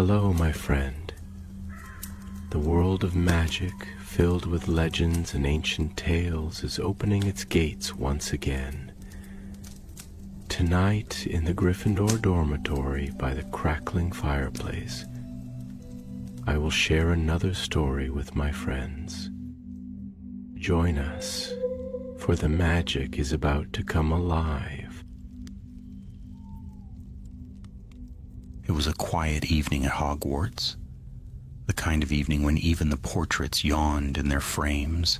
Hello, my friend. The world of magic, filled with legends and ancient tales, is opening its gates once again. Tonight, in the Gryffindor dormitory by the crackling fireplace, I will share another story with my friends. Join us, for the magic is about to come alive. It was a quiet evening at Hogwarts, the kind of evening when even the portraits yawned in their frames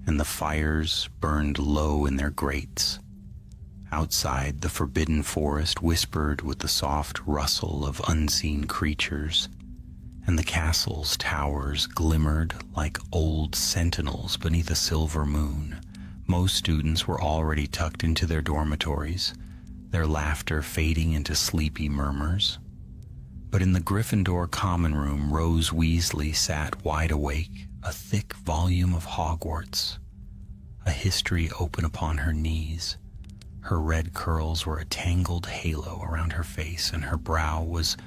and the fires burned low in their grates. Outside, the forbidden forest whispered with the soft rustle of unseen creatures, and the castle's towers glimmered like old sentinels beneath a silver moon. Most students were already tucked into their dormitories, their laughter fading into sleepy murmurs. But in the Gryffindor common room, Rose Weasley sat wide awake, a thick volume of Hogwarts, a history open upon her knees. Her red curls were a tangled halo around her face, and her brow was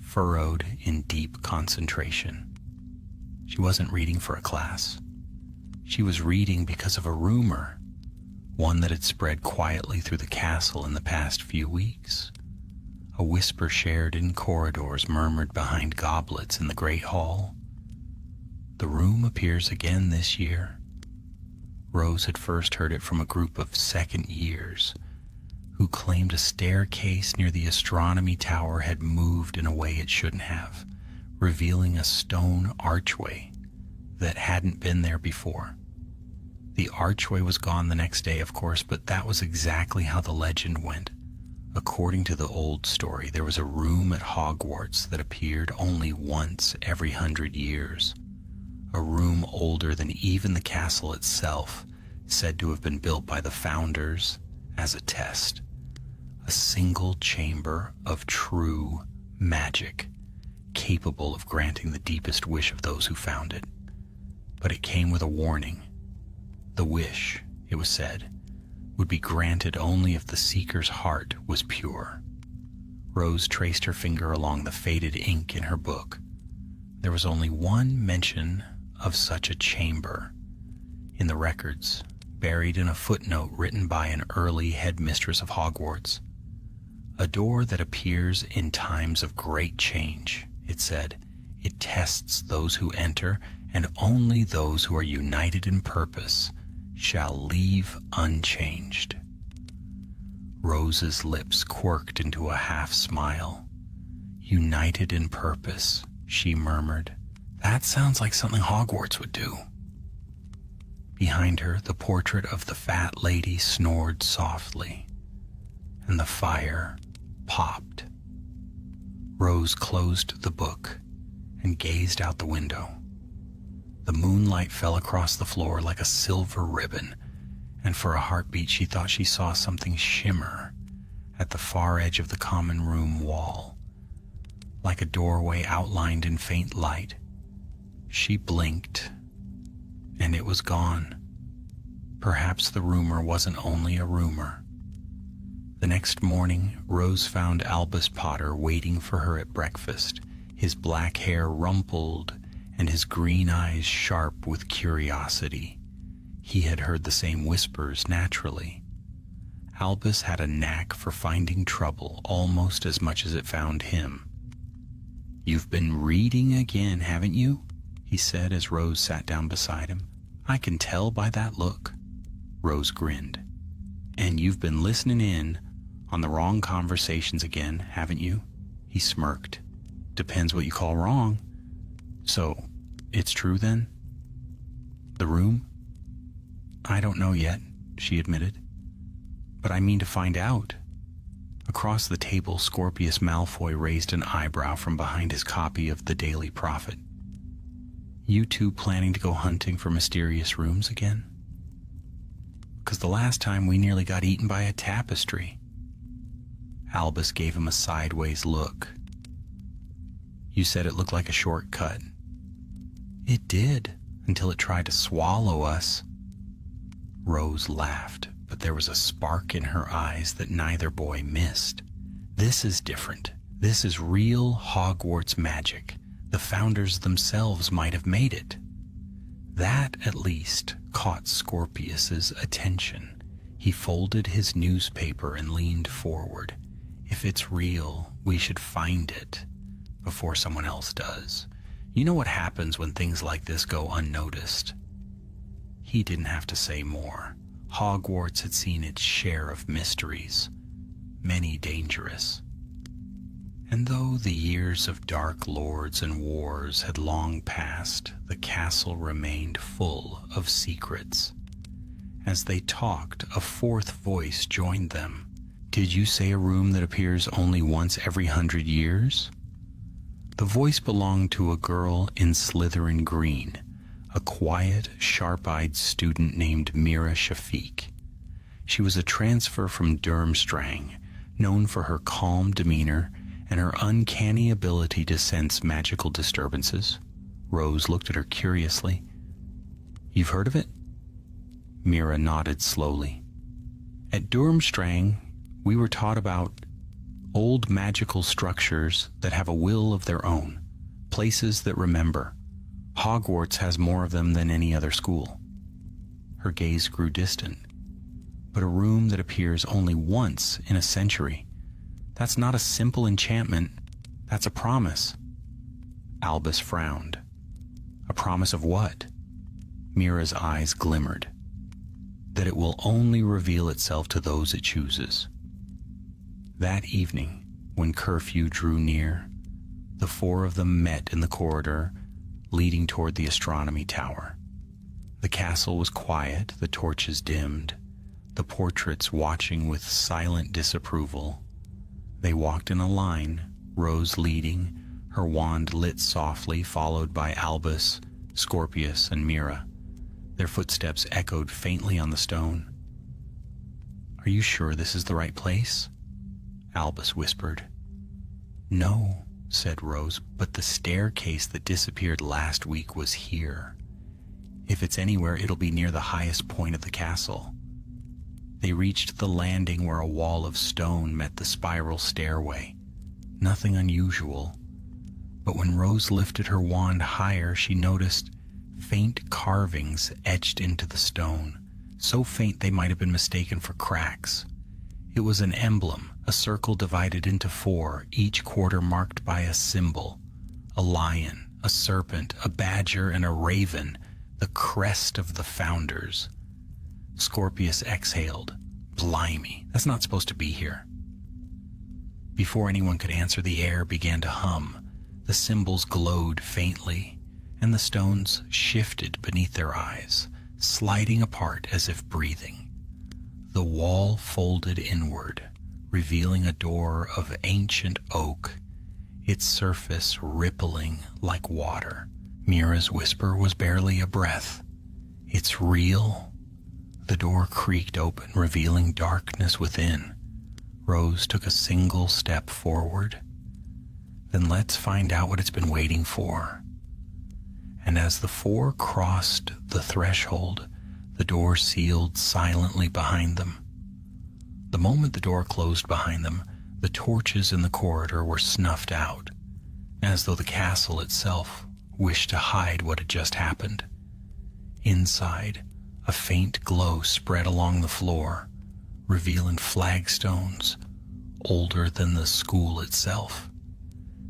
furrowed in deep concentration. She wasn't reading for a class. She was reading because of a rumor, one that had spread quietly through the castle in the past few weeks. A whisper shared in corridors, murmured behind goblets in the Great Hall. The room appears again this year. Rose had first heard it from a group of second years who claimed a staircase near the astronomy tower had moved in a way it shouldn't have, revealing a stone archway that hadn't been there before. The archway was gone the next day, of course, but that was exactly how the legend went. According to the old story, there was a room at Hogwarts that appeared only once every 100 years. A room older than even the castle itself, said to have been built by the founders as a test. A single chamber of true magic, capable of granting the deepest wish of those who found it. But it came with a warning. The wish, it was said, would be granted only if the seeker's heart was pure. Rose traced her finger along the faded ink in her book. There was only one mention of such a chamber in the records, buried in a footnote written by an early headmistress of Hogwarts. A door that appears in times of great change, it said. It tests those who enter, and only those who are united in purpose shall leave unchanged. Rose's lips quirked into a half smile. United in purpose, she murmured. That sounds like something Hogwarts would do. Behind her, the portrait of the fat lady snored softly, and the fire popped. Rose closed the book and gazed out the window. The moonlight fell across the floor like a silver ribbon, and for a heartbeat she thought she saw something shimmer at the far edge of the common room wall, like a doorway outlined in faint light. She blinked, and it was gone. Perhaps the rumor wasn't only a rumor. The next morning, Rose found Albus Potter waiting for her at breakfast, his black hair rumpled and his green eyes sharp with curiosity. He had heard the same whispers naturally. Albus had a knack for finding trouble almost as much as it found him. "You've been reading again, haven't you?" he said as Rose sat down beside him. "I can tell by that look." Rose grinned. "And you've been listening in on the wrong conversations again, haven't you?" He smirked. "Depends what you call wrong. So, it's true then? The room?" "I don't know yet," she admitted. "But I mean to find out." Across the table, Scorpius Malfoy raised an eyebrow from behind his copy of the Daily Prophet. "You two planning to go hunting for mysterious rooms again?" "'Cause the last time we nearly got eaten by a tapestry." Albus gave him a sideways look. "You said it looked like a shortcut." "It did, until it tried to swallow us." Rose laughed, but there was a spark in her eyes that neither boy missed. "This is different. This is real Hogwarts magic. The founders themselves might have made it. That, at least, caught Scorpius's attention. He folded his newspaper and leaned forward. If it's real, we should find it before someone else does. You know what happens when things like this go unnoticed? He didn't have to say more. Hogwarts had seen its share of mysteries, many dangerous. And though the years of dark lords and wars had long passed, the castle remained full of secrets. As they talked, a fourth voice joined them. Did you say a room that appears only once every 100 years? The voice belonged to a girl in Slytherin green, a quiet, sharp-eyed student named Mira Shafiq. She was a transfer from Durmstrang, known for her calm demeanor and her uncanny ability to sense magical disturbances. Rose looked at her curiously. You've heard of it? Mira nodded slowly. At Durmstrang, we were taught about old magical structures that have a will of their own, places that remember. Hogwarts has more of them than any other school. Her gaze grew distant. But a room that appears only once in a century, that's not a simple enchantment, that's a promise. Albus frowned. A promise of what? Mira's eyes glimmered. That it will only reveal itself to those it chooses. That evening, when curfew drew near, the four of them met in the corridor leading toward the astronomy tower. The castle was quiet, the torches dimmed, the portraits watching with silent disapproval. They walked in a line, Rose leading, her wand lit softly, followed by Albus, Scorpius, and Mira. Their footsteps echoed faintly on the stone. Are you sure this is the right place? Albus whispered. No, said Rose, but the staircase that disappeared last week was here. If it's anywhere, it'll be near the highest point of the castle. They reached the landing where a wall of stone met the spiral stairway. Nothing unusual. But when Rose lifted her wand higher, she noticed faint carvings etched into the stone, so faint they might have been mistaken for cracks. It was an emblem, a circle divided into 4, each quarter marked by a symbol: a lion, a serpent, a badger, and a raven, the crest of the founders. Scorpius exhaled. Blimey, that's not supposed to be here. Before anyone could answer, the air began to hum. The symbols glowed faintly, and the stones shifted beneath their eyes, sliding apart as if breathing. The wall folded inward, revealing a door of ancient oak, its surface rippling like water. Mira's whisper was barely a breath. It's real. The door creaked open, revealing darkness within. Rose took a single step forward. Then let's find out what it's been waiting for. And as the 4 crossed the threshold, the door sealed silently behind them. The moment the door closed behind them, the torches in the corridor were snuffed out, as though the castle itself wished to hide what had just happened. Inside, a faint glow spread along the floor, revealing flagstones older than the school itself.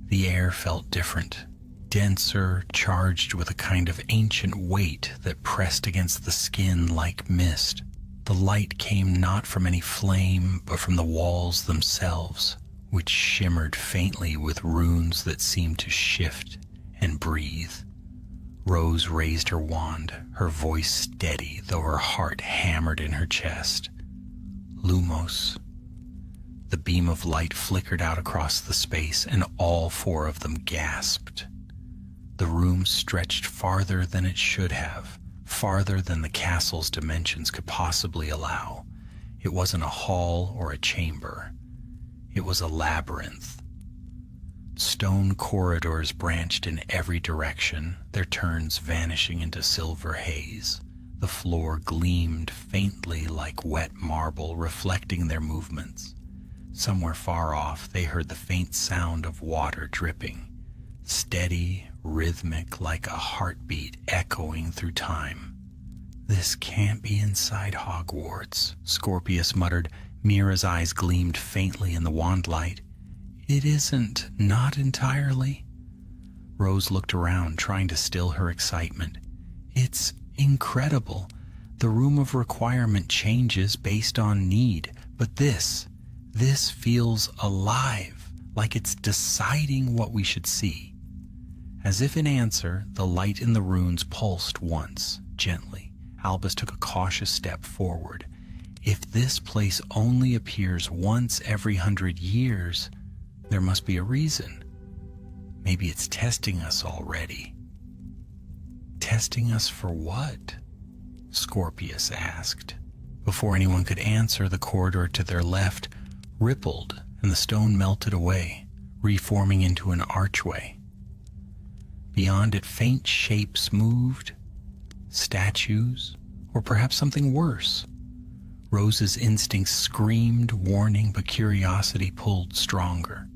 The air felt different, denser, charged with a kind of ancient weight that pressed against the skin like mist. The light came not from any flame, but from the walls themselves, which shimmered faintly with runes that seemed to shift and breathe. Rose raised her wand, her voice steady, though her heart hammered in her chest. Lumos. The beam of light flickered out across the space, and all 4 of them gasped. The room stretched farther than it should have, farther than the castle's dimensions could possibly allow. It wasn't a hall or a chamber. It was a labyrinth. Stone corridors branched in every direction, their turns vanishing into silver haze. The floor gleamed faintly like wet marble, reflecting their movements. Somewhere far off, they heard the faint sound of water dripping, steady, rhythmic, like a heartbeat echoing through time. "This can't be inside Hogwarts," Scorpius muttered. Mira's eyes gleamed faintly in the wand light. "It isn't, not entirely." Rose looked around, trying to still her excitement. "It's incredible. The room of requirement changes based on need, but this feels alive, like it's deciding what we should see." As if in answer, the light in the runes pulsed once, gently. Albus took a cautious step forward. If this place only appears once every 100 years, there must be a reason. Maybe it's testing us already. "Testing us for what?" Scorpius asked. Before anyone could answer, the corridor to their left rippled and the stone melted away, reforming into an archway. Beyond it, faint shapes moved, statues, or perhaps something worse. Rose's instincts screamed warning, but curiosity pulled stronger.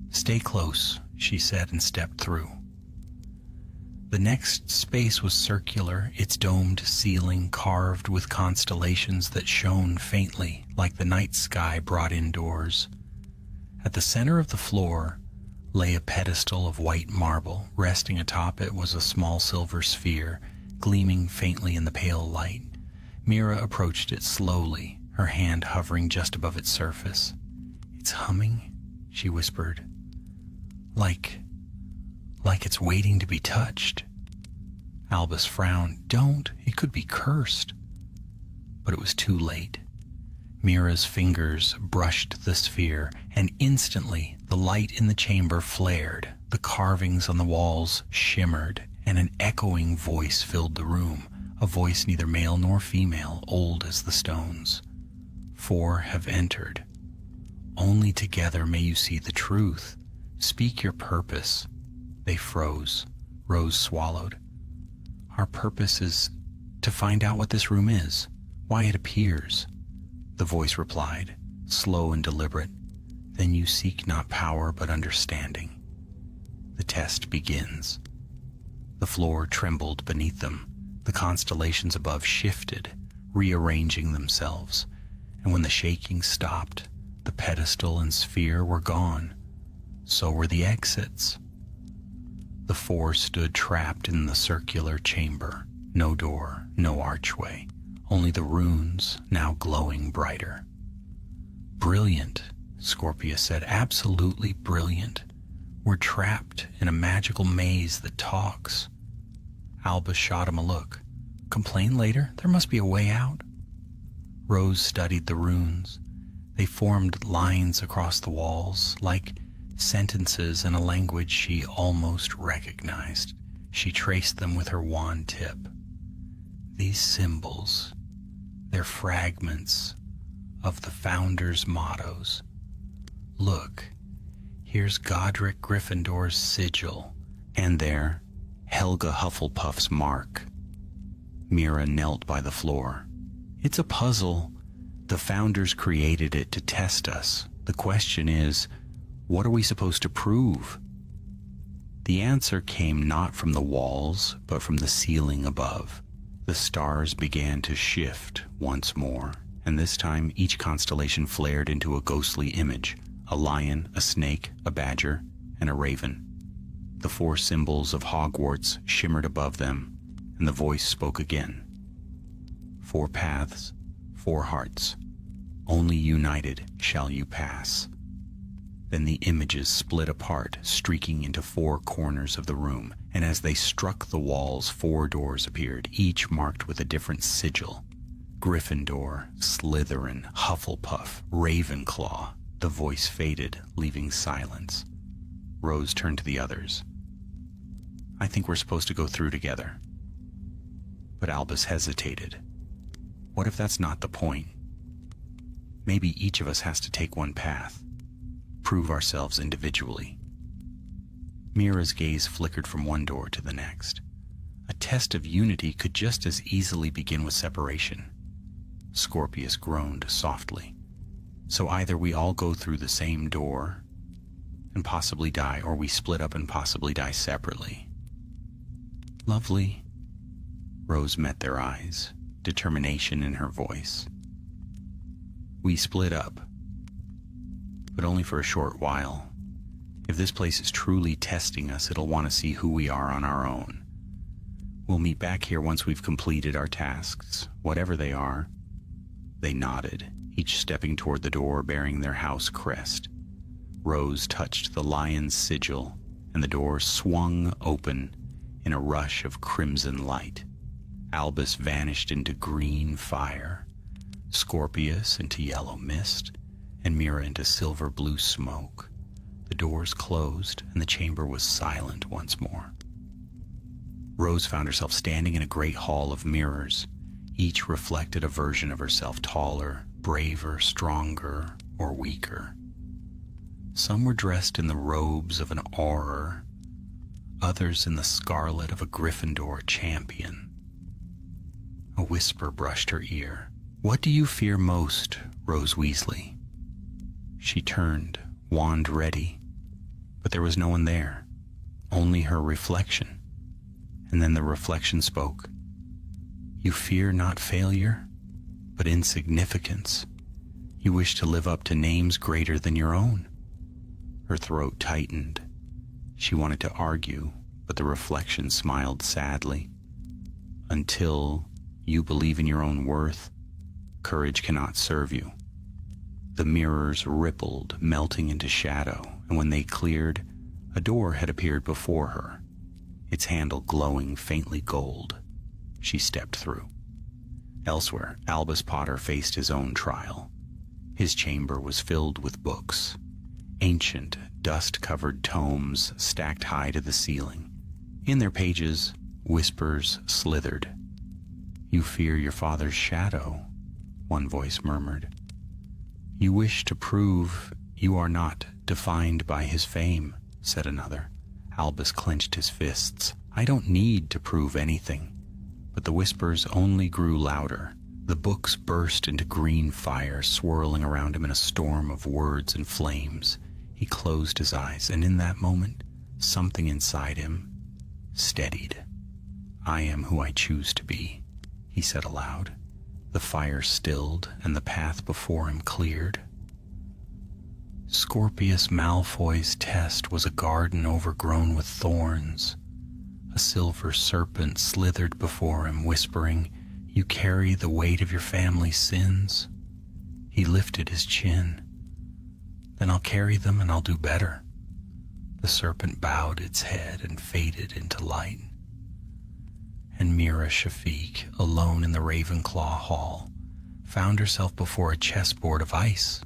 "Stay close," she said, and stepped through. The next space was circular, its domed ceiling carved with constellations that shone faintly like the night sky brought indoors. At the center of the floor lay a pedestal of white marble. Resting atop it was a small silver sphere, gleaming faintly in the pale light. Mira approached it slowly, her hand hovering just above its surface. "It's humming," she whispered. Like it's waiting to be touched." Albus frowned. "Don't, it could be cursed." But it was too late. Mira's fingers brushed the sphere, and instantly the light in the chamber flared, the carvings on the walls shimmered, and an echoing voice filled the room, a voice neither male nor female, old as the stones. "4 have entered. Only together may you see the truth. Speak your purpose." They froze. Rose swallowed. "Our purpose is to find out what this room is, why it appears." The voice replied, slow and deliberate. "Then you seek not power but understanding. The test begins." The floor trembled beneath them. The constellations above shifted, rearranging themselves, and when the shaking stopped, the pedestal and sphere were gone. So were the exits. The 4 stood trapped in the circular chamber. No door, no archway, only the runes, now glowing brighter. "Brilliant," Scorpius said. "Absolutely brilliant. We're trapped in a magical maze that talks." Albus shot him a look. "Complain later? There must be a way out." Rose studied the runes. They formed lines across the walls, like sentences in a language she almost recognized. She traced them with her wand tip. "These symbols, they're fragments of the Founder's mottos. Look, here's Godric Gryffindor's sigil, and there, Helga Hufflepuff's mark." Mira knelt by the floor. "It's a puzzle. The Founders created it to test us. The question is, what are we supposed to prove?" The answer came not from the walls, but from the ceiling above. The stars began to shift once more, and this time each constellation flared into a ghostly image: a lion, a snake, a badger, and a raven. The 4 symbols of Hogwarts shimmered above them, and the voice spoke again. 4 paths, 4 hearts. Only united shall you pass." Then the images split apart, streaking into 4 corners of the room, and as they struck the walls, 4 doors appeared, each marked with a different sigil. Gryffindor, Slytherin, Hufflepuff, Ravenclaw. The voice faded, leaving silence. Rose turned to the others. "I think we're supposed to go through together." But Albus hesitated. What if that's not the point? Maybe each of us has to take one path, prove ourselves individually. Mira's gaze flickered from one door to the next. A test of unity could just as easily begin with separation. Scorpius groaned softly. So either we all go through the same door and possibly die, or we split up and possibly die separately. Lovely. Rose met their eyes, determination in her voice. We split up, but only for a short while. If this place is truly testing us, it'll want to see who we are on our own. We'll meet back here once we've completed our tasks, whatever they are. They nodded, each stepping toward the door bearing their house crest. Rose touched the lion's sigil, and the door swung open in a rush of crimson light. Albus vanished into green fire, Scorpius into yellow mist, and Mira into silver blue smoke. The doors closed, and the chamber was silent once more. Rose found herself standing in a great hall of mirrors. Each reflected a version of herself, taller, braver, stronger, or weaker. Some were dressed in the robes of an Auror, others in the scarlet of a Gryffindor champion. A whisper brushed her ear. "What do you fear most, Rose Weasley?" She turned, wand ready, but there was no one there, only her reflection. And then the reflection spoke. "You fear not failure, but insignificance. You wish to live up to names greater than your own." Her throat tightened. She wanted to argue, but the reflection smiled sadly. "Until you believe in your own worth, courage cannot serve you." The mirrors rippled, melting into shadow, and when they cleared, a door had appeared before her, its handle glowing faintly gold. She stepped through. Elsewhere, Albus Potter faced his own trial. His chamber was filled with books, ancient, dust-covered tomes stacked high to the ceiling. In their pages, whispers slithered. "You fear your father's shadow," one voice murmured. "You wish to prove you are not defined by his fame," said another. Albus clenched his fists. "I don't need to prove anything." But the whispers only grew louder. The books burst into green fire, swirling around him in a storm of words and flames. He closed his eyes, and in that moment, something inside him steadied. "I am who I choose to be," he said aloud. The fire stilled, and the path before him cleared. Scorpius Malfoy's test was a garden overgrown with thorns. A silver serpent slithered before him, whispering, "You carry the weight of your family's sins." He lifted his chin. "Then I'll carry them and I'll do better." The serpent bowed its head and faded into light. And Mira Shafiq, alone in the Ravenclaw hall, found herself before a chessboard of ice.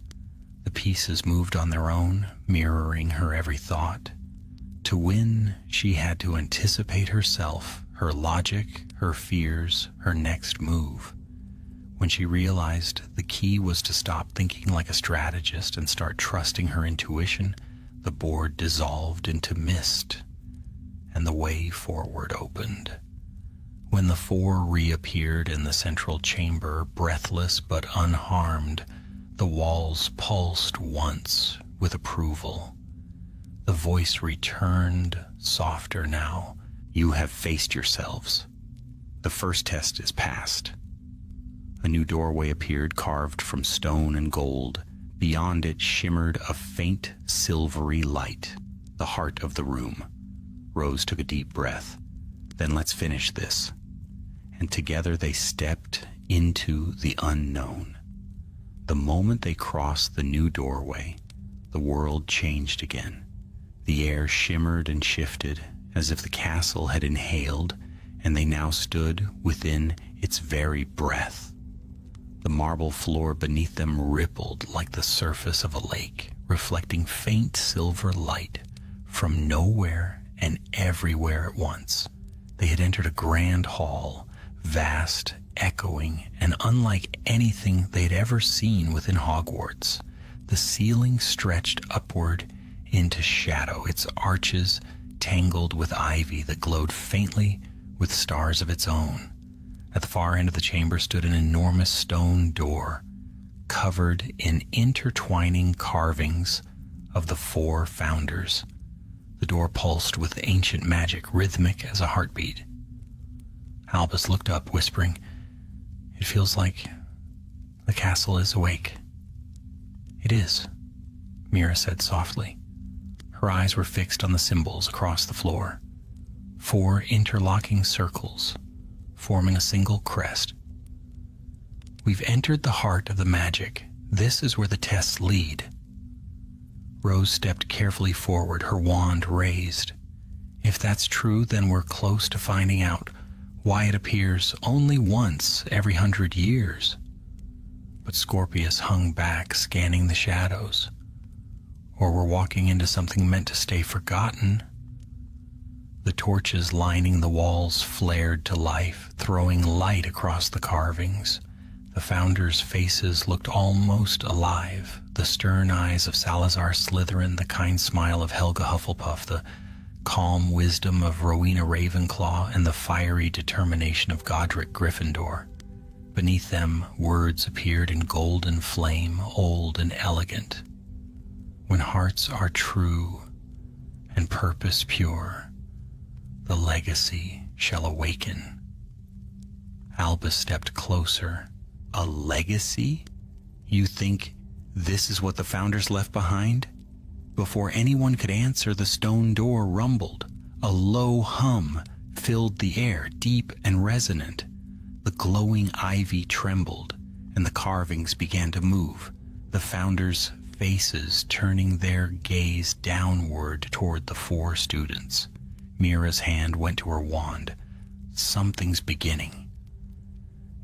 The pieces moved on their own, mirroring her every thought. To win, she had to anticipate herself, her logic, her fears, her next move. When she realized the key was to stop thinking like a strategist and start trusting her intuition, the board dissolved into mist, and the way forward opened. When the four reappeared in the central chamber, breathless but unharmed, the walls pulsed once with approval. The voice returned, softer now. "You have faced yourselves. The first test is passed." A new doorway appeared, carved from stone and gold. Beyond it shimmered a faint, silvery light, the heart of the room. Rose took a deep breath. "Then let's finish this." And together they stepped into the unknown. The moment they crossed the new doorway, the world changed again. The air shimmered and shifted, as if the castle had inhaled, and they now stood within its very breath. The marble floor beneath them rippled like the surface of a lake, reflecting faint silver light from nowhere and everywhere at once. They had entered a grand hall, vast, echoing, and unlike anything they'd ever seen within Hogwarts. The ceiling stretched upward into shadow, its arches tangled with ivy that glowed faintly with stars of its own. At the far end of the chamber stood an enormous stone door, covered in intertwining carvings of the 4 founders. The door pulsed with ancient magic, rhythmic as a heartbeat. Albus looked up, whispering, "It feels like the castle is awake." "It is," Mira said softly. Her eyes were fixed on the symbols across the floor. 4 interlocking circles, forming a single crest. "We've entered the heart of the magic. This is where the tests lead." Rose stepped carefully forward, her wand raised. "If that's true, then we're close to finding out why it appears only once every 100 years. But Scorpius hung back, scanning the shadows. Or we're walking into something meant to stay forgotten. The torches lining the walls flared to life, throwing light across the carvings. The founders' faces looked almost alive. The stern eyes of Salazar Slytherin, the kind smile of Helga Hufflepuff, the calm wisdom of Rowena Ravenclaw, and the fiery determination of Godric Gryffindor. Beneath them, words appeared in golden flame, old and elegant. "When hearts are true and purpose pure, the legacy shall awaken." Albus stepped closer. "A legacy? You think this is what the founders left behind?" Before anyone could answer, the stone door rumbled. A low hum filled the air, deep and resonant. The glowing ivy trembled, and the carvings began to move, the founders' faces turning their gaze downward toward the 4 students. Mira's hand went to her wand. "Something's beginning."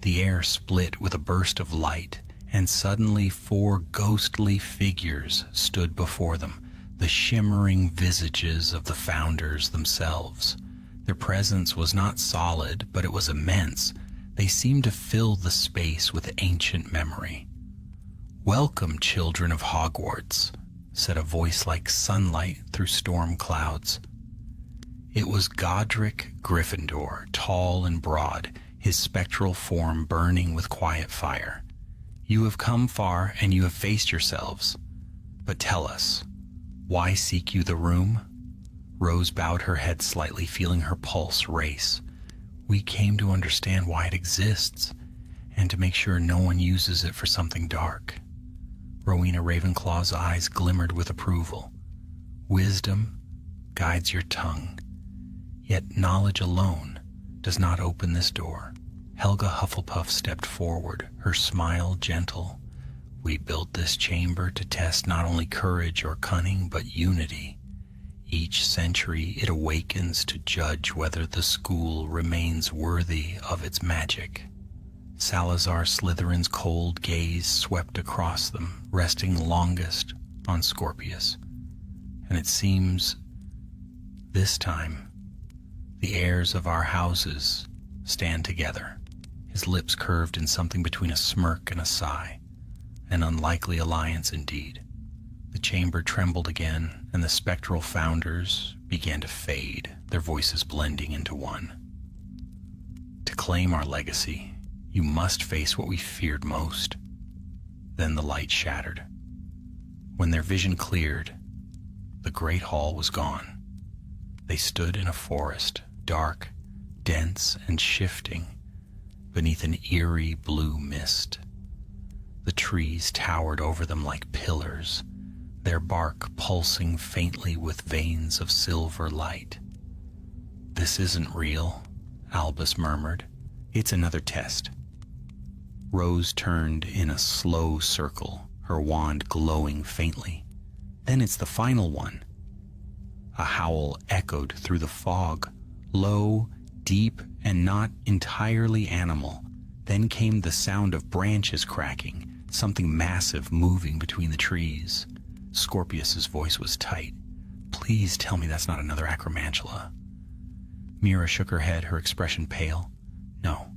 The air split with a burst of light, and suddenly 4 ghostly figures stood before them, the shimmering visages of the founders themselves. Their presence was not solid, but it was immense. They seemed to fill the space with ancient memory. "Welcome, children of Hogwarts," said a voice like sunlight through storm clouds. It was Godric Gryffindor, tall and broad, his spectral form burning with quiet fire. "You have come far, and you have faced yourselves. But tell us, why seek you the room?" Rose bowed her head slightly, feeling her pulse race. "We came to understand why it exists, and to make sure no one uses it for something dark." Rowena Ravenclaw's eyes glimmered with approval. "Wisdom guides your tongue, yet knowledge alone does not open this door." Helga Hufflepuff stepped forward, her smile gentle. "We built this chamber to test not only courage or cunning, but unity. Each century it awakens to judge whether the school remains worthy of its magic." Salazar Slytherin's cold gaze swept across them, resting longest on Scorpius. "And it seems this time the heirs of our houses stand together." His lips curved in something between a smirk and a sigh. An unlikely alliance indeed. The chamber trembled again, and the spectral founders began to fade, their voices blending into one. "To claim our legacy, you must face what we feared most." Then the light shattered. When their vision cleared, the great hall was gone. They stood in a forest, dark, dense, and shifting, beneath an eerie blue mist. The trees towered over them like pillars, their bark pulsing faintly with veins of silver light. "This isn't real," Albus murmured. "It's another test." Rose turned in a slow circle, her wand glowing faintly. "Then it's the final one." A howl echoed through the fog, low, deep, and not entirely animal. Then came the sound of branches cracking, something massive moving between the trees. Scorpius's voice was tight. "Please tell me that's not another acromantula." Mira shook her head, her expression pale. "No,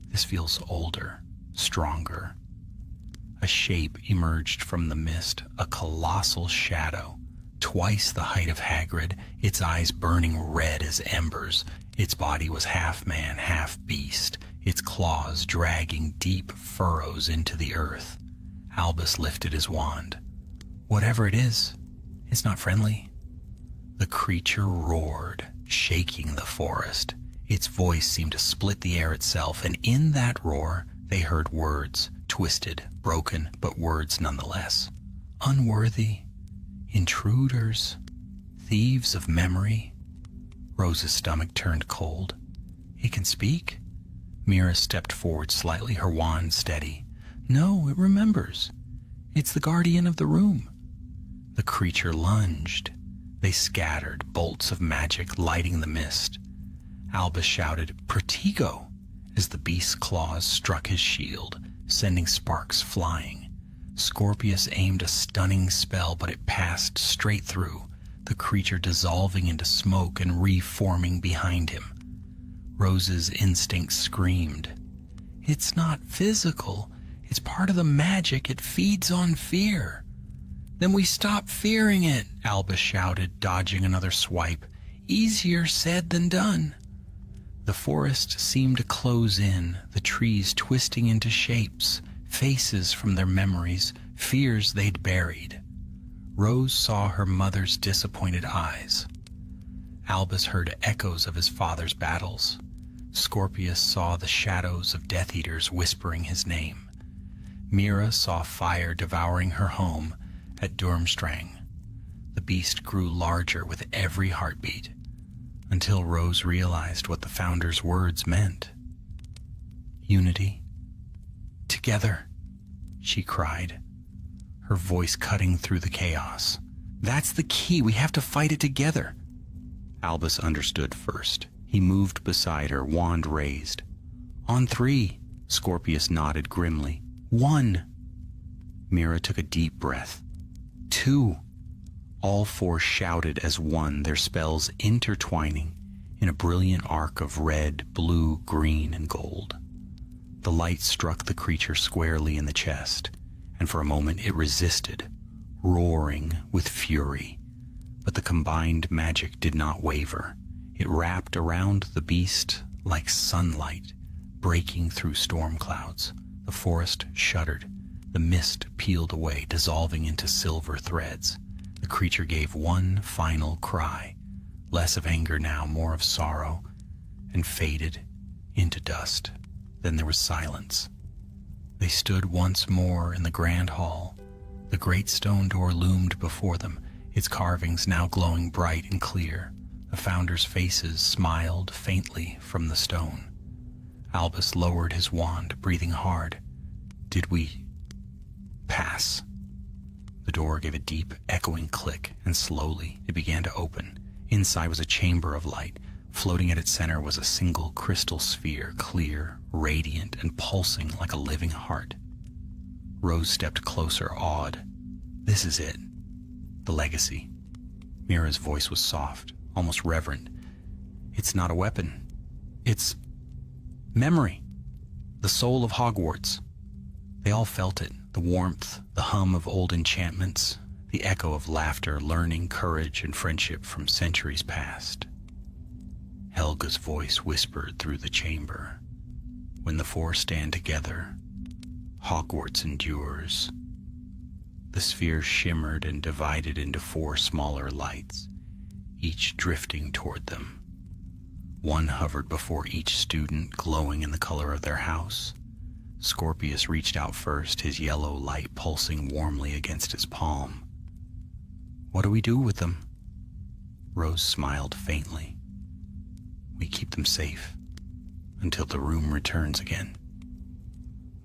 this feels older, stronger." A shape emerged from the mist, a colossal shadow, twice the height of Hagrid, its eyes burning red as embers. Its body was half man, half beast, its claws dragging deep furrows into the earth. Albus lifted his wand. Whatever it is, it's not friendly. The creature roared, shaking the forest. Its voice seemed to split the air itself, and in that roar they heard words, twisted, broken, but words nonetheless. Unworthy, intruders, thieves of memory. Rose's stomach turned cold. It can speak? Mira stepped forward slightly, her wand steady. No, it remembers. It's the guardian of the room. The creature lunged. They scattered, bolts of magic lighting the mist. Albus shouted, "Protego!" as the beast's claws struck his shield, sending sparks flying. Scorpius aimed a stunning spell, but it passed straight through, the creature dissolving into smoke and reforming behind him. Rose's instinct screamed. It's not physical. It's part of the magic. It feeds on fear. Then we stop fearing it, Albus shouted, dodging another swipe. Easier said than done. The forest seemed to close in, the trees twisting into shapes, faces from their memories, fears they'd buried. Rose saw her mother's disappointed eyes. Albus heard echoes of his father's battles. Scorpius saw the shadows of Death Eaters whispering his name. Mira saw fire devouring her home at Durmstrang. The beast grew larger with every heartbeat, until Rose realized what the Founder's words meant. Unity. Together, she cried, her voice cutting through the chaos. That's the key. We have to fight it together. Albus understood first. He moved beside her, wand raised. On 3, Scorpius nodded grimly. 1. Mira took a deep breath. 2. All 4 shouted as one, their spells intertwining in a brilliant arc of red, blue, green, and gold. The light struck the creature squarely in the chest, and for a moment it resisted, roaring with fury. But the combined magic did not waver. It wrapped around the beast like sunlight, breaking through storm clouds. The forest shuddered. The mist peeled away, dissolving into silver threads. The creature gave one final cry, less of anger now, more of sorrow, and faded into dust. Then there was silence. They stood once more in the grand hall. The great stone door loomed before them, its carvings now glowing bright and clear. The Founders' faces smiled faintly from the stone. Albus lowered his wand, breathing hard. Did we pass? The door gave a deep, echoing click, and slowly it began to open. Inside was a chamber of light. Floating at its center was a single crystal sphere, clear, radiant, and pulsing like a living heart. Rose stepped closer, awed. This is it. The legacy. Mira's voice was soft, almost reverent. It's not a weapon. It's memory. The soul of Hogwarts. They all felt it, the warmth, the hum of old enchantments, the echo of laughter, learning, courage, and friendship from centuries past. Helga's voice whispered through the chamber. When the 4 stand together, Hogwarts endures. The sphere shimmered and divided into 4 smaller lights, each drifting toward them. One hovered before each student, glowing in the color of their house. Scorpius reached out first, his yellow light pulsing warmly against his palm. What do we do with them? Rose smiled faintly. We keep them safe until the room returns again.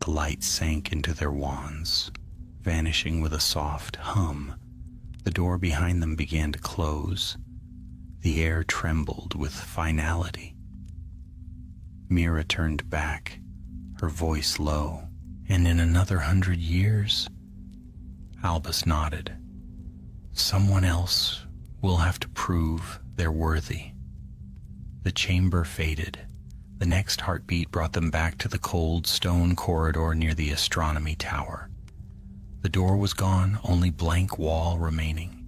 The light sank into their wands, vanishing with a soft hum. The door behind them began to close. The air trembled with finality. Mira turned back, her voice low. And in another 100 years? Albus nodded. Someone else will have to prove they're worthy. The chamber faded. The next heartbeat brought them back to the cold stone corridor near the astronomy tower. The door was gone, only blank wall remaining.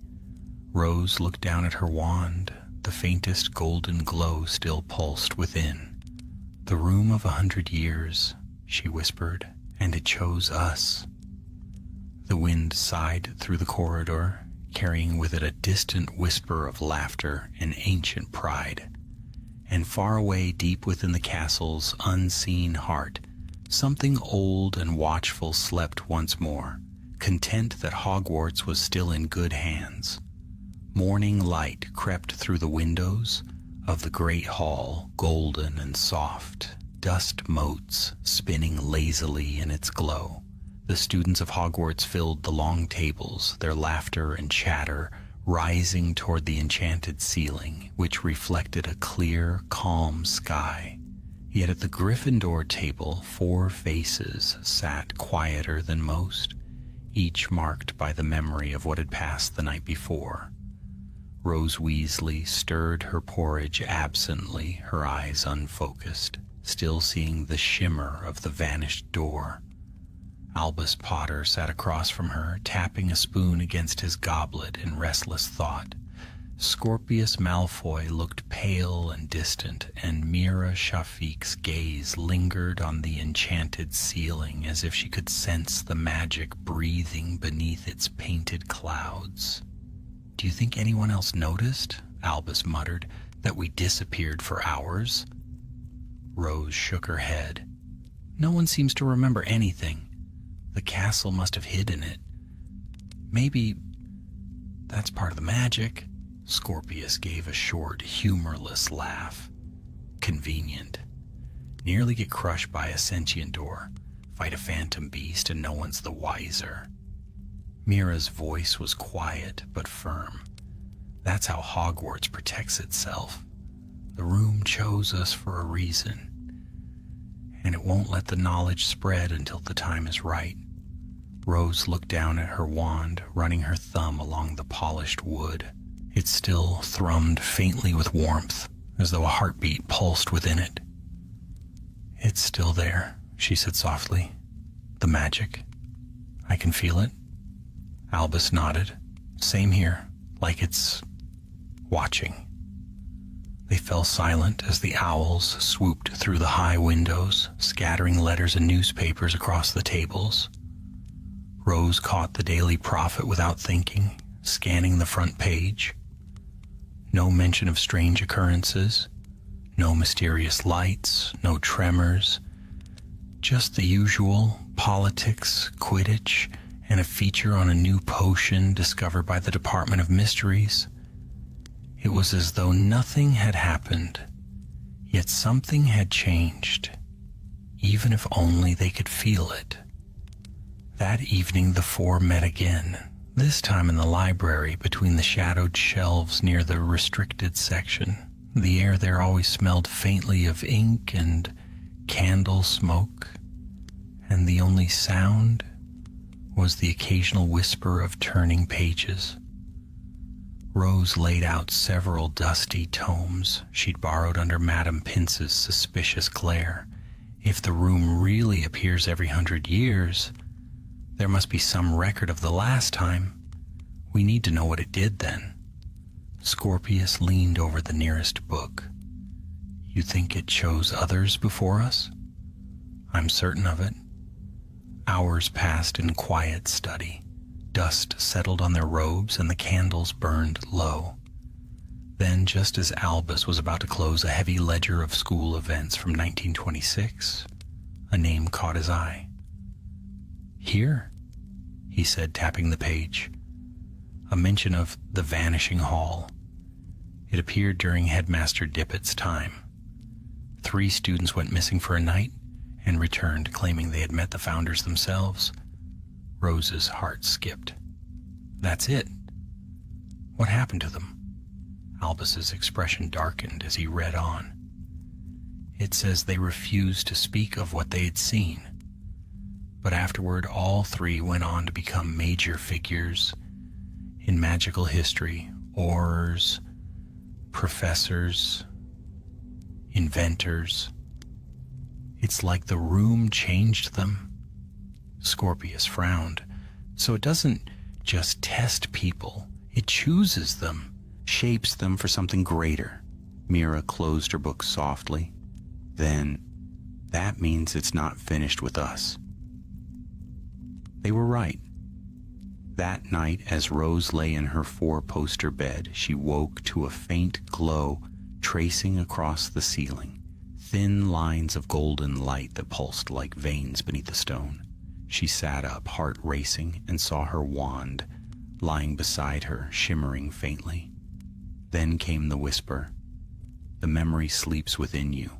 Rose looked down at her wand. The faintest golden glow still pulsed within. The room of 100 years, she whispered, and it chose us. The wind sighed through the corridor, carrying with it a distant whisper of laughter and ancient pride. And far away, deep within the castle's unseen heart, something old and watchful slept once more, content that Hogwarts was still in good hands. Morning light crept through the windows of the great hall, golden and soft, dust motes spinning lazily in its glow. The students of Hogwarts filled the long tables, their laughter and chatter rising toward the enchanted ceiling, which reflected a clear, calm sky. Yet at the Gryffindor table, 4 faces sat quieter than most, each marked by the memory of what had passed the night before. Rose Weasley stirred her porridge absently, her eyes unfocused, still seeing the shimmer of the vanished door. Albus Potter sat across from her, tapping a spoon against his goblet in restless thought. Scorpius Malfoy looked pale and distant, and Mira Shafiq's gaze lingered on the enchanted ceiling as if she could sense the magic breathing beneath its painted clouds. "Do you think anyone else noticed," Albus muttered, "that we disappeared for hours?" Rose shook her head. "No one seems to remember anything. The castle must have hidden it. Maybe that's part of the magic." Scorpius gave a short, humorless laugh. "Convenient. Nearly get crushed by a sentient door, fight a phantom beast, and no one's the wiser." Mira's voice was quiet but firm. "That's how Hogwarts protects itself. The room chose us for a reason, and it won't let the knowledge spread until the time is right." Rose looked down at her wand, running her thumb along the polished wood. It still thrummed faintly with warmth, as though a heartbeat pulsed within it. "It's still there," she said softly. "The magic. I can feel it." Albus nodded. "Same here, like it's watching." They fell silent as the owls swooped through the high windows, scattering letters and newspapers across the tables. Rose caught the Daily Prophet without thinking, scanning the front page. No mention of strange occurrences, no mysterious lights, no tremors, just the usual politics, Quidditch, and a feature on a new potion discovered by the Department of Mysteries. It was as though nothing had happened, yet something had changed, even if only they could feel it. That evening the 4 met again, this time in the library between the shadowed shelves near the restricted section. The air there always smelled faintly of ink and candle smoke, and the only sound was the occasional whisper of turning pages. Rose laid out several dusty tomes she'd borrowed under Madame Pince's suspicious glare. If the room really appears every 100 years, there must be some record of the last time. We need to know what it did then. Scorpius leaned over the nearest book. "You think it chose others before us?" "I'm certain of it." Hours passed in quiet study. Dust settled on their robes and the candles burned low. Then, just as Albus was about to close a heavy ledger of school events from 1926, a name caught his eye. "Here," he said, tapping the page. A mention of the Vanishing Hall. It appeared during Headmaster Dippett's time. 3 students went missing for a night and returned claiming they had met the founders themselves. Rose's heart skipped. "That's it. What happened to them?" Albus's expression darkened as he read on. "It says they refused to speak of what they had seen. But afterward, all 3 went on to become major figures in magical history, aurors, professors, inventors. It's like the room changed them." Scorpius frowned. "So it doesn't just test people, it chooses them, shapes them for something greater." Mira closed her book softly. "Then that means it's not finished with us." They were right. That night, as Rose lay in her four-poster bed, she woke to a faint glow tracing across the ceiling, thin lines of golden light that pulsed like veins beneath the stone. She sat up, heart racing, and saw her wand lying beside her, shimmering faintly. Then came the whisper, "The memory sleeps within you."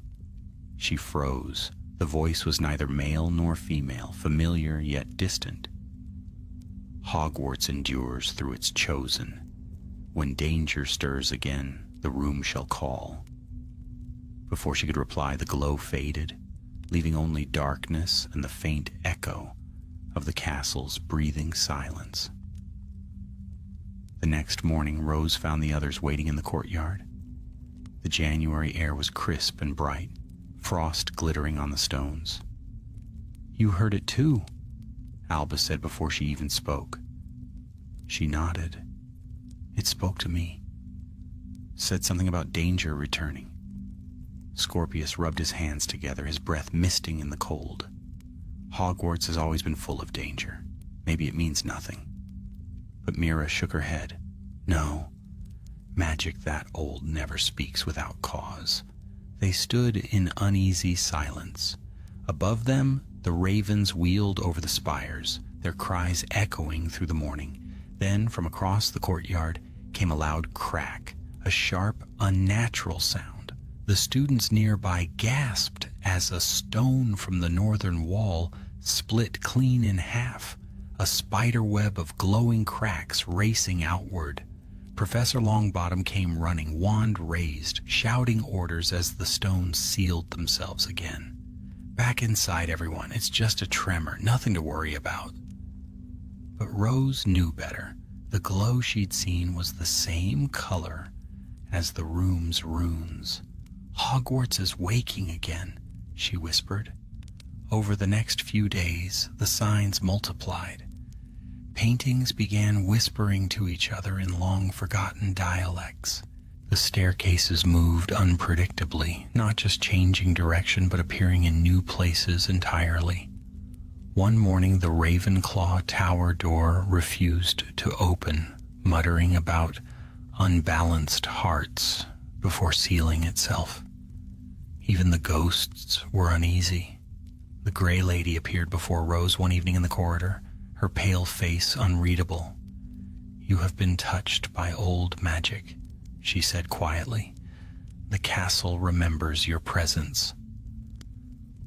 She froze. The voice was neither male nor female, familiar yet distant. "Hogwarts endures through its chosen. When danger stirs again, the room shall call." Before she could reply, the glow faded, leaving only darkness and the faint echo of the castle's breathing silence. The next morning, Rose found the others waiting in the courtyard. The January air was crisp and bright, frost glittering on the stones. "You heard it too," Albus said before she even spoke. She nodded. "It spoke to me. Said something about danger returning." Scorpius rubbed his hands together, his breath misting in the cold. "Hogwarts has always been full of danger. Maybe it means nothing." But Mira shook her head. "No, magic that old never speaks without cause." They stood in uneasy silence. Above them, the ravens wheeled over the spires, their cries echoing through the morning. Then, from across the courtyard, came a loud crack, a sharp, unnatural sound. The students nearby gasped as a stone from the northern wall split clean in half, a spider web of glowing cracks racing outward. Professor Longbottom came running, wand raised, shouting orders as the stones sealed themselves again. "Back inside, everyone. It's just a tremor, nothing to worry about." But Rose knew better. The glow she'd seen was the same color as the room's runes. "Hogwarts is waking again," she whispered. Over the next few days, the signs multiplied. Paintings began whispering to each other in long-forgotten dialects. The staircases moved unpredictably, not just changing direction, but appearing in new places entirely. One morning, the Ravenclaw tower door refused to open, muttering about unbalanced hearts before sealing itself. Even the ghosts were uneasy. The Grey Lady appeared before Rose one evening in the corridor, her pale face unreadable. "You have been touched by old magic," she said quietly. "The castle remembers your presence."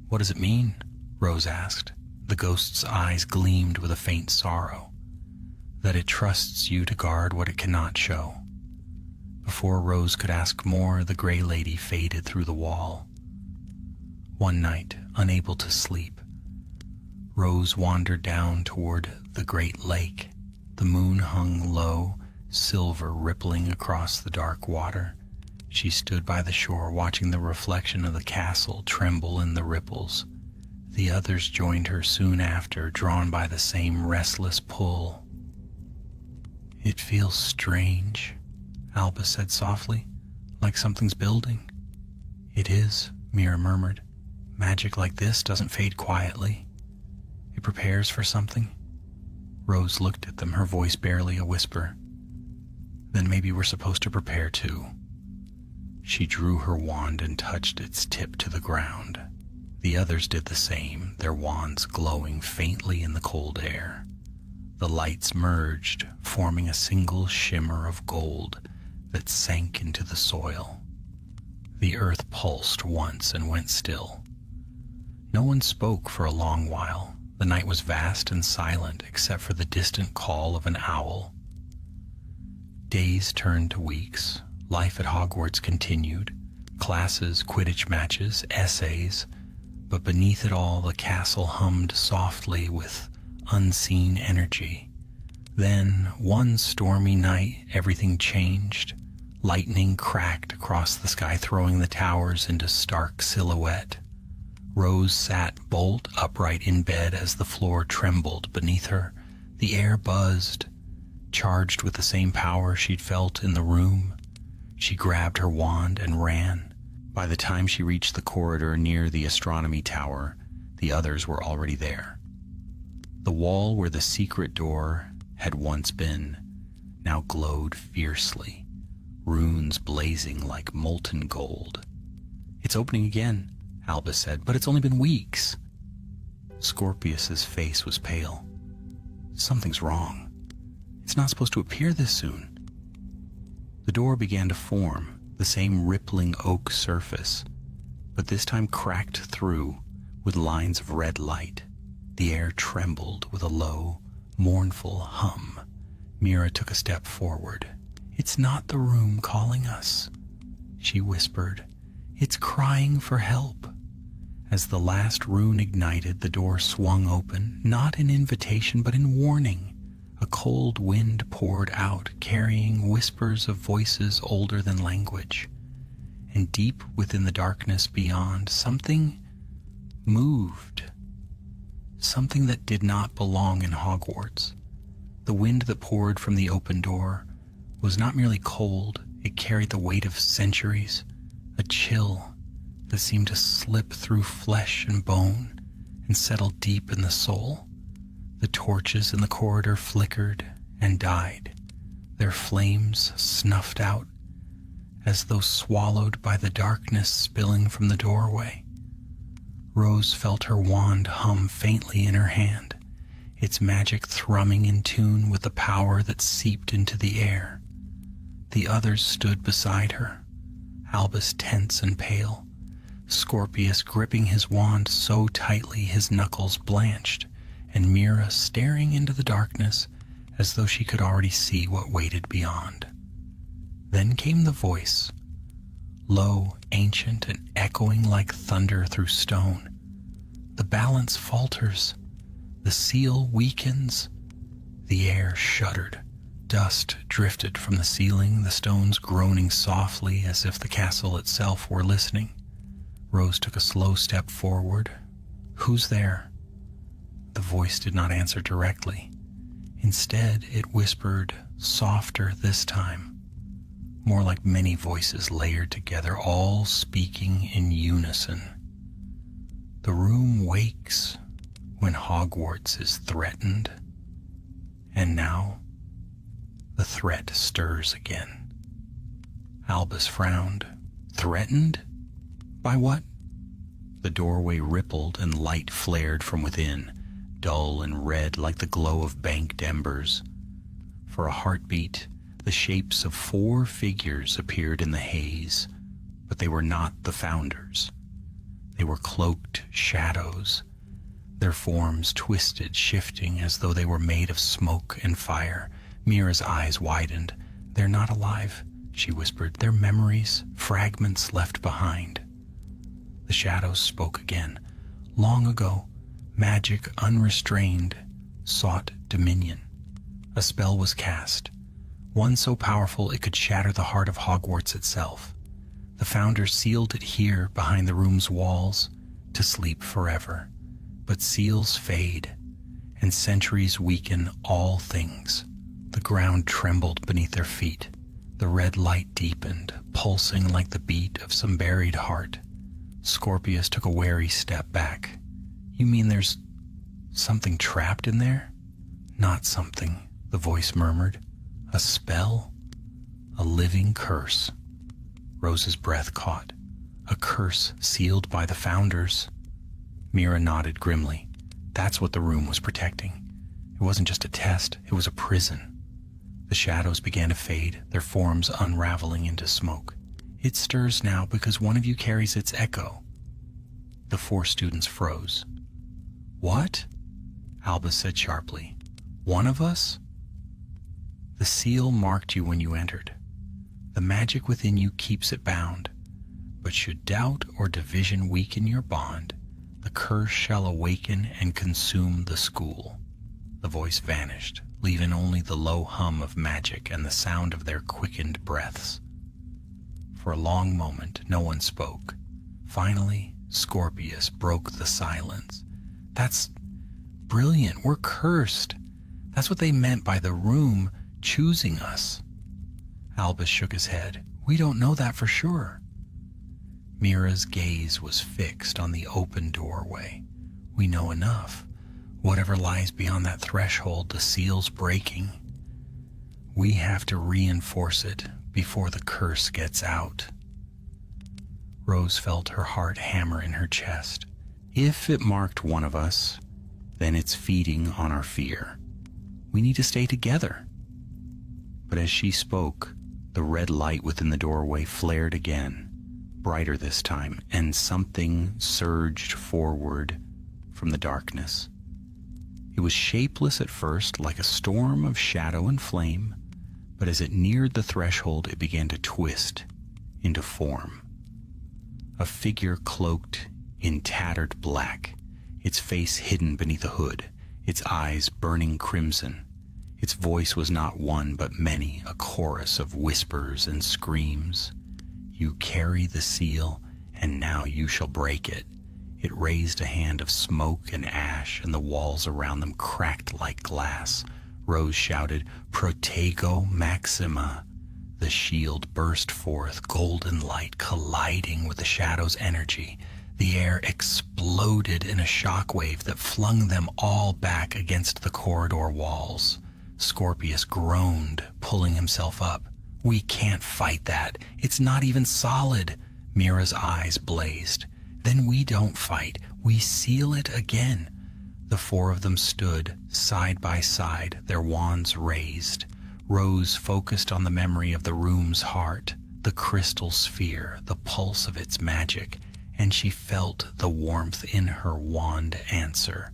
"What does it mean?" Rose asked. The ghost's eyes gleamed with a faint sorrow. "That it trusts you to guard what it cannot show." Before Rose could ask more, the Grey Lady faded through the wall. One night, unable to sleep, Rose wandered down toward the great lake. The moon hung low, silver rippling across the dark water. She stood by the shore, watching the reflection of the castle tremble in the ripples. The others joined her soon after, drawn by the same restless pull. "It feels strange," Albus said softly, "like something's building." "It is," Mira murmured. "Magic like this doesn't fade quietly. It prepares for something." Rose looked at them, her voice barely a whisper. "Then maybe we're supposed to prepare too." She drew her wand and touched its tip to the ground. The others did the same, their wands glowing faintly in the cold air. The lights merged, forming a single shimmer of gold that sank into the soil. The earth pulsed once and went still. No one spoke for a long while. The night was vast and silent, except for the distant call of an owl. Days turned to weeks. Life at Hogwarts continued. Classes, Quidditch matches, essays. But beneath it all, the castle hummed softly with unseen energy. Then, one stormy night, everything changed. Lightning cracked across the sky, throwing the towers into stark silhouette. Rose sat bolt upright in bed as the floor trembled beneath her. The air buzzed, charged with the same power she'd felt in the room. She grabbed her wand and ran. By the time she reached the corridor near the astronomy tower, the others were already there. The wall where the secret door had once been now glowed fiercely, runes blazing like molten gold. "It's opening again," Albus said, "but it's only been weeks." Scorpius's face was pale. "Something's wrong. It's not supposed to appear this soon." The door began to form, the same rippling oak surface, but this time cracked through with lines of red light. The air trembled with a low, mournful hum. Mira took a step forward. "It's not the room calling us," she whispered. "It's crying for help." As the last rune ignited, the door swung open, not in invitation but in warning. A cold wind poured out, carrying whispers of voices older than language. And deep within the darkness beyond, something moved. Something that did not belong in Hogwarts. The wind that poured from the open door was not merely cold, it carried the weight of centuries, a chill that seemed to slip through flesh and bone and settle deep in the soul. The torches in the corridor flickered and died, their flames snuffed out as though swallowed by the darkness spilling from the doorway. Rose felt her wand hum faintly in her hand, its magic thrumming in tune with the power that seeped into the air. The others stood beside her, Albus tense and pale, Scorpius gripping his wand so tightly his knuckles blanched, and Mira staring into the darkness as though she could already see what waited beyond. Then came the voice, low, ancient, and echoing like thunder through stone. The balance falters. The seal weakens. The air shuddered. Dust drifted from the ceiling, the stones groaning softly as if the castle itself were listening. Rose took a slow step forward. "Who's there?" The voice did not answer directly. Instead, it whispered, softer this time, more like many voices layered together, all speaking in unison. "The room wakes when Hogwarts is threatened, and now the threat stirs again." Albus frowned. "Threatened? By what?" The doorway rippled and light flared from within, dull and red like the glow of banked embers. For a heartbeat, the shapes of 4 figures appeared in the haze, but they were not the founders. They were cloaked shadows, their forms twisted, shifting as though they were made of smoke and fire. Mira's eyes widened. "They're not alive," she whispered. "They're memories, fragments left behind." The shadows spoke again. "Long ago, magic unrestrained sought dominion. A spell was cast, one so powerful it could shatter the heart of Hogwarts itself. The founders sealed it here behind the room's walls to sleep forever. But seals fade, and centuries weaken all things." The ground trembled beneath their feet. The red light deepened, pulsing like the beat of some buried heart. Scorpius took a wary step back. "You mean there's something trapped in there?" "Not something," the voice murmured. "A spell? A living curse." Rose's breath caught. "A curse sealed by the founders." Mira nodded grimly. That's what the room was protecting. It wasn't just a test, it was a prison. The shadows began to fade, their forms unraveling into smoke. "It stirs now because one of you carries its echo." The 4 students froze. "What?" Albus said sharply. "One of us?" "The seal marked you when you entered. The magic within you keeps it bound. But should doubt or division weaken your bond, the curse shall awaken and consume the school." The voice vanished, leaving only the low hum of magic and the sound of their quickened breaths. For a long moment, no one spoke. Finally, Scorpius broke the silence. "That's brilliant. We're cursed. That's what they meant by the room choosing us." Albus shook his head. "We don't know that for sure." Mira's gaze was fixed on the open doorway. "We know enough. Whatever lies beyond that threshold, the seal's breaking. We have to reinforce it before the curse gets out. Rose felt her heart hammer in her chest. If it marked one of us, then it's feeding on our fear. We need to stay together. But as she spoke, the red light within the doorway flared again, brighter this time, and something surged forward from the darkness. It was shapeless at first, like a storm of shadow and flame, but as it neared the threshold, it began to twist into form. A figure cloaked in tattered black, its face hidden beneath a hood, its eyes burning crimson. Its voice was not one but many, a chorus of whispers and screams. You carry the seal, and now you shall break it. It raised a hand of smoke and ash, and the walls around them cracked like glass. Rose shouted, Protego Maxima. The shield burst forth, golden light colliding with the shadow's energy. The air exploded in a shockwave that flung them all back against the corridor walls. Scorpius groaned, pulling himself up. We can't fight that. It's not even solid. Mira's eyes blazed. Then we don't fight. We seal it again. The four of them stood, side by side, their wands raised. Rose focused on the memory of the room's heart, the crystal sphere, the pulse of its magic, and she felt the warmth in her wand answer.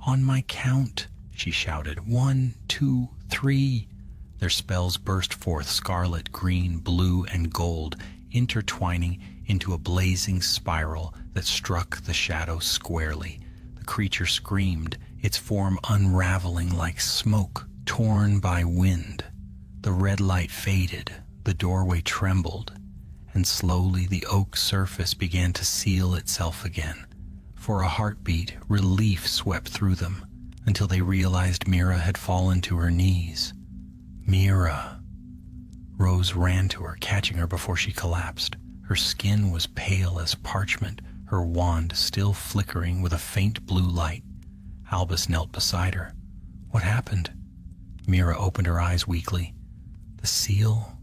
On my count, she shouted. 1, 2, 3. Their spells burst forth, scarlet, green, blue, and gold, intertwining into a blazing spiral that struck the shadow squarely. The creature screamed, its form unraveling like smoke torn by wind. The red light faded, the doorway trembled, and slowly the oak surface began to seal itself again. For a heartbeat, relief swept through them, until they realized Mira had fallen to her knees. Mira. Rose ran to her, catching her before she collapsed. Her skin was pale as parchment, her wand still flickering with a faint blue light. Albus knelt beside her. What happened? Mira opened her eyes weakly. The seal?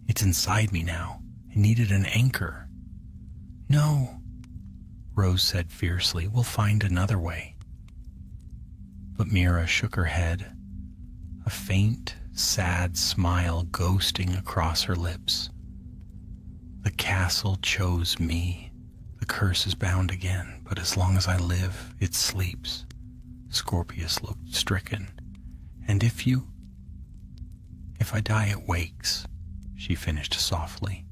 It's inside me now. It needed an anchor. No, Rose said fiercely. We'll find another way. But Mira shook her head, a faint, sad smile ghosting across her lips. The castle chose me. The curse is bound again, but as long as I live, it sleeps. Scorpius looked stricken. And if I die, it wakes, she finished softly.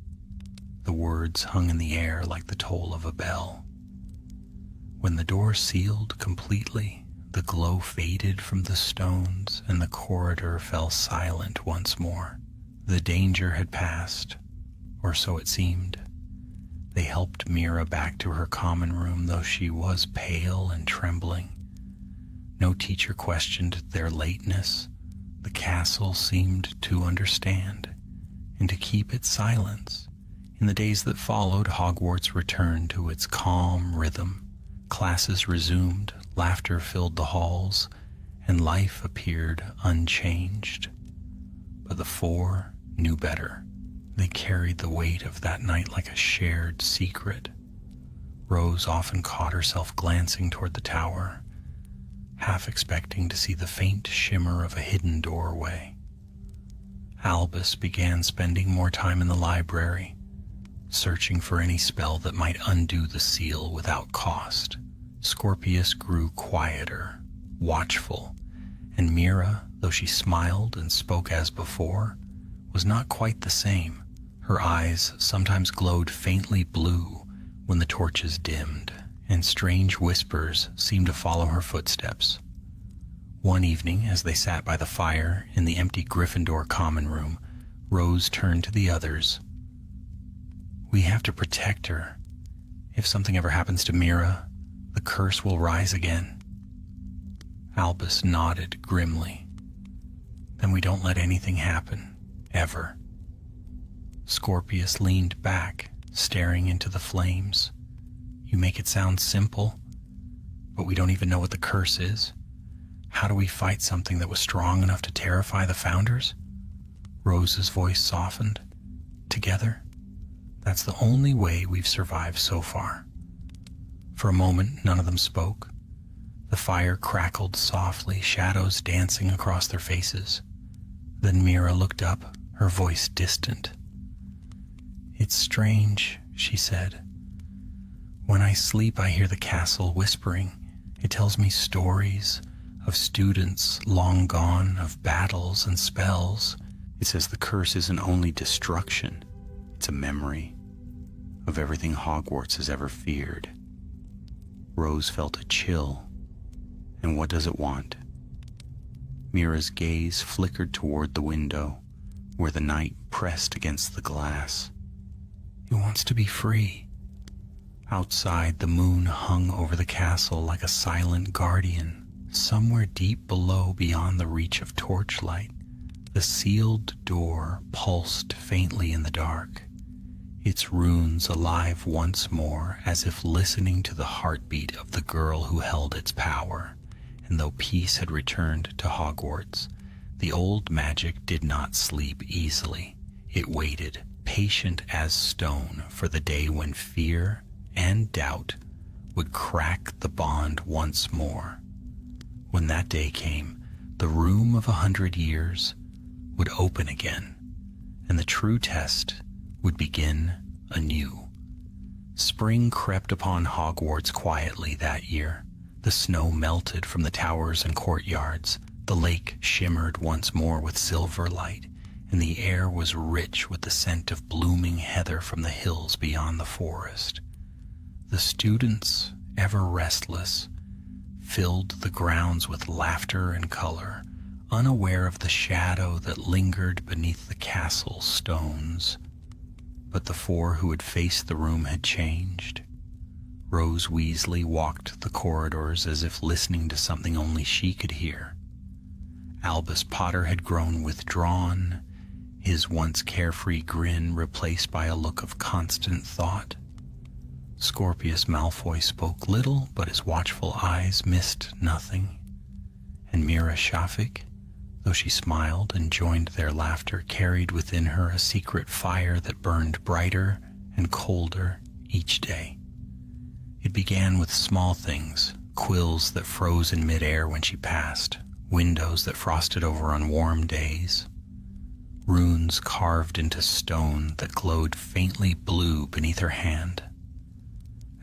The words hung in the air like the toll of a bell. When the door sealed completely, the glow faded from the stones and the corridor fell silent once more. The danger had passed, or so it seemed. They helped Mira back to her common room, though she was pale and trembling. No teacher questioned their lateness. The castle seemed to understand, and to keep its silence. In the days that followed, Hogwarts returned to its calm rhythm. Classes resumed, laughter filled the halls, and life appeared unchanged. But the four knew better. They carried the weight of that night like a shared secret. Rose often caught herself glancing toward the tower, half expecting to see the faint shimmer of a hidden doorway. Albus began spending more time in the library, searching for any spell that might undo the seal without cost. Scorpius grew quieter, watchful, and Mira, though she smiled and spoke as before, was not quite the same. Her eyes sometimes glowed faintly blue when the torches dimmed, and strange whispers seemed to follow her footsteps. One evening, as they sat by the fire in the empty Gryffindor common room, Rose turned to the others. We have to protect her. If something ever happens to Mira, the curse will rise again. Albus nodded grimly. Then we don't let anything happen, ever. Scorpius leaned back, staring into the flames. You make it sound simple, but we don't even know what the curse is. How do we fight something that was strong enough to terrify the founders? Rose's voice softened. Together? That's the only way we've survived so far. For a moment, none of them spoke. The fire crackled softly, shadows dancing across their faces. Then Mira looked up, her voice distant. "It's strange," she said. "When I sleep, I hear the castle whispering. It tells me stories of students long gone, of battles and spells. It says the curse isn't only destruction, it's a memory of everything Hogwarts has ever feared." Rose felt a chill. And what does it want? Mira's gaze flickered toward the window, where the night pressed against the glass. It wants to be free. Outside, the moon hung over the castle like a silent guardian. Somewhere deep below, beyond the reach of torchlight, the sealed door pulsed faintly in the dark, its runes alive once more, as if listening to the heartbeat of the girl who held its power. And though peace had returned to Hogwarts, the old magic did not sleep easily. It waited, patient as stone, for the day when fear and doubt would crack the bond once more. When that day came, the room of 100 years would open again, and the true test would begin anew. Spring crept upon Hogwarts quietly that year. The snow melted from the towers and courtyards. The lake shimmered once more with silver light, and the air was rich with the scent of blooming heather from the hills beyond the forest. The students, ever restless, filled the grounds with laughter and color, unaware of the shadow that lingered beneath the castle stones. But the four who had faced the room had changed. Rose Weasley walked the corridors as if listening to something only she could hear. Albus Potter had grown withdrawn, his once carefree grin replaced by a look of constant thought. Scorpius Malfoy spoke little, but his watchful eyes missed nothing. And Mira Shafik, though she smiled and joined their laughter, carried within her a secret fire that burned brighter and colder each day. It began with small things, quills that froze in midair when she passed, windows that frosted over on warm days, runes carved into stone that glowed faintly blue beneath her hand.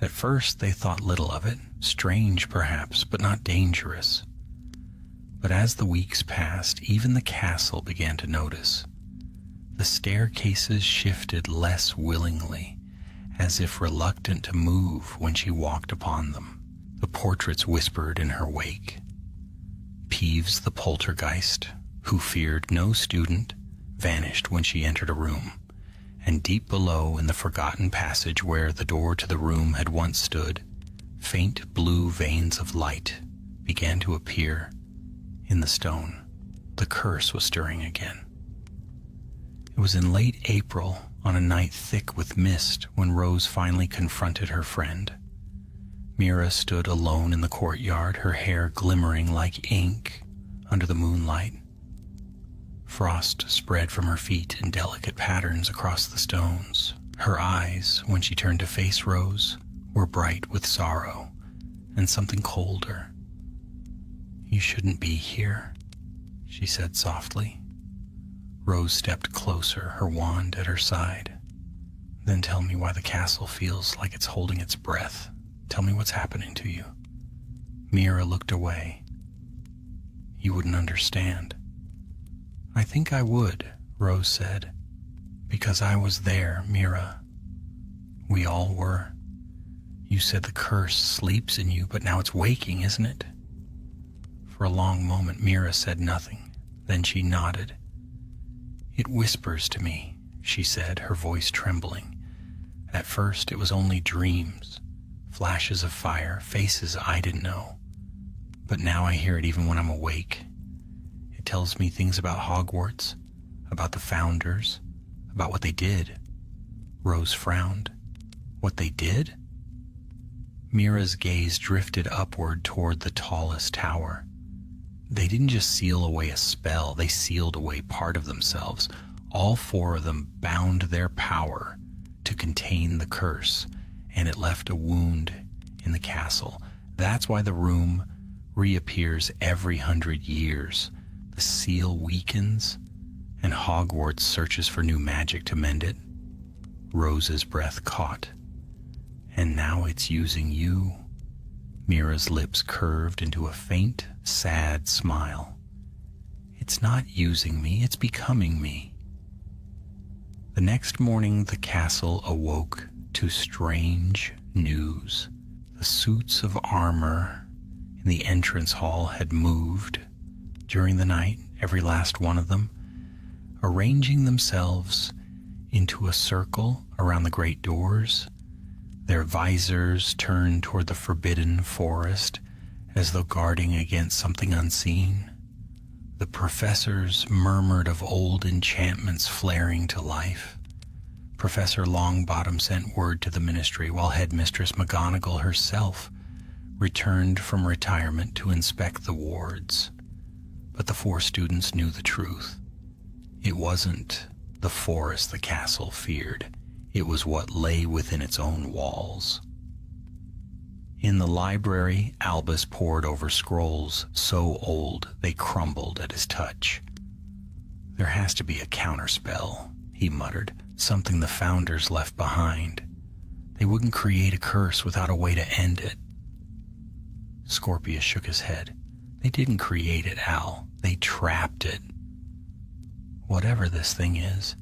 At first they thought little of it, strange perhaps, but not dangerous. But as the weeks passed, even the castle began to notice. The staircases shifted less willingly, as if reluctant to move when she walked upon them. The portraits whispered in her wake. Peeves the poltergeist, who feared no student, vanished when she entered a room, and deep below in the forgotten passage where the door to the room had once stood, faint blue veins of light began to appear in the stone. The curse was stirring again. It was in late April, on a night thick with mist, when Rose finally confronted her friend. Mira stood alone in the courtyard, her hair glimmering like ink under the moonlight. Frost spread from her feet in delicate patterns across the stones. Her eyes, when she turned to face Rose, were bright with sorrow and something colder. "You shouldn't be here," she said softly. Rose stepped closer, her wand at her side. "Then tell me why the castle feels like it's holding its breath. Tell me what's happening to you." Mira looked away. "You wouldn't understand." "I think I would," Rose said. "Because I was there, Mira. We all were. You said the curse sleeps in you, but now it's waking, isn't it?" For a long moment, Mira said nothing. Then she nodded. "It whispers to me," she said, her voice trembling. "At first it was only dreams, flashes of fire, faces I didn't know. But now I hear it even when I'm awake. It tells me things about Hogwarts, about the founders, about what they did." Rose frowned. "What they did?" Mira's gaze drifted upward toward the tallest tower. They didn't just seal away a spell, they sealed away part of themselves. All four of them bound their power to contain the curse, and it left a wound in the castle. That's why the room reappears every 100 years. The seal weakens, and Hogwarts searches for new magic to mend it. Rose's breath caught. And now it's using you. Mira's lips curved into a faint, sad smile. It's not using me, it's becoming me. The next morning, the castle awoke to strange news. The suits of armor in the entrance hall had moved during the night, every last one of them, arranging themselves into a circle around the great doors, their visors turned toward the forbidden forest as though guarding against something unseen. The professors murmured of old enchantments flaring to life. Professor Longbottom sent word to the ministry, while Headmistress McGonagall herself returned from retirement to inspect the wards. But the four students knew the truth. It wasn't the forest the castle feared. It was what lay within its own walls. In the library, Albus pored over scrolls so old they crumbled at his touch. There has to be a counterspell, he muttered, something the founders left behind. They wouldn't create a curse without a way to end it. Scorpius shook his head. They didn't create it, Al. They trapped it. Whatever this thing is,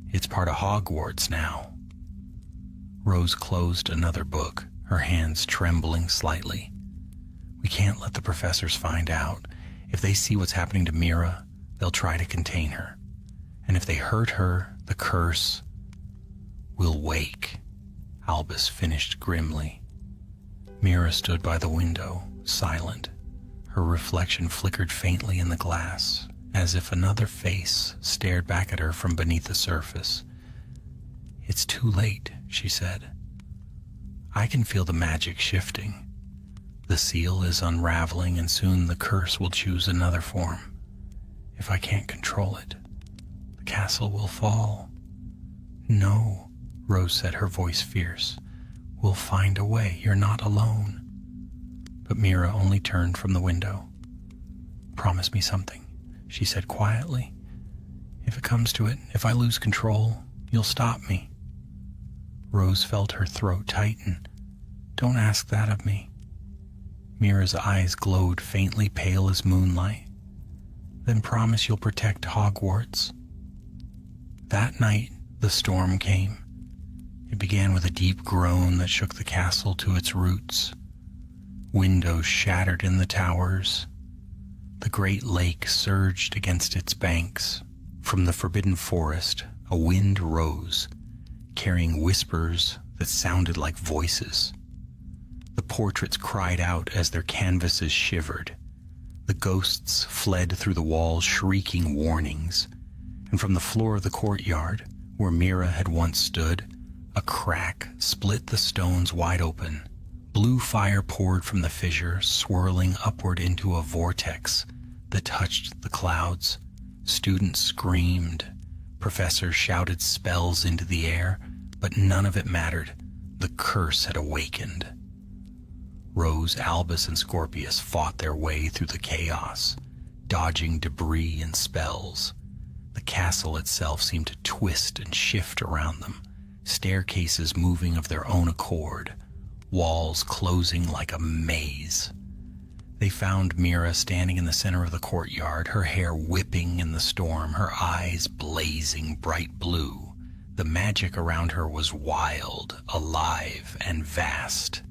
it's part of Hogwarts now. Rose closed another book, her hands trembling slightly. We can't let the professors find out. If they see what's happening to Mira, they'll try to contain her. And if they hurt her, the curse will wake. Albus finished grimly. Mira stood by the window, silent. Her reflection flickered faintly in the glass, as if another face stared back at her from beneath the surface. It's too late, she said. I can feel the magic shifting. The seal is unraveling, and soon the curse will choose another form. If I can't control it, the castle will fall. No, Rose said, her voice fierce. We'll find a way. You're not alone. But Mira only turned from the window. Promise me something, she said quietly. If it comes to it, if I lose control, you'll stop me. Rose felt her throat tighten. Don't ask that of me. Mira's eyes glowed faintly pale as moonlight. Then promise you'll protect Hogwarts. That night, the storm came. It began with a deep groan that shook the castle to its roots. Windows shattered in the towers. The great lake surged against its banks. From the forbidden forest, a wind rose, carrying whispers that sounded like voices. The portraits cried out as their canvases shivered. The ghosts fled through the walls, shrieking warnings. And from the floor of the courtyard, where Mira had once stood, a crack split the stones wide open. Blue fire poured from the fissure, swirling upward into a vortex that touched the clouds. Students screamed. Professors shouted spells into the air, but none of it mattered. The curse had awakened. Rose, Albus, and Scorpius fought their way through the chaos, dodging debris and spells. The castle itself seemed to twist and shift around them, staircases moving of their own accord, walls closing like a maze. They found Mira standing in the center of the courtyard, her hair whipping in the storm, her eyes blazing bright blue. The magic around her was wild, alive, and vast.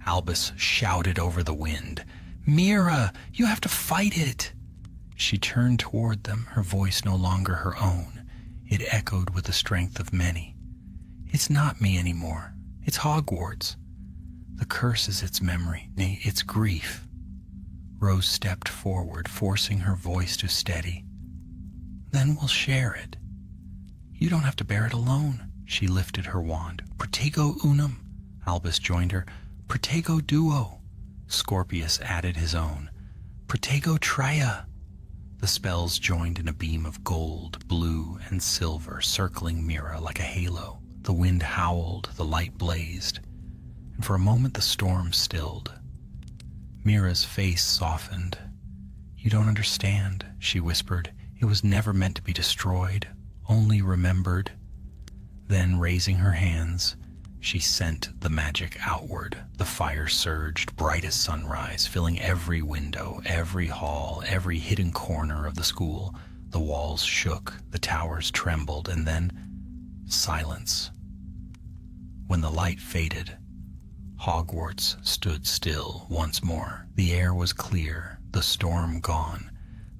Albus shouted over the wind, "Mira, you have to fight it!" She turned toward them, her voice no longer her own. It echoed with the strength of many. "It's not me anymore. It's Hogwarts. The curse is its memory, nay, its grief." Rose stepped forward, forcing her voice to steady. "Then we'll share it. You don't have to bear it alone." She lifted her wand. "Protego unum," Albus joined her. "Protego duo," Scorpius added his own. Protego Tria! The spells joined in a beam of gold, blue, and silver circling Mira like a halo. The wind howled, the light blazed, and for a moment the storm stilled. Mira's face softened. "You don't understand," she whispered. "It was never meant to be destroyed, only remembered." Then, raising her hands, she sent the magic outward. The fire surged, bright as sunrise, filling every window, every hall, every hidden corner of the school. The walls shook, the towers trembled, and then silence. When the light faded, Hogwarts stood still once more. The air was clear, the storm gone.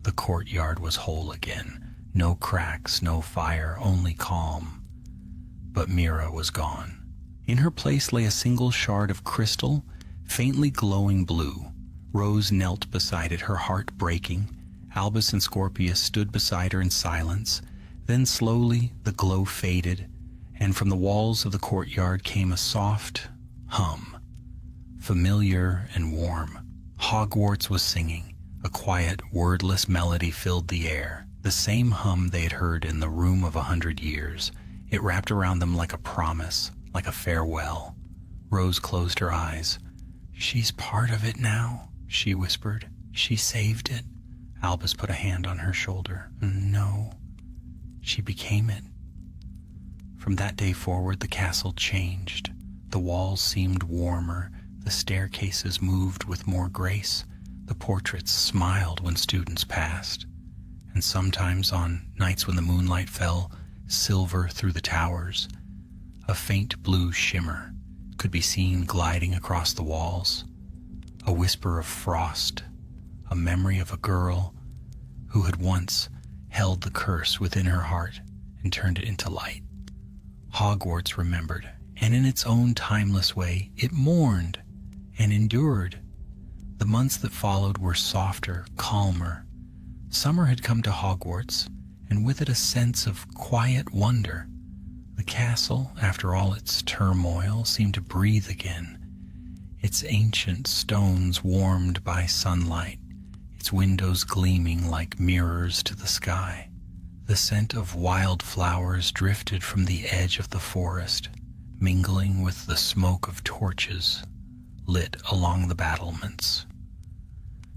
The courtyard was whole again. No cracks, no fire, only calm. But Mira was gone. In her place lay a single shard of crystal, faintly glowing blue. Rose knelt beside it, her heart breaking. Albus and Scorpius stood beside her in silence. Then slowly the glow faded, and from the walls of the courtyard came a soft hum, familiar and warm. Hogwarts was singing. A quiet, wordless melody filled the air, the same hum they had heard in the room of 100 years. It wrapped around them like a promise, like a farewell. Rose closed her eyes. "She's part of it now," she whispered. "She saved it." Albus put a hand on her shoulder. "No, she became it." From that day forward, the castle changed. The walls seemed warmer, the staircases moved with more grace, the portraits smiled when students passed, and sometimes on nights when the moonlight fell silver through the towers, a faint blue shimmer could be seen gliding across the walls, a whisper of frost, a memory of a girl who had once held the curse within her heart and turned it into light. Hogwarts remembered, and in its own timeless way, it mourned and endured. The months that followed were softer, calmer. Summer had come to Hogwarts, and with it a sense of quiet wonder. The castle, after all its turmoil, seemed to breathe again, its ancient stones warmed by sunlight, its windows gleaming like mirrors to the sky. The scent of wild flowers drifted from the edge of the forest, mingling with the smoke of torches lit along the battlements.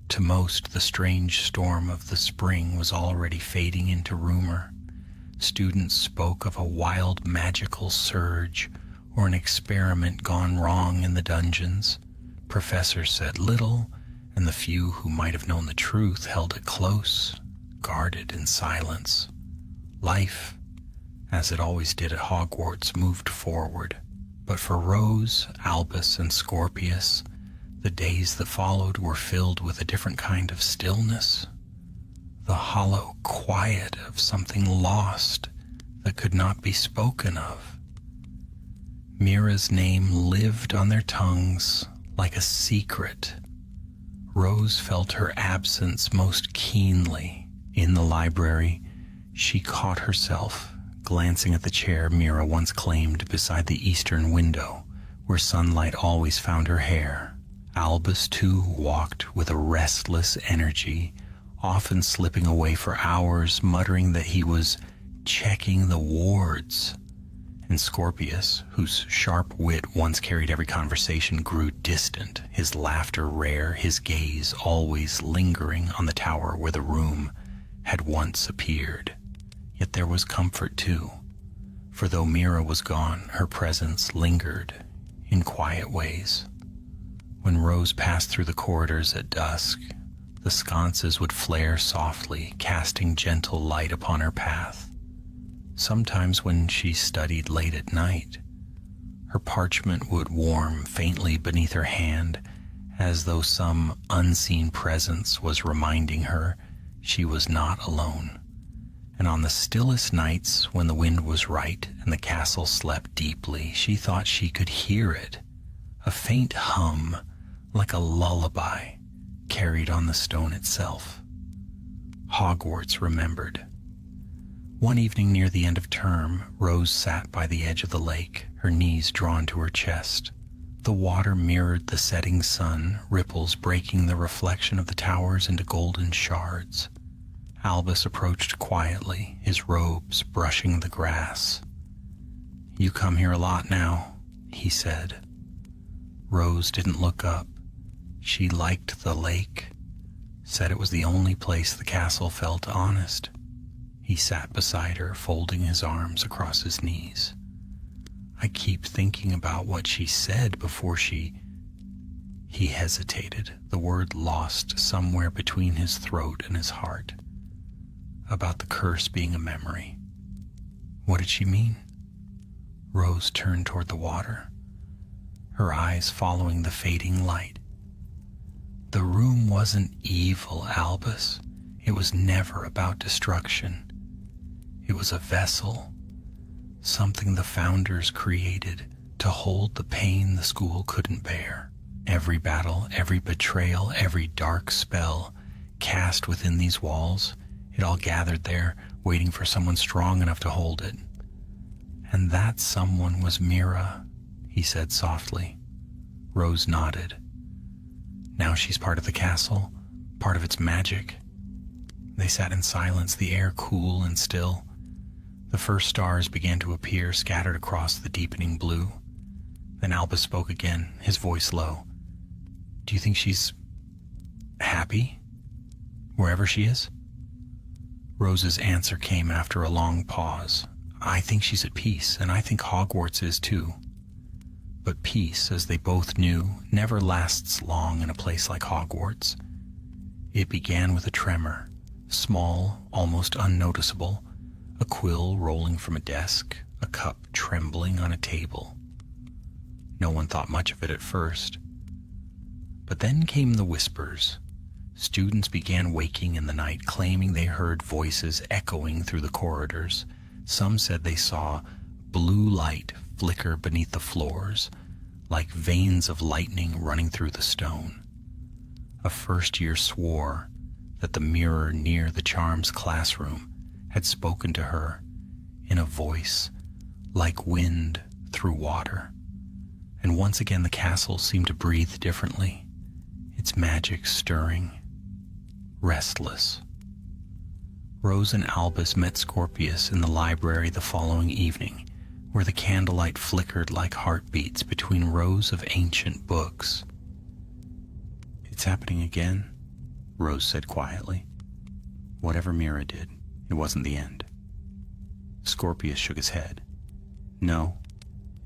To most, the strange storm of the spring was already fading into rumor. Students spoke of a wild magical surge or an experiment gone wrong in the dungeons. Professors said little, and the few who might have known the truth held it close, guarded in silence. Life, as it always did at Hogwarts, moved forward. But for Rose, Albus, and Scorpius, the days that followed were filled with a different kind of stillness, the hollow quiet of something lost that could not be spoken of. Mira's name lived on their tongues like a secret. Rose felt her absence most keenly. In the library, she caught herself glancing at the chair Mira once claimed beside the eastern window, where sunlight always found her hair. Albus, too, walked with a restless energy, often slipping away for hours, muttering that he was checking the wards. And Scorpius, whose sharp wit once carried every conversation, grew distant, his laughter rare, his gaze always lingering on the tower where the room had once appeared. Yet there was comfort, too, for though Mira was gone, her presence lingered in quiet ways. When Rose passed through the corridors at dusk, the sconces would flare softly, casting gentle light upon her path. Sometimes when she studied late at night, her parchment would warm faintly beneath her hand, as though some unseen presence was reminding her she was not alone. And on the stillest nights, when the wind was right and the castle slept deeply, she thought she could hear it, a faint hum, like a lullaby, carried on the stone itself. Hogwarts remembered. One evening near the end of term, Rose sat by the edge of the lake, her knees drawn to her chest. The water mirrored the setting sun, ripples breaking the reflection of the towers into golden shards. Albus approached quietly, his robes brushing the grass. "You come here a lot now," he said. Rose didn't look up. She liked the lake, said it was the only place the castle felt honest. He sat beside her, folding his arms across his knees. "I keep thinking about what she said before she..." He hesitated, the word lost somewhere between his throat and his heart. About the curse being a memory. What did she mean? Rose turned toward the water, her eyes following the fading light. The room wasn't evil, Albus. It was never about destruction. It was a vessel, something the founders created to hold the pain the school couldn't bear. Every battle, every betrayal, every dark spell cast within these walls, it all gathered there, waiting for someone strong enough to hold it. "And that someone was Mira," he said softly. Rose nodded. "Now she's part of the castle, part of its magic." They sat in silence, the air cool and still. The first stars began to appear, scattered across the deepening blue. Then Albus spoke again, his voice low. "Do you think she's happy, wherever she is?" Rose's answer came after a long pause. "I think she's at peace, and I think Hogwarts is too." But peace, as they both knew, never lasts long in a place like Hogwarts. It began with a tremor, small, almost unnoticeable, a quill rolling from a desk, a cup trembling on a table. No one thought much of it at first. But then came the whispers. Students began waking in the night, claiming they heard voices echoing through the corridors. Some said they saw blue light flicker beneath the floors, like veins of lightning running through the stone. A first year swore that the mirror near the charms classroom had spoken to her in a voice like wind through water. And once again the castle seemed to breathe differently, its magic stirring, restless. Rose and Albus met Scorpius in the library the following evening, where the candlelight flickered like heartbeats between rows of ancient books. "It's happening again," Rose said quietly. "Whatever Mira did, it wasn't the end." Scorpius shook his head. "No,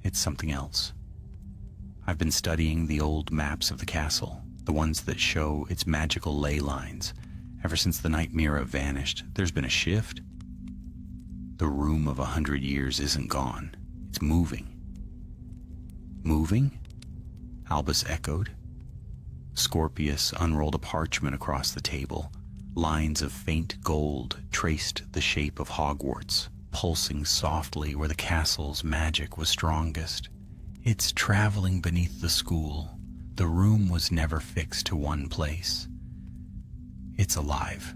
it's something else. I've been studying the old maps of the castle, the ones that show its magical ley lines. Ever since the night Mira vanished, there's been a shift. The room of 100 years isn't gone. It's moving." "Moving?" Albus echoed. Scorpius unrolled a parchment across the table. Lines of faint gold traced the shape of Hogwarts, pulsing softly where the castle's magic was strongest. "It's traveling beneath the school. The room was never fixed to one place. It's alive.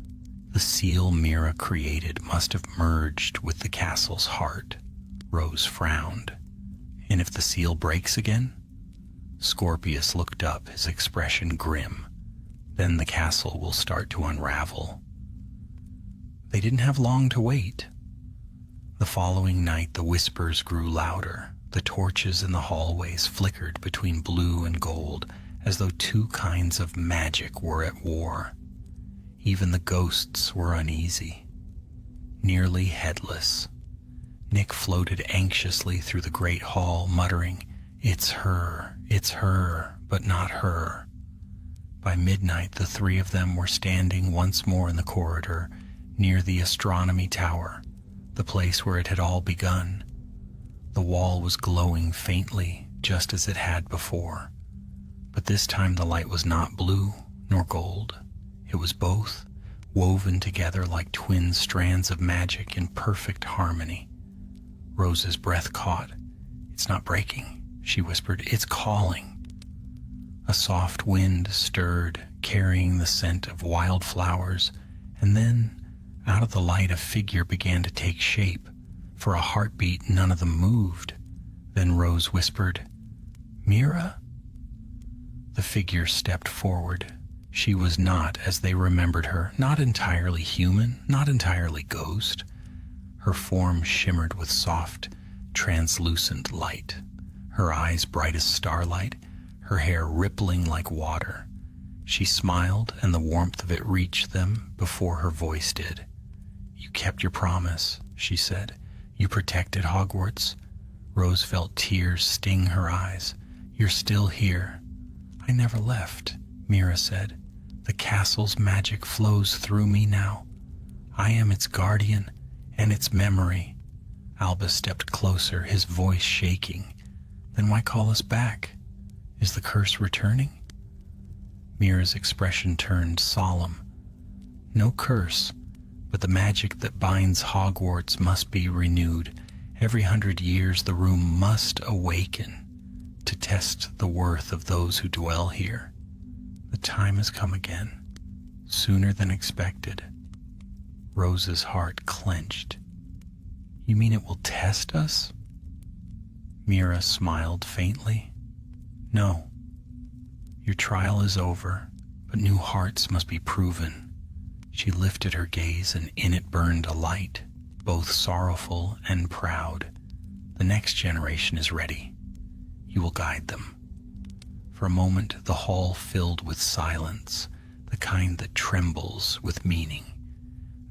The seal Mira created must have merged with the castle's heart." Rose frowned. "And if the seal breaks again?" Scorpius looked up, his expression grim. "Then the castle will start to unravel." They didn't have long to wait. The following night the whispers grew louder. The torches in the hallways flickered between blue and gold, as though two kinds of magic were at war. Even the ghosts were uneasy, nearly headless. Nick floated anxiously through the great hall, muttering, it's her, but not her." By midnight, the three of them were standing once more in the corridor, near the astronomy tower, the place where it had all begun. The wall was glowing faintly, just as it had before. But this time the light was not blue nor gold. It was both, woven together like twin strands of magic in perfect harmony. Rose's breath caught. "It's not breaking," she whispered. "It's calling." A soft wind stirred, carrying the scent of wildflowers, and then, out of the light, a figure began to take shape. For a heartbeat, none of them moved. Then Rose whispered, "Mira?" figure stepped forward. She was not as they remembered her, not entirely human, not entirely ghost. Her form shimmered with soft, translucent light, her eyes bright as starlight, her hair rippling like water. She smiled, and the warmth of it reached them before her voice did. "You kept your promise," she said. "You protected Hogwarts." Rose felt tears sting her eyes. "You're still here." "I never left," Mira said. "The castle's magic flows through me now. I am its guardian and its memory." Albus stepped closer, his voice shaking. "Then why call us back? Is the curse returning?" Mira's expression turned solemn. "No curse, but the magic that binds Hogwarts must be renewed. Every 100 years the room must awaken to test the worth of those who dwell here. The time has come again, sooner than expected." Rose's heart clenched. "You mean it will test us?" Mira smiled faintly. "No. Your trial is over, but new hearts must be proven." She lifted her gaze, and in it burned a light, both sorrowful and proud. "The next generation is ready. You will guide them." For a moment, the hall filled with silence, the kind that trembles with meaning.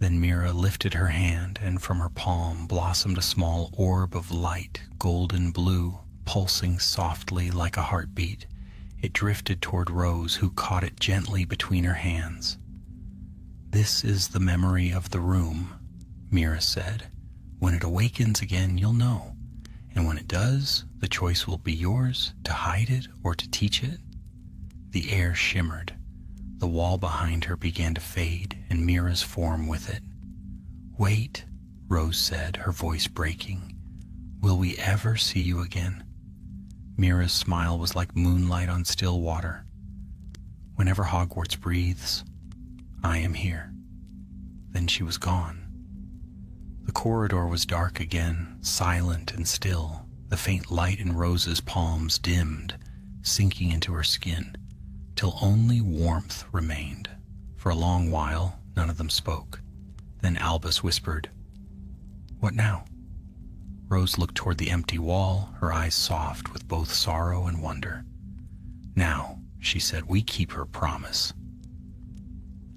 Then Mira lifted her hand, and from her palm blossomed a small orb of light, golden blue, pulsing softly like a heartbeat. It drifted toward Rose, who caught it gently between her hands. "This is the memory of the room," Mira said. "When it awakens again, you'll know. And when it does, the choice will be yours, to hide it or to teach it." The air shimmered. The wall behind her began to fade, and Mira's form with it. "Wait," Rose said, her voice breaking. "Will we ever see you again?" Mira's smile was like moonlight on still water. "Whenever Hogwarts breathes, I am here." Then she was gone. The corridor was dark again, silent and still. The faint light in Rose's palms dimmed, sinking into her skin, till only warmth remained. For a long while, none of them spoke. Then Albus whispered, "What now?" Rose looked toward the empty wall, her eyes soft with both sorrow and wonder. "Now," she said, "we keep her promise."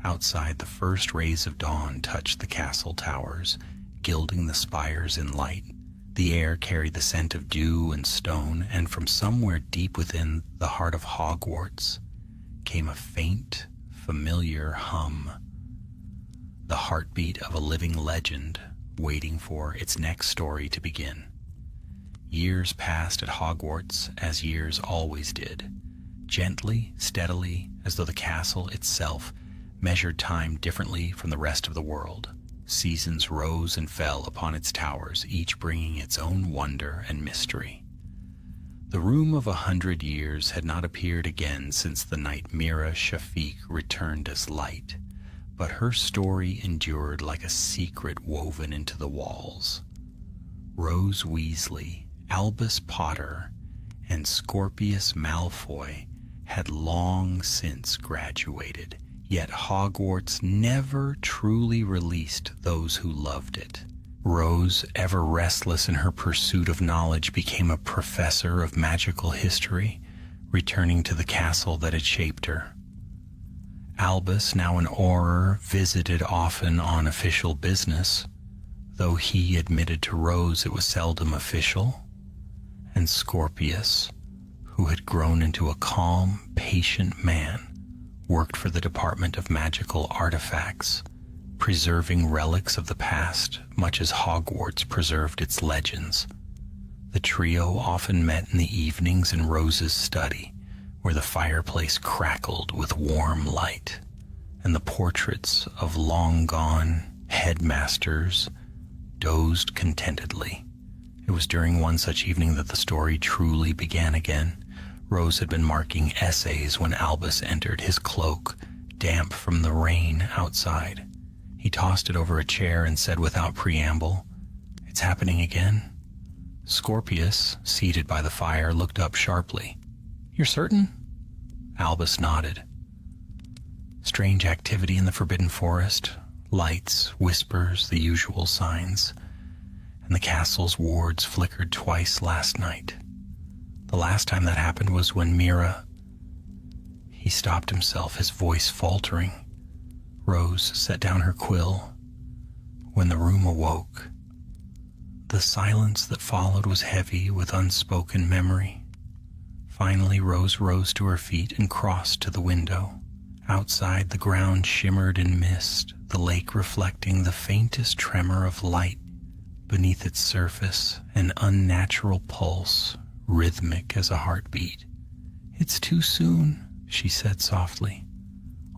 Outside, the first rays of dawn touched the castle towers, gilding the spires in light. The air carried the scent of dew and stone, and from somewhere deep within the heart of Hogwarts came a faint, familiar hum, the heartbeat of a living legend waiting for its next story to begin. Years passed at Hogwarts as years always did, gently, steadily, as though the castle itself measured time differently from the rest of the world. Seasons rose and fell upon its towers, each bringing its own wonder and mystery. The room of 100 years had not appeared again since the night Mira Shafiq returned as light, but her story endured like a secret woven into the walls. Rose Weasley, Albus Potter, and Scorpius Malfoy had long since graduated, yet Hogwarts never truly released those who loved it. Rose, ever restless in her pursuit of knowledge, became a professor of magical history, returning to the castle that had shaped her. Albus, now an Auror, visited often on official business, though he admitted to Rose it was seldom official. And Scorpius, who had grown into a calm, patient man, worked for the Department of Magical Artifacts, preserving relics of the past much as Hogwarts preserved its legends. The trio often met in the evenings in Rose's study, where the fireplace crackled with warm light, and the portraits of long-gone headmasters dozed contentedly. It was during one such evening that the story truly began again. Rose had been marking essays when Albus entered, his cloak damp from the rain outside. He tossed it over a chair and said without preamble, "It's happening again?" Scorpius, seated by the fire, looked up sharply. "You're certain?" Albus nodded. Strange activity in the Forbidden Forest. Lights, whispers, the usual signs. And the castle's wards flickered twice last night. The last time that happened was when Mira... He stopped himself, his voice faltering. Rose set down her quill. When the room awoke, the silence that followed was heavy with unspoken memory. Finally, Rose rose to her feet and crossed to the window. Outside, the ground shimmered in mist, the lake reflecting the faintest tremor of light beneath its surface, an unnatural pulse, rhythmic as a heartbeat. "It's too soon," she said softly.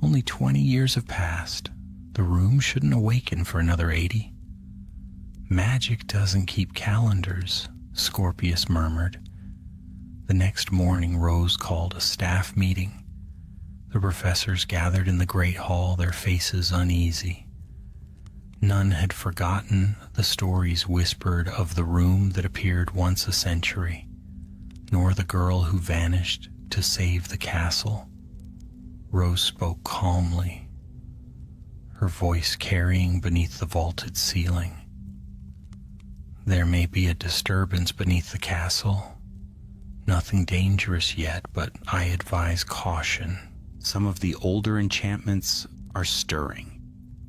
"Only 20 years have passed. The room shouldn't awaken for another 80. "Magic doesn't keep calendars," Scorpius murmured. The next morning, Rose called a staff meeting. The professors gathered in the great hall, their faces uneasy. None had forgotten the stories whispered of the room that appeared once a century, nor the girl who vanished to save the castle. Rose spoke calmly, her voice carrying beneath the vaulted ceiling. "There may be a disturbance beneath the castle. Nothing dangerous yet, but I advise caution. Some of the older enchantments are stirring."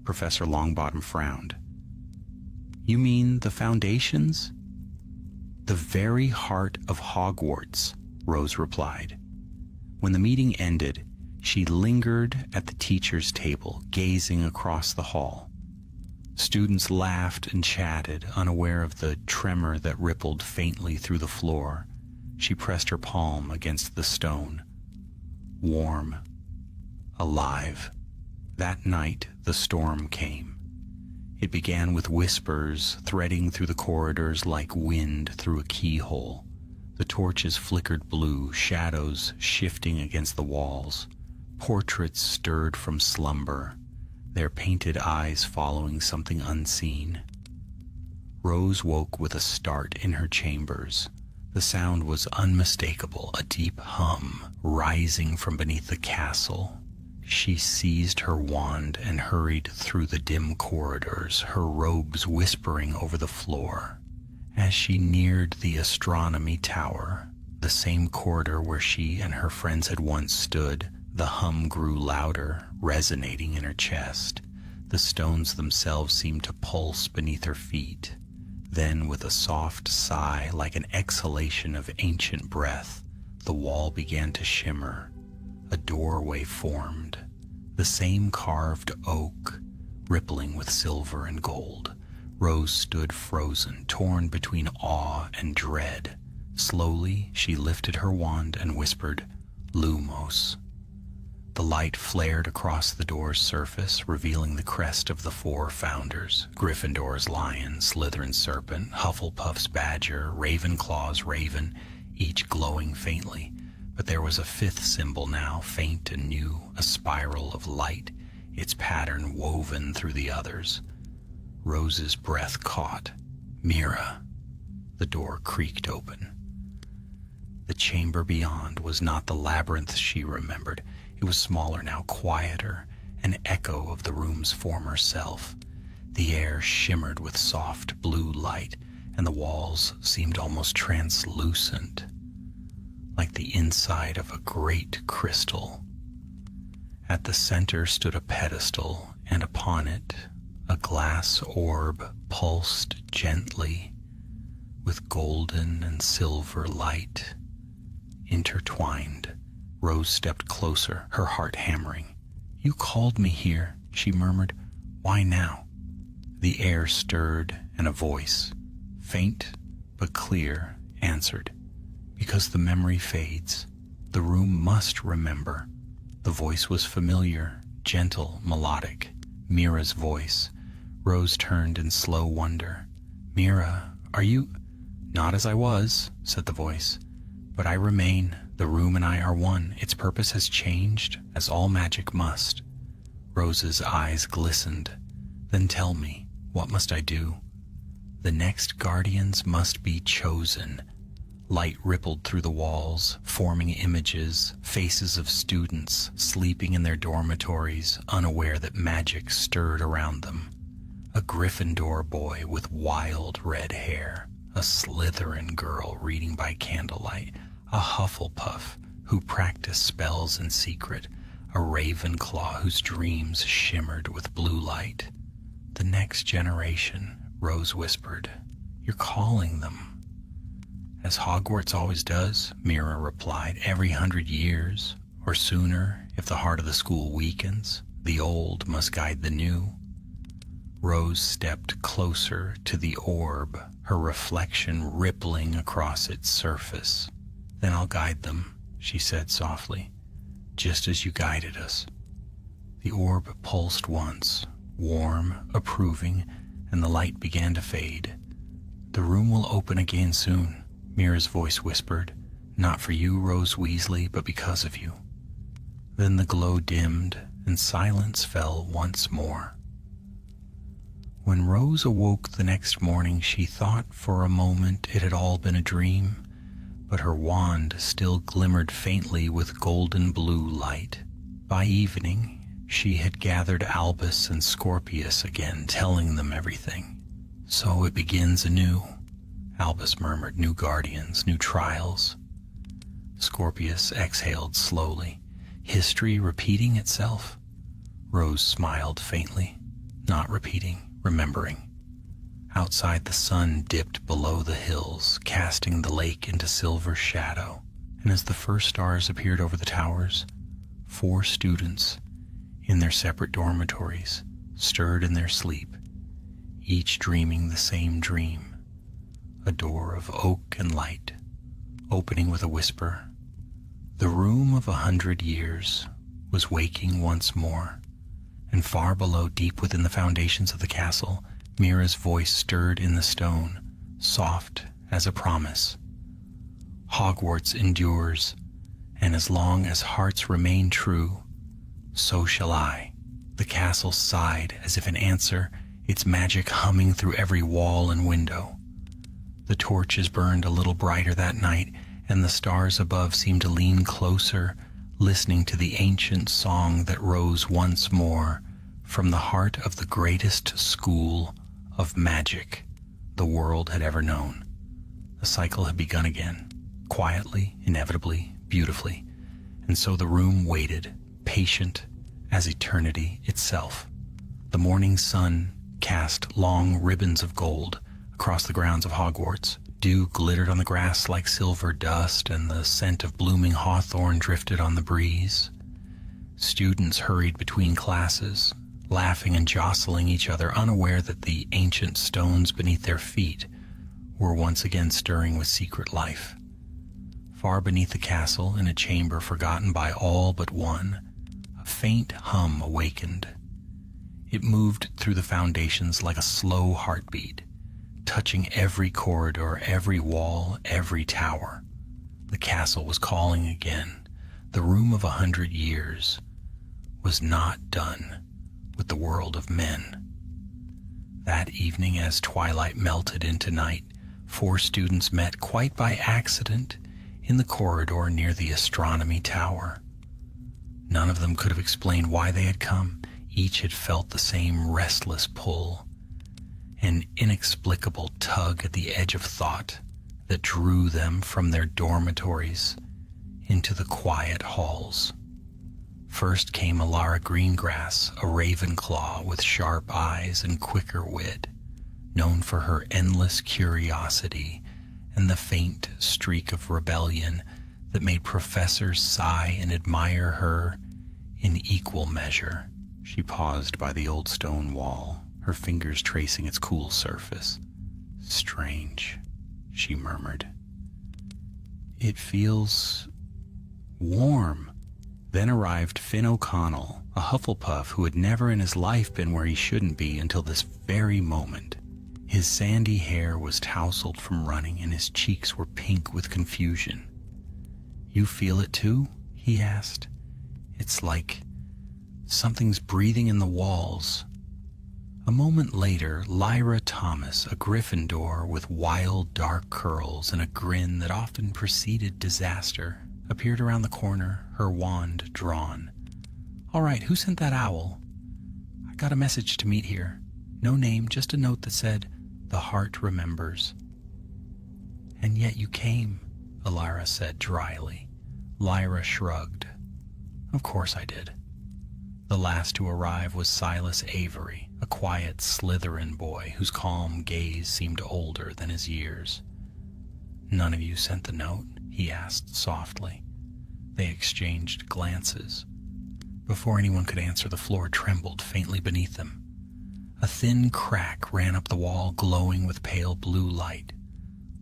Professor Longbottom frowned. "You mean the foundations?" "The very heart of Hogwarts," Rose replied. When the meeting ended, she lingered at the teacher's table, gazing across the hall. Students laughed and chatted, unaware of the tremor that rippled faintly through the floor. She pressed her palm against the stone. Warm. Alive. That night, the storm came. It began with whispers threading through the corridors like wind through a keyhole. The torches flickered blue, shadows shifting against the walls. Portraits stirred from slumber, their painted eyes following something unseen. Rose woke with a start in her chambers. The sound was unmistakable, a deep hum rising from beneath the castle. She seized her wand and hurried through the dim corridors, her robes whispering over the floor. As she neared the astronomy tower, the same corridor where she and her friends had once stood, the hum grew louder, resonating in her chest. The stones themselves seemed to pulse beneath her feet. Then, with a soft sigh, like an exhalation of ancient breath, the wall began to shimmer. A doorway formed, the same carved oak, rippling with silver and gold. Rose stood frozen, torn between awe and dread. Slowly, she lifted her wand and whispered, "Lumos." The light flared across the door's surface, revealing the crest of the 4 founders: Gryffindor's lion, Slytherin's serpent, Hufflepuff's badger, Ravenclaw's raven, each glowing faintly. But there was a 5th symbol now, faint and new, a spiral of light, its pattern woven through the others. Rose's breath caught. Mira. The door creaked open. The chamber beyond was not the labyrinth she remembered. It was smaller now, quieter, an echo of the room's former self. The air shimmered with soft blue light, and the walls seemed almost translucent, like the inside of a great crystal. At the center stood a pedestal, and upon it a glass orb pulsed gently with golden and silver light intertwined. Rose stepped closer, her heart hammering. "You called me here," she murmured. "Why now?" The air stirred, and a voice, faint but clear, answered. "Because the memory fades. The room must remember." The voice was familiar, gentle, melodic. Mira's voice. Rose turned in slow wonder. "Mira, are you—" "Not as I was," said the voice. "But I remain. The room and I are one. Its purpose has changed, as all magic must." Rose's eyes glistened. "Then tell me, what must I do?" "The next guardians must be chosen. Light rippled through the walls, forming images, faces of students sleeping in their dormitories, unaware that magic stirred around them. A Gryffindor boy with wild red hair, a Slytherin girl reading by candlelight, a Hufflepuff who practiced spells in secret, a Ravenclaw whose dreams shimmered with blue light. "The next generation," Rose whispered. "You're calling them." "As Hogwarts always does," Mira replied, "every 100 years, or sooner if the heart of the school weakens. The old must guide the new." Rose stepped closer to the orb, her reflection rippling across its surface. "Then I'll guide them," she said softly, "just as you guided us." The orb pulsed once, warm, approving, and the light began to fade. "The room will open again soon," Mira's voice whispered. "Not for you, Rose Weasley, but because of you." Then the glow dimmed, and silence fell once more. When Rose awoke the next morning, she thought for a moment it had all been a dream, but her wand still glimmered faintly with golden blue light. By evening, she had gathered Albus and Scorpius again, telling them everything. "So it begins anew," Albus murmured. "New guardians, new trials." Scorpius exhaled slowly. "History repeating itself?" Rose smiled faintly. "Not repeating, remembering." Outside, the sun dipped below the hills, casting the lake into silver shadow, and as the first stars appeared over the towers, 4 students, in their separate dormitories, stirred in their sleep, each dreaming the same dream. A door of oak and light, opening with a whisper. The room of 100 years was waking once more, and far below, deep within the foundations of the castle, Mira's voice stirred in the stone, soft as a promise. "Hogwarts endures, and as long as hearts remain true, so shall I." The castle sighed as if in answer, its magic humming through every wall and window. The torches burned a little brighter that night, and the stars above seemed to lean closer, listening to the ancient song that rose once more from the heart of the greatest school of magic the world had ever known. The cycle had begun again, quietly, inevitably, beautifully, and so the room waited, patient as eternity itself. The morning sun cast long ribbons of gold across the grounds of Hogwarts. Dew glittered on the grass like silver dust, and the scent of blooming hawthorn drifted on the breeze. Students hurried between classes, laughing and jostling each other, unaware that the ancient stones beneath their feet were once again stirring with secret life. Far beneath the castle, in a chamber forgotten by all but one, a faint hum awakened. It moved through the foundations like a slow heartbeat, touching every corridor, every wall, every tower. The castle was calling again. The room of 100 years was not done with the world of men. That evening, as twilight melted into night, 4 students met quite by accident in the corridor near the astronomy tower. None of them could have explained why they had come. Each had felt the same restless pull, an inexplicable tug at the edge of thought that drew them from their dormitories into the quiet halls. First came Alara Greengrass, a Ravenclaw with sharp eyes and quicker wit, known for her endless curiosity and the faint streak of rebellion that made professors sigh and admire her in equal measure. She paused by the old stone wall, her fingers tracing its cool surface. "Strange," she murmured. "It feels warm." Then arrived Finn O'Connell, a Hufflepuff who had never in his life been where he shouldn't be until this very moment. His sandy hair was tousled from running, and his cheeks were pink with confusion. "You feel it too?" he asked. "It's like something's breathing in the walls." A moment later, Lyra Thomas, a Gryffindor with wild dark curls and a grin that often preceded disaster, appeared around the corner, her wand drawn. "All right, who sent that owl? I got a message to meet here. No name, just a note that said, 'The heart remembers.'" "And yet you came," Alara said dryly. Lyra shrugged. "Of course I did." The last to arrive was Silas Avery, a quiet Slytherin boy whose calm gaze seemed older than his years. "None of you sent the note?" he asked softly. They exchanged glances. Before anyone could answer, the floor trembled faintly beneath them. A thin crack ran up the wall, glowing with pale blue light.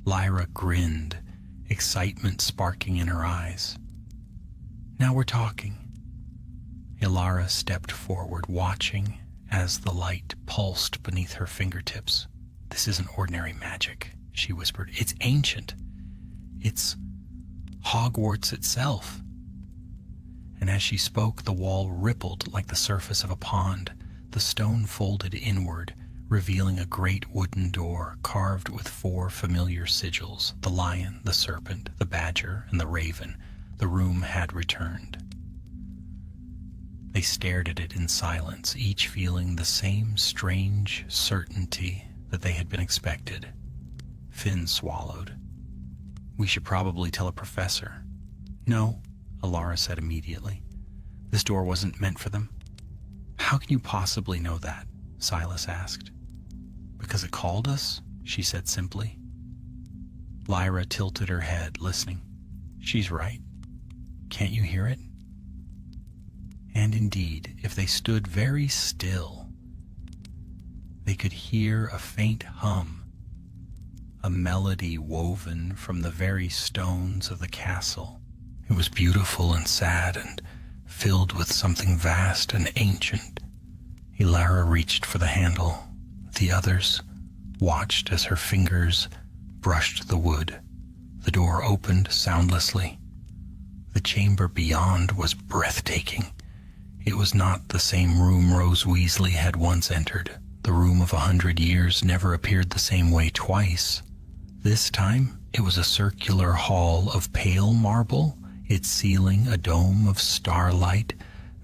Lyra grinned, excitement sparking in her eyes. "Now we're talking." Alara stepped forward, watching as the light pulsed beneath her fingertips. "This isn't ordinary magic," she whispered. "It's ancient. It's Hogwarts itself." And as she spoke, the wall rippled like the surface of a pond. The stone folded inward, revealing a great wooden door carved with 4 familiar sigils: the lion, the serpent, the badger, and the raven. The room had returned. They stared at it in silence, each feeling the same strange certainty that they had been expected. Finn swallowed. "We should probably tell a professor." "No," Alara said immediately. "This door wasn't meant for them." "How can you possibly know that?" Silas asked. "Because it called us," she said simply. Lyra tilted her head, listening. "She's right. Can't you hear it?" And indeed, if they stood very still, they could hear a faint hum, a melody woven from the very stones of the castle. It was beautiful and sad and filled with something vast and ancient. Alara reached for the handle. The others watched as her fingers brushed the wood. The door opened soundlessly. The chamber beyond was breathtaking. It was not the same room Rose Weasley had once entered. The room of 100 years never appeared the same way twice. This time, it was a circular hall of pale marble, its ceiling a dome of starlight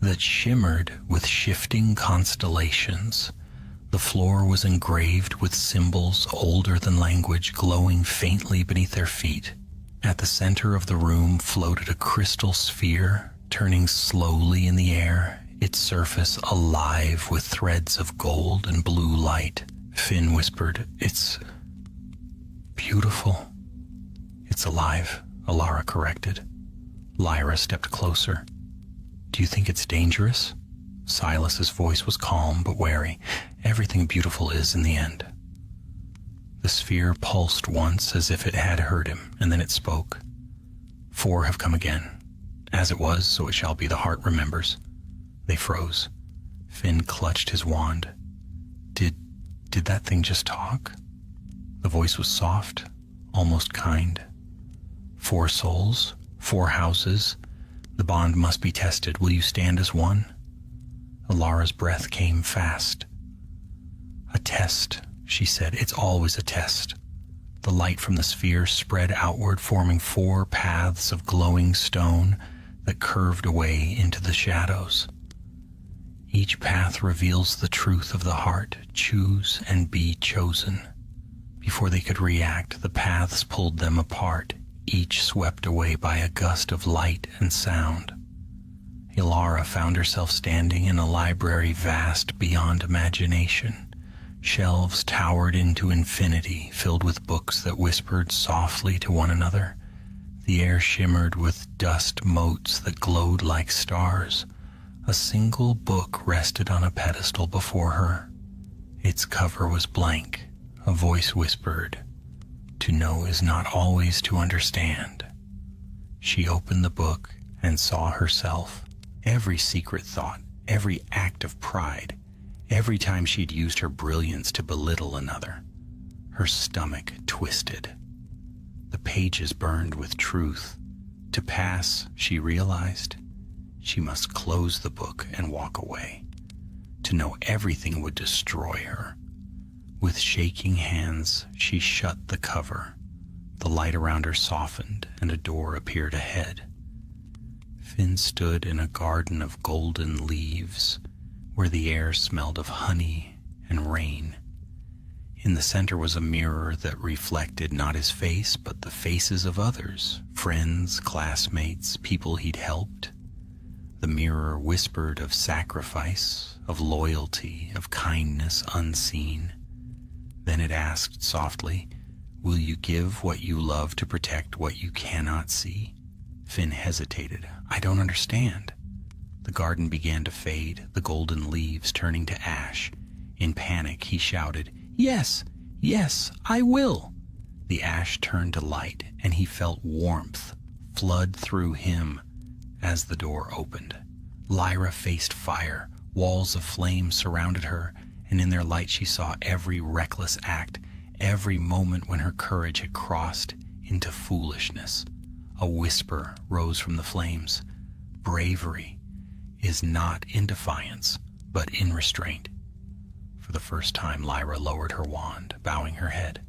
that shimmered with shifting constellations. The floor was engraved with symbols older than language, glowing faintly beneath their feet. At the center of the room floated a crystal sphere, turning slowly in the air, its surface alive with threads of gold and blue light. Finn whispered, "It's beautiful." "It's alive," Alara corrected. Lyra stepped closer. "Do you think it's dangerous?" Silas's voice was calm but wary. "Everything beautiful is in the end." The sphere pulsed once as if it had heard him, and then it spoke. "4 have come again. As it was, so it shall be. The heart remembers." They froze. Finn clutched his wand. Did that thing just talk?" The voice was soft, almost kind. 4 souls, 4 houses. The bond must be tested. Will you stand as one? Alara's breath came fast. "A test," she said. "It's always a test." The light from the sphere spread outward, forming 4 paths of glowing stone that curved away into the shadows. Each path reveals the truth of the heart. Choose and be chosen. Before they could react, the paths pulled them apart, each swept away by a gust of light and sound. Alara found herself standing in a library vast beyond imagination. Shelves towered into infinity, filled with books that whispered softly to one another. The air shimmered with dust motes that glowed like stars. A single book rested on a pedestal before her. Its cover was blank. A voice whispered, "To know is not always to understand." She opened the book and saw herself. Every secret thought, every act of pride, every time she'd used her brilliance to belittle another. Her stomach twisted. The pages burned with truth. To pass, she realized, she must close the book and walk away. To know everything would destroy her. With shaking hands, she shut the cover. The light around her softened, and a door appeared ahead. Finn stood in a garden of golden leaves, where the air smelled of honey and rain. In the center was a mirror that reflected not his face, but the faces of others, friends, classmates, people he'd helped. The mirror whispered of sacrifice, of loyalty, of kindness unseen. Then it asked softly, "Will you give what you love to protect what you cannot see?" Finn hesitated. "I don't understand." The garden began to fade, the golden leaves turning to ash. In panic, he shouted, "Yes, yes, I will." The ash turned to light, and he felt warmth flood through him as the door opened. Lyra faced fire. Walls of flame surrounded her, and in their light she saw every reckless act, every moment when her courage had crossed into foolishness. A whisper rose from the flames. Bravery is not in defiance, but in restraint. For the first time, Lyra lowered her wand, bowing her head.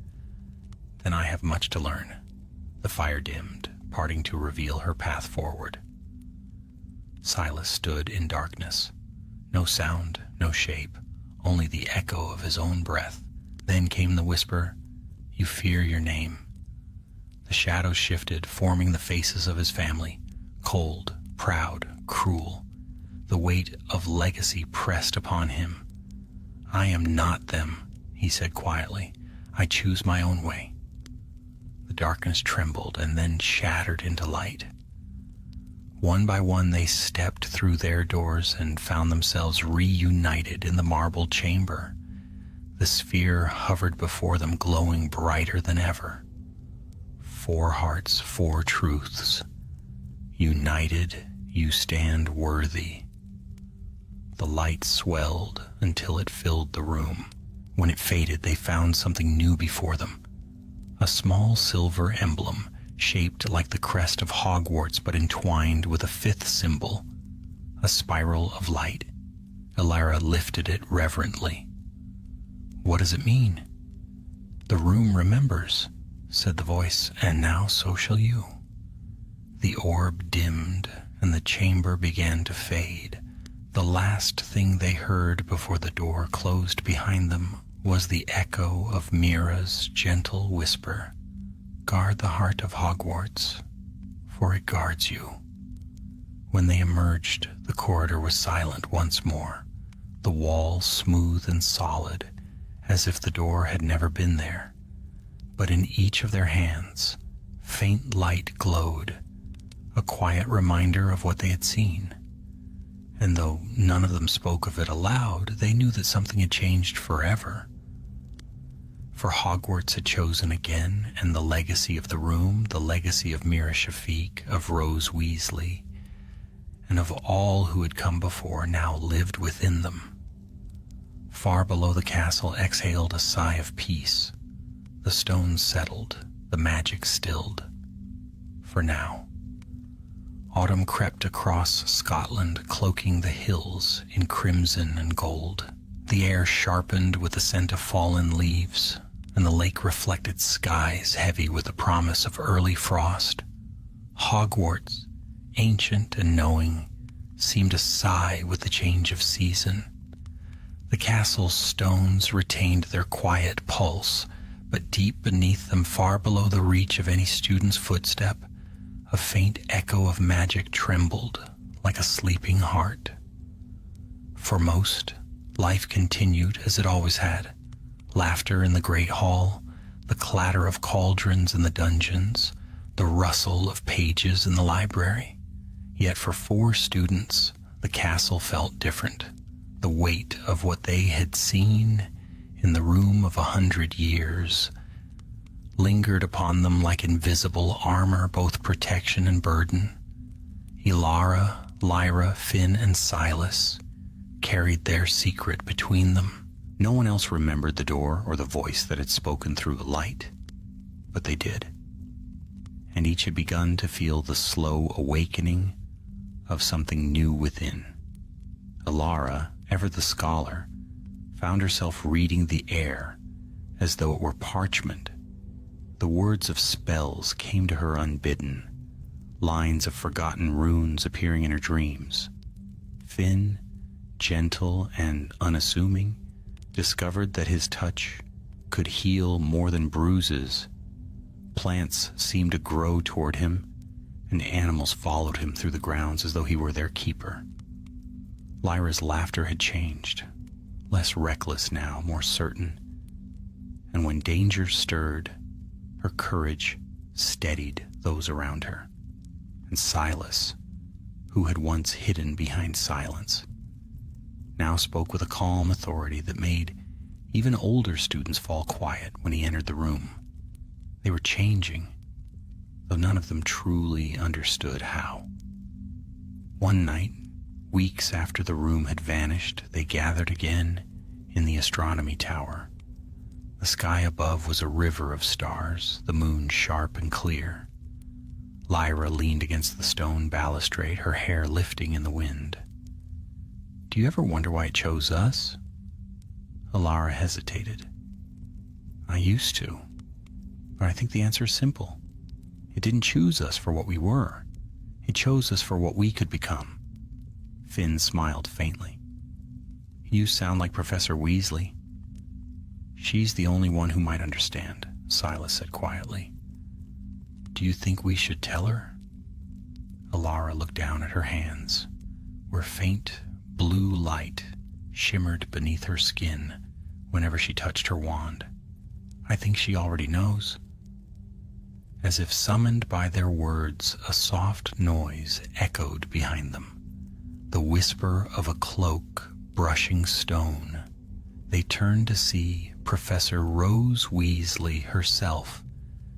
"Then I have much to learn." The fire dimmed, parting to reveal her path forward. Silas stood in darkness. No sound, no shape, only the echo of his own breath. Then came the whisper, "You fear your name." The shadows shifted, forming the faces of his family, cold, proud, cruel. The weight of legacy pressed upon him. "I am not them," he said quietly. "I choose my own way." The darkness trembled and then shattered into light. One by one they stepped through their doors and found themselves reunited in the marble chamber. The sphere hovered before them, glowing brighter than ever. 4 hearts, 4 truths. United, you stand worthy. The light swelled until it filled the room. When it faded, they found something new before them. A small silver emblem, shaped like the crest of Hogwarts but entwined with a 5th symbol, a spiral of light. Lyra lifted it reverently. "What does it mean?" "The room remembers," said the voice, "and now so shall you." The orb dimmed, and the chamber began to fade. The last thing they heard before the door closed behind them was the echo of Mira's gentle whisper, "Guard the heart of Hogwarts, for it guards you." When they emerged, the corridor was silent once more, the wall smooth and solid, as if the door had never been there. But in each of their hands, faint light glowed, a quiet reminder of what they had seen. And though none of them spoke of it aloud, they knew that something had changed forever. For Hogwarts had chosen again, and the legacy of the room, the legacy of Mira Shafiq, of Rose Weasley, and of all who had come before now lived within them. Far below the castle exhaled a sigh of peace. The stones settled, the magic stilled. For now. Autumn crept across Scotland, cloaking the hills in crimson and gold. The air sharpened with the scent of fallen leaves, and the lake reflected skies heavy with the promise of early frost. Hogwarts, ancient and knowing, seemed to sigh with the change of season. The castle's stones retained their quiet pulse, but deep beneath them, far below the reach of any student's footstep, a faint echo of magic trembled like a sleeping heart. For most, life continued as it always had. Laughter in the great hall, the clatter of cauldrons in the dungeons, the rustle of pages in the library. Yet for 4 students, the castle felt different. The weight of what they had seen in the room of 100 years lingered upon them like invisible armor, both protection and burden. Ilara, Lyra, Finn, and Silas carried their secret between them. No one else remembered the door or the voice that had spoken through the light, but they did. And each had begun to feel the slow awakening of something new within. Ilara ever the scholar, found herself reading the air as though it were parchment. The words of spells came to her unbidden, lines of forgotten runes appearing in her dreams. Finn, gentle and unassuming, discovered that his touch could heal more than bruises. Plants seemed to grow toward him, and animals followed him through the grounds as though he were their keeper. Lyra's laughter had changed, less reckless now, more certain. And when danger stirred, her courage steadied those around her. And Silas, who had once hidden behind silence, now spoke with a calm authority that made even older students fall quiet when he entered the room. They were changing, though none of them truly understood how. One night, weeks after the room had vanished, they gathered again in the astronomy tower. The sky above was a river of stars, the moon sharp and clear. Lyra leaned against the stone balustrade, her hair lifting in the wind. "Do you ever wonder why it chose us?" Alara hesitated. "I used to, but I think the answer is simple. It didn't choose us for what we were. It chose us for what we could become." Finn smiled faintly. "You sound like Professor Weasley." "She's the only one who might understand," Silas said quietly. "Do you think we should tell her?" Alara looked down at her hands, where faint blue light shimmered beneath her skin whenever she touched her wand. "I think she already knows." As if summoned by their words, a soft noise echoed behind them, the whisper of a cloak brushing stone. They turned to see Professor Rose Weasley herself,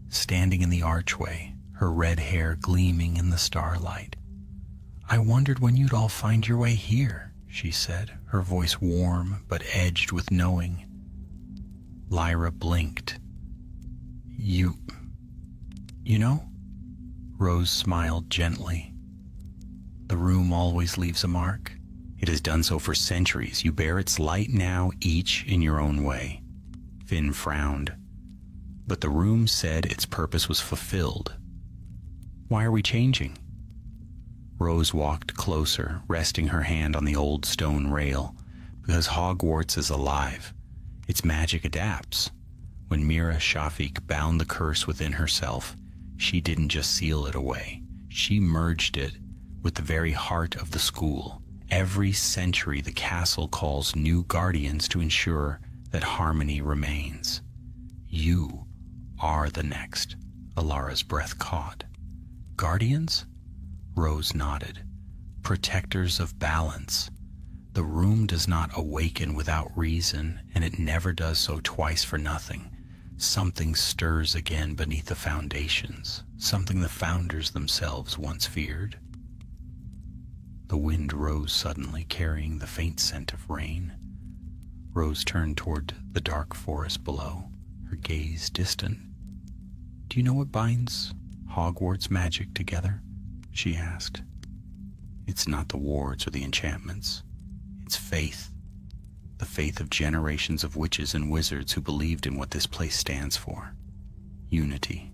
standing in the archway, her red hair gleaming in the starlight. "I wondered when you'd all find your way here," she said, her voice warm but edged with knowing. Lyra blinked. You know?" Rose smiled gently. "The room always leaves a mark. It has done so for centuries. You bear its light now, each in your own way." Finn frowned. "But the room said its purpose was fulfilled. Why are we changing?" Rose walked closer, resting her hand on the old stone rail. "Because Hogwarts is alive. Its magic adapts. When Mira Shafik bound the curse within herself, she didn't just seal it away. She merged it with the very heart of the school. Every century the castle calls new guardians to ensure that harmony remains. You are the next." Alara's breath caught. "Guardians?" Rose nodded. "Protectors of balance. The room does not awaken without reason, and it never does so twice for nothing. Something stirs again beneath the foundations, something the founders themselves once feared." The wind rose suddenly, carrying the faint scent of rain. Rose turned toward the dark forest below, her gaze distant. "Do you know what binds Hogwarts magic together?" she asked. "It's not the wards or the enchantments. It's faith. The faith of generations of witches and wizards who believed in what this place stands for. Unity.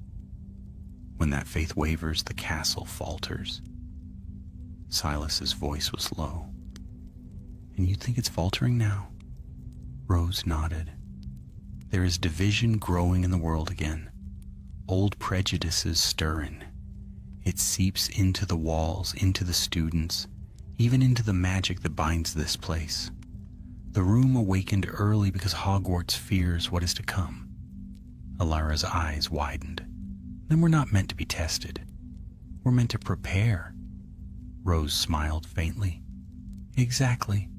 When that faith wavers, the castle falters." Silas's voice was low. "And you think it's faltering now?" Rose nodded. "There is division growing in the world again. Old prejudices stirring. It seeps into the walls, into the students, even into the magic that binds this place. The room awakened early because Hogwarts fears what is to come." Alara's eyes widened. "Then we're not meant to be tested. We're meant to prepare." Rose smiled faintly. "Exactly.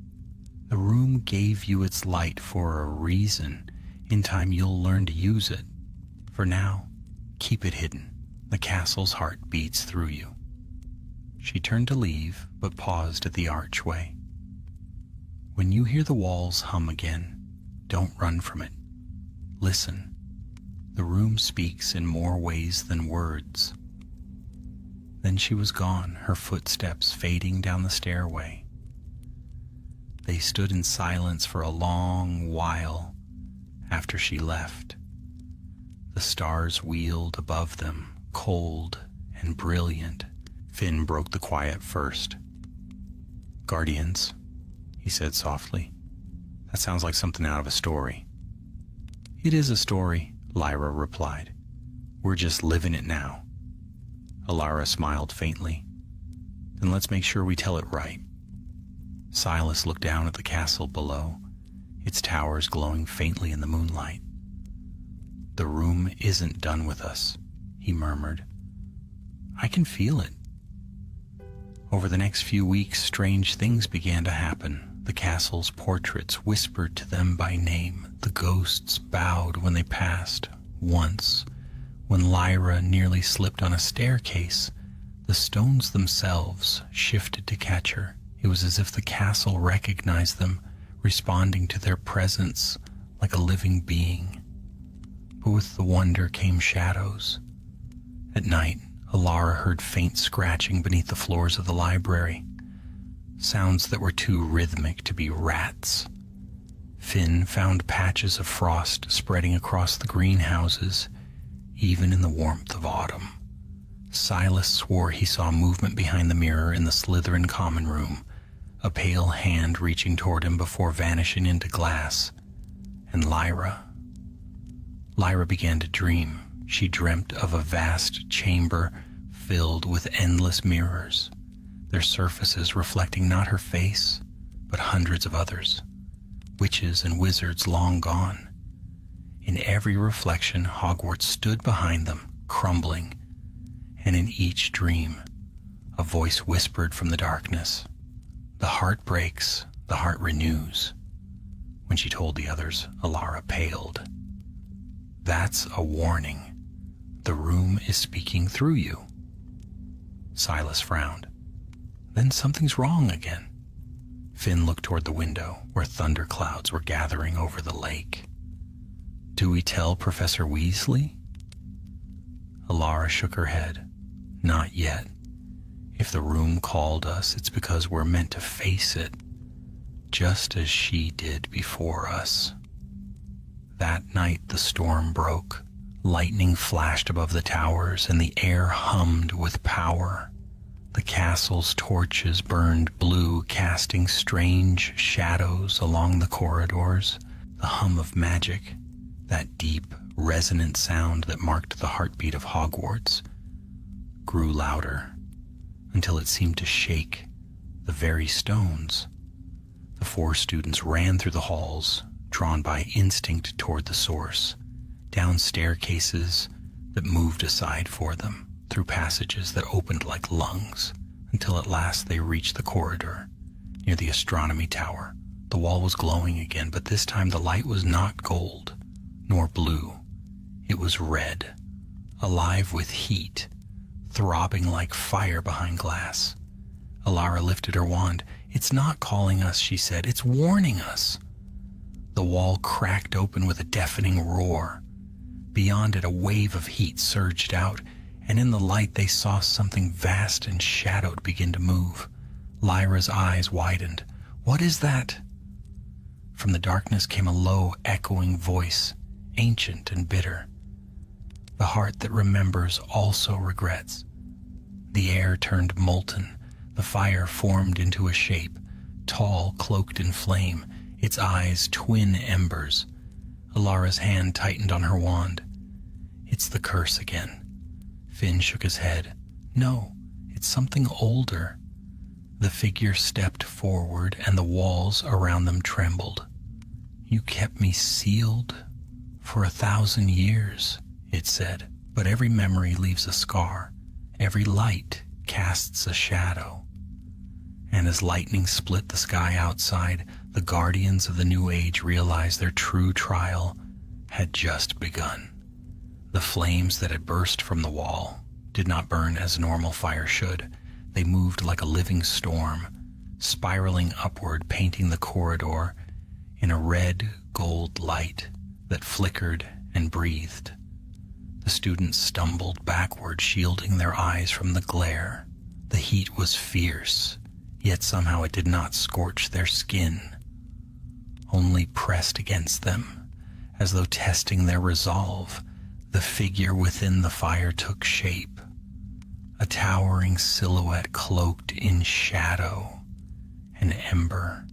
The room gave you its light for a reason. In time you'll learn to use it. For now, keep it hidden. The castle's heart beats through you." She turned to leave, but paused at the archway. "When you hear the walls hum again, don't run from it. Listen. The room speaks in more ways than words." Then she was gone, her footsteps fading down the stairway. They stood in silence for a long while after she left. The stars wheeled above them, cold and brilliant. Finn broke the quiet first. "Guardians," he said softly. "That sounds like something out of a story." "It is a story," Lyra replied. "We're just living it now." Alara smiled faintly. "Then let's make sure we tell it right." Silas looked down at the castle below, its towers glowing faintly in the moonlight. "The room isn't done with us," he murmured. "I can feel it." Over the next few weeks, strange things began to happen. The castle's portraits whispered to them by name. The ghosts bowed when they passed. Once, when Lyra nearly slipped on a staircase, the stones themselves shifted to catch her. It was as if the castle recognized them, responding to their presence like a living being. But with the wonder came shadows. At night, Alara heard faint scratching beneath the floors of the library, sounds that were too rhythmic to be rats. Finn found patches of frost spreading across the greenhouses, even in the warmth of autumn. Silas swore he saw movement behind the mirror in the Slytherin common room, a pale hand reaching toward him before vanishing into glass. And Lyra began to dream. She dreamt of a vast chamber filled with endless mirrors, their surfaces reflecting not her face, but hundreds of others, witches and wizards long gone. In every reflection, Hogwarts stood behind them, crumbling, and in each dream, a voice whispered from the darkness, "The heart breaks, the heart renews." When she told the others, Alara paled. "That's a warning. The room is speaking through you." Silas frowned. "Then something's wrong again." Finn looked toward the window, where thunderclouds were gathering over the lake. "Do we tell Professor Weasley?" Alara shook her head. "Not yet. If the room called us, it's because we're meant to face it, just as she did before us." That night the storm broke. Lightning flashed above the towers, and the air hummed with power. The castle's torches burned blue, casting strange shadows along the corridors. The hum of magic, that deep, resonant sound that marked the heartbeat of Hogwarts, grew louder until it seemed to shake the very stones. The 4 students ran through the halls, drawn by instinct toward the source, down staircases that moved aside for them, through passages that opened like lungs, until at last they reached the corridor near the astronomy tower. The wall was glowing again, but this time the light was not gold, nor blue. It was red, alive with heat, throbbing like fire behind glass. Alara lifted her wand. "It's not calling us," she said. "It's warning us." The wall cracked open with a deafening roar. Beyond it, a wave of heat surged out, and in the light they saw something vast and shadowed begin to move. Lyra's eyes widened. "What is that?" From the darkness came a low, echoing voice, ancient and bitter. "The heart that remembers also regrets." The air turned molten. The fire formed into a shape, tall, cloaked in flame, its eyes twin embers. Alara's hand tightened on her wand. "It's the curse again." Finn shook his head. "No, it's something older." The figure stepped forward, and the walls around them trembled. "You kept me sealed for 1,000 years, it said, "but every memory leaves a scar. Every light casts a shadow." And as lightning split the sky outside, the guardians of the New Age realized their true trial had just begun. The flames that had burst from the wall did not burn as normal fire should. They moved like a living storm, spiraling upward, painting the corridor in a red gold light that flickered and breathed. The students stumbled backward, shielding their eyes from the glare. The heat was fierce, yet somehow it did not scorch their skin, only pressed against them, as though testing their resolve. The figure within the fire took shape, a towering silhouette cloaked in shadow and ember.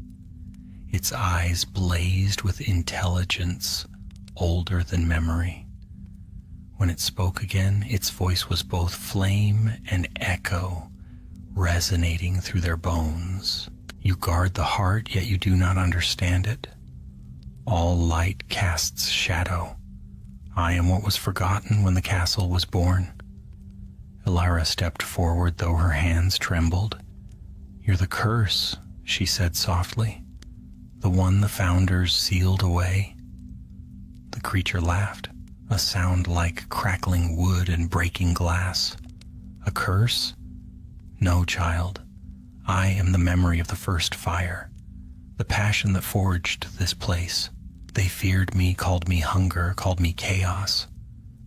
Its eyes blazed with intelligence older than memory. When it spoke again, its voice was both flame and echo, resonating through their bones. You guard the heart, yet you do not understand it. All light casts shadow. I am what was forgotten when the castle was born. Elira stepped forward, though her hands trembled. You're the curse, she said softly. The one the founders sealed away. The creature laughed, a sound like crackling wood and breaking glass. A curse? No, child. I am the memory of the first fire, the passion that forged this place. They feared me, called me hunger, called me chaos.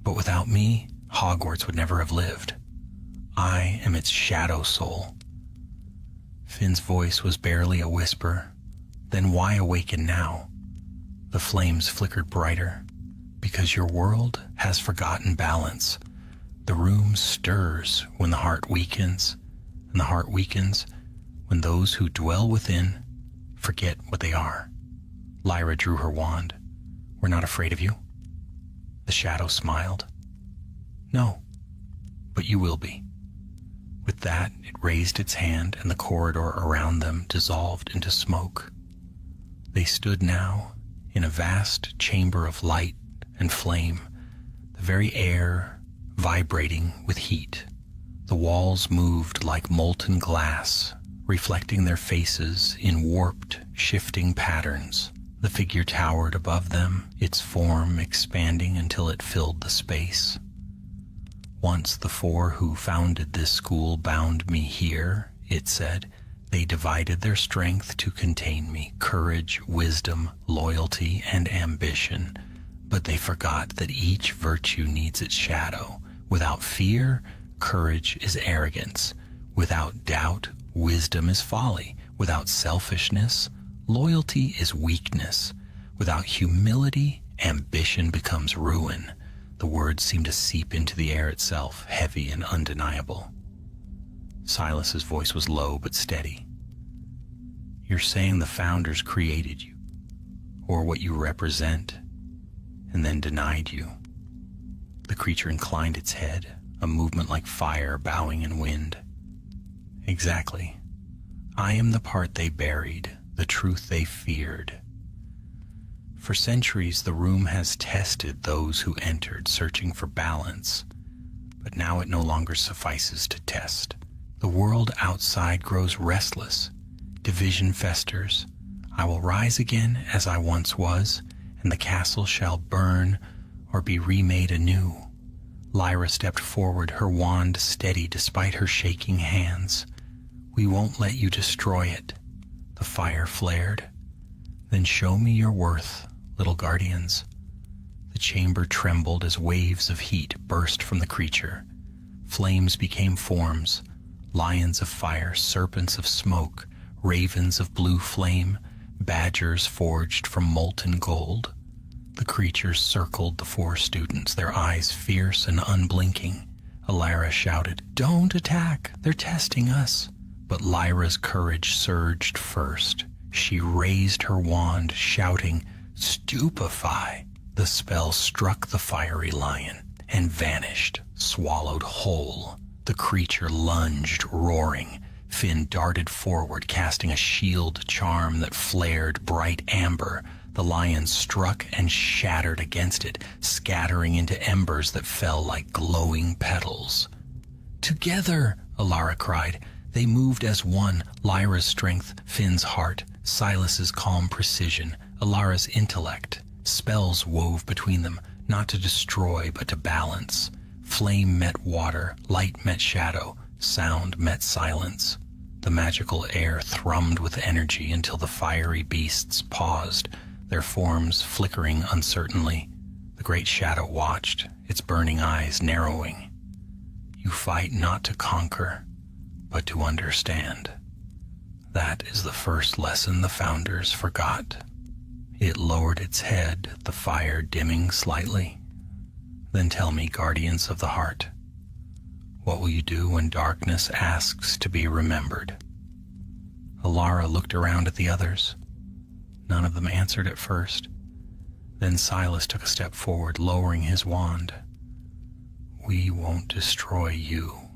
But without me, Hogwarts would never have lived. I am its shadow soul. Finn's voice was barely a whisper. Then why awaken now? The flames flickered brighter. Because your world has forgotten balance. The room stirs when the heart weakens, and the heart weakens when those who dwell within forget what they are. Lyra drew her wand. We're not afraid of you. The shadow smiled. No, but you will be. With that, it raised its hand, and the corridor around them dissolved into smoke. They stood now in a vast chamber of light and flame, the very air vibrating with heat. The walls moved like molten glass, reflecting their faces in warped, shifting patterns. The figure towered above them, its form expanding until it filled the space. Once the four who founded this school bound me here, it said. They divided their strength to contain me, courage, wisdom, loyalty, and ambition. But they forgot that each virtue needs its shadow. Without fear, courage is arrogance. Without doubt, wisdom is folly. Without selfishness, loyalty is weakness. Without humility, ambition becomes ruin. The words seemed to seep into the air itself, heavy and undeniable. Silas's voice was low but steady. You're saying the founders created you, or what you represent, and then denied you. The creature inclined its head, a movement like fire bowing in wind. Exactly. I am the part they buried, the truth they feared. For centuries, the room has tested those who entered, searching for balance, but now it no longer suffices to test. The world outside grows restless. Division festers. I will rise again as I once was, and the castle shall burn or be remade anew. Lyra stepped forward, her wand steady despite her shaking hands. We won't let you destroy it. The fire flared. Then show me your worth, little guardians. The chamber trembled as waves of heat burst from the creature. Flames became forms. Lions of fire, serpents of smoke, ravens of blue flame, badgers forged from molten gold. The creatures circled the four students, their eyes fierce and unblinking. Elira shouted, "Don't attack! They're testing us!" But Lyra's courage surged first. She raised her wand, shouting, "Stupefy!" The spell struck the fiery lion and vanished, swallowed whole. The creature lunged, roaring. Finn darted forward, casting a shield charm that flared bright amber. The lion struck and shattered against it, scattering into embers that fell like glowing petals. "Together!" Alara cried. They moved as one, Lyra's strength, Finn's heart, Silas's calm precision, Alara's intellect. Spells wove between them, not to destroy but to balance. Flame met water, light met shadow, sound met silence. The magical air thrummed with energy until the fiery beasts paused, their forms flickering uncertainly. The great shadow watched, its burning eyes narrowing. You fight not to conquer, but to understand. That is the first lesson the founders forgot. It lowered its head, the fire dimming slightly. Then tell me, guardians of the heart, what will you do when darkness asks to be remembered? Alara looked around at the others. None of them answered at first. Then Silas took a step forward, lowering his wand. "We won't destroy you,"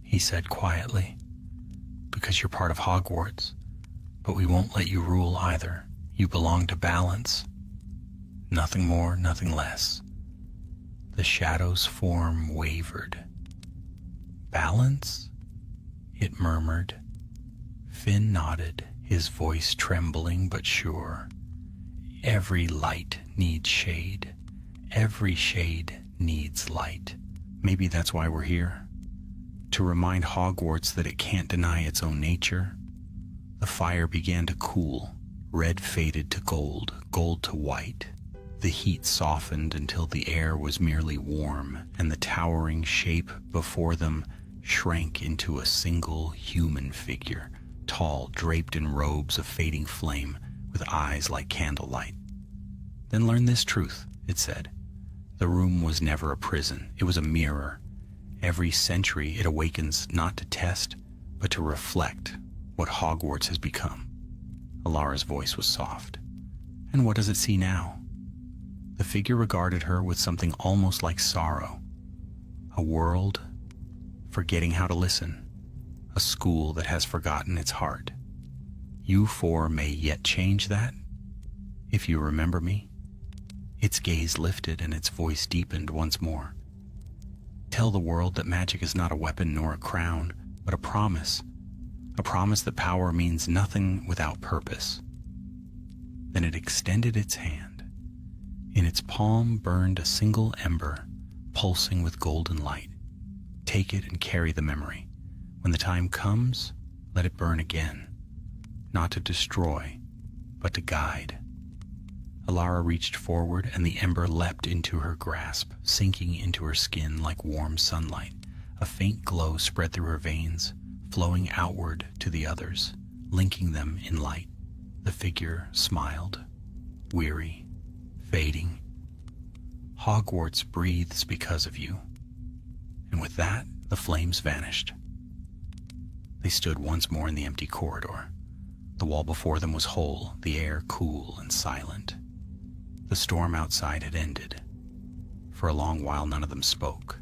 he said quietly, "because you're part of Hogwarts, but we won't let you rule either. You belong to balance. Nothing more, nothing less." The shadow's form wavered. "Balance?" it murmured. Finn nodded, his voice trembling but sure. "Every light needs shade. Every shade needs light." Maybe that's why we're here. To remind Hogwarts that it can't deny its own nature. The fire began to cool. Red faded to gold, gold to white. The heat softened until the air was merely warm, and the towering shape before them shrank into a single human figure, tall, draped in robes of fading flame, with eyes like candlelight. "Then learn this truth," it said. "The room was never a prison. It was a mirror. Every century it awakens not to test, but to reflect what Hogwarts has become." Alara's voice was soft. "And what does it see now?" The figure regarded her with something almost like sorrow. A world forgetting how to listen. A school that has forgotten its heart. You four may yet change that, if you remember me. Its gaze lifted and its voice deepened once more. "Tell the world that magic is not a weapon nor a crown, but a promise. A promise that power means nothing without purpose." Then it extended its hand. In its palm burned a single ember, pulsing with golden light. "Take it and carry the memory. When the time comes, let it burn again. Not to destroy, but to guide." Alara reached forward, and the ember leapt into her grasp, sinking into her skin like warm sunlight. A faint glow spread through her veins, flowing outward to the others, linking them in light. The figure smiled, weary, fading. "Hogwarts breathes because of you." And with that, the flames vanished. They stood once more in the empty corridor. The wall before them was whole, the air cool and silent. The storm outside had ended. For a long while none of them spoke.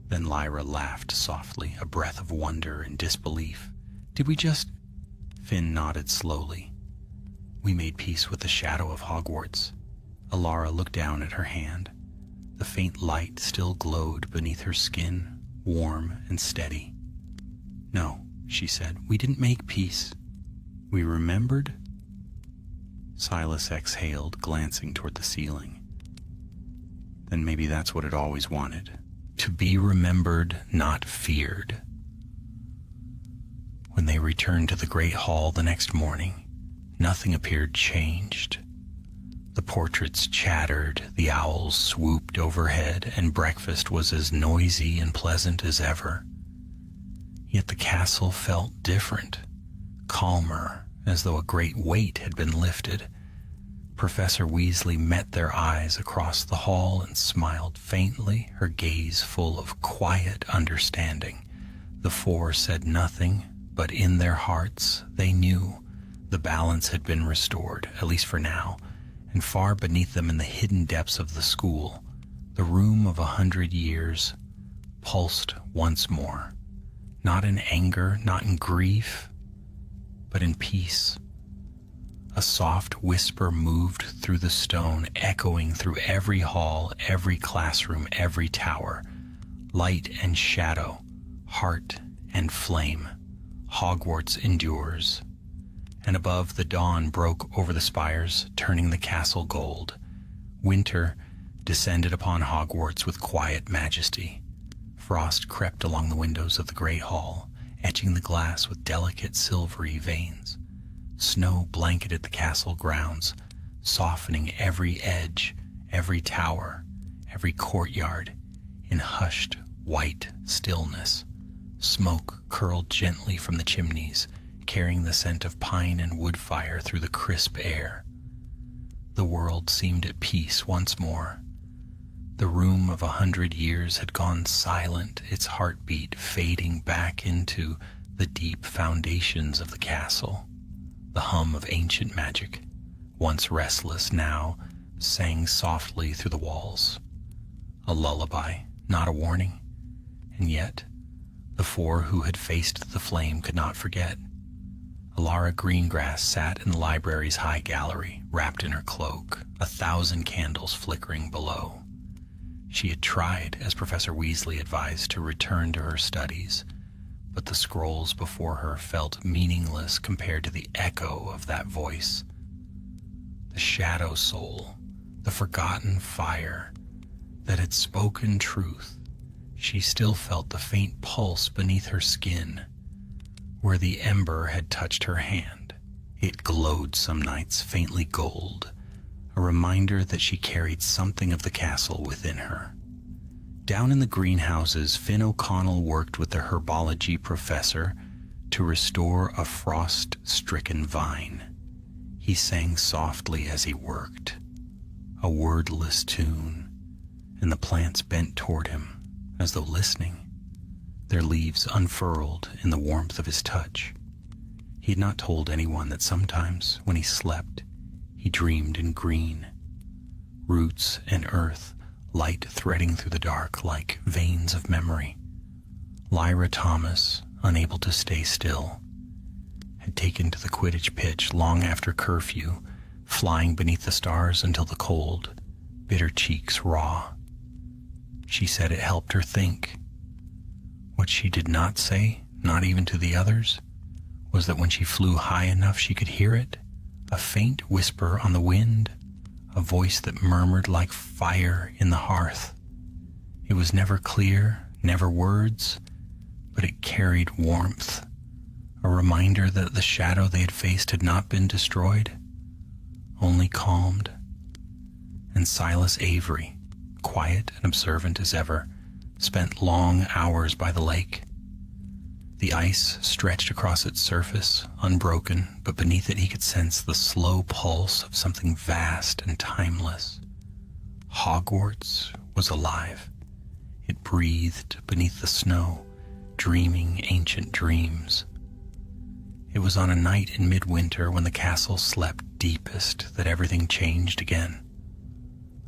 Then Lyra laughed softly, a breath of wonder and disbelief. "Did we just—" Finn nodded slowly. "We made peace with the shadow of Hogwarts." Alara looked down at her hand. The faint light still glowed beneath her skin, warm and steady. "No," she said, "we didn't make peace. We remembered." Silas exhaled, glancing toward the ceiling. Then maybe that's what it always wanted. To be remembered, not feared. When they returned to the great hall the next morning, nothing appeared changed. The portraits chattered, the owls swooped overhead, and breakfast was as noisy and pleasant as ever. Yet the castle felt different, calmer, as though a great weight had been lifted. Professor Weasley met their eyes across the hall and smiled faintly, her gaze full of quiet understanding. The four said nothing, but in their hearts they knew the balance had been restored, at least for now, and far beneath them in the hidden depths of the school, the room of 100 years pulsed once more, not in anger, not in grief, but in peace. A soft whisper moved through the stone, echoing through every hall, every classroom, every tower. Light and shadow, heart and flame, Hogwarts endures. And above, the dawn broke over the spires, turning the castle gold. Winter descended upon Hogwarts with quiet majesty. Frost crept along the windows of the great hall, etching the glass with delicate silvery veins. Snow blanketed the castle grounds, softening every edge, every tower, every courtyard in hushed white stillness. Smoke curled gently from the chimneys, carrying the scent of pine and wood fire through the crisp air. The world seemed at peace once more. The room of 100 years had gone silent, its heartbeat fading back into the deep foundations of the castle. The hum of ancient magic, once restless, now sang softly through the walls. A lullaby, not a warning. And yet, the four who had faced the flame could not forget. Alara Greengrass sat in the library's high gallery, wrapped in her cloak, 1,000 candles flickering below. She had tried, as Professor Weasley advised, to return to her studies, but the scrolls before her felt meaningless compared to the echo of that voice. The shadow soul, the forgotten fire that had spoken truth. She still felt the faint pulse beneath her skin, where the ember had touched her hand. It glowed some nights faintly gold, a reminder that she carried something of the castle within her. Down in the greenhouses, Finn O'Connell worked with the herbology professor to restore a frost-stricken vine. He sang softly as he worked, a wordless tune, and the plants bent toward him, as though listening, their leaves unfurled in the warmth of his touch. He had not told anyone that sometimes, when he slept, he dreamed in green, roots and earth, light threading through the dark like veins of memory. Lyra Thomas, unable to stay still, had taken to the Quidditch pitch long after curfew, flying beneath the stars until the cold bit her cheeks raw. She said it helped her think. What she did not say, not even to the others, was that when she flew high enough she could hear it, a faint whisper on the wind, a voice that murmured like fire in the hearth. It was never clear, never words, but it carried warmth, a reminder that the shadow they had faced had not been destroyed, only calmed. And Silas Avery, quiet and observant as ever, spent long hours by the lake. The ice stretched across its surface, unbroken, but beneath it he could sense the slow pulse of something vast and timeless. Hogwarts was alive. It breathed beneath the snow, dreaming ancient dreams. It was on a night in midwinter when the castle slept deepest that everything changed again.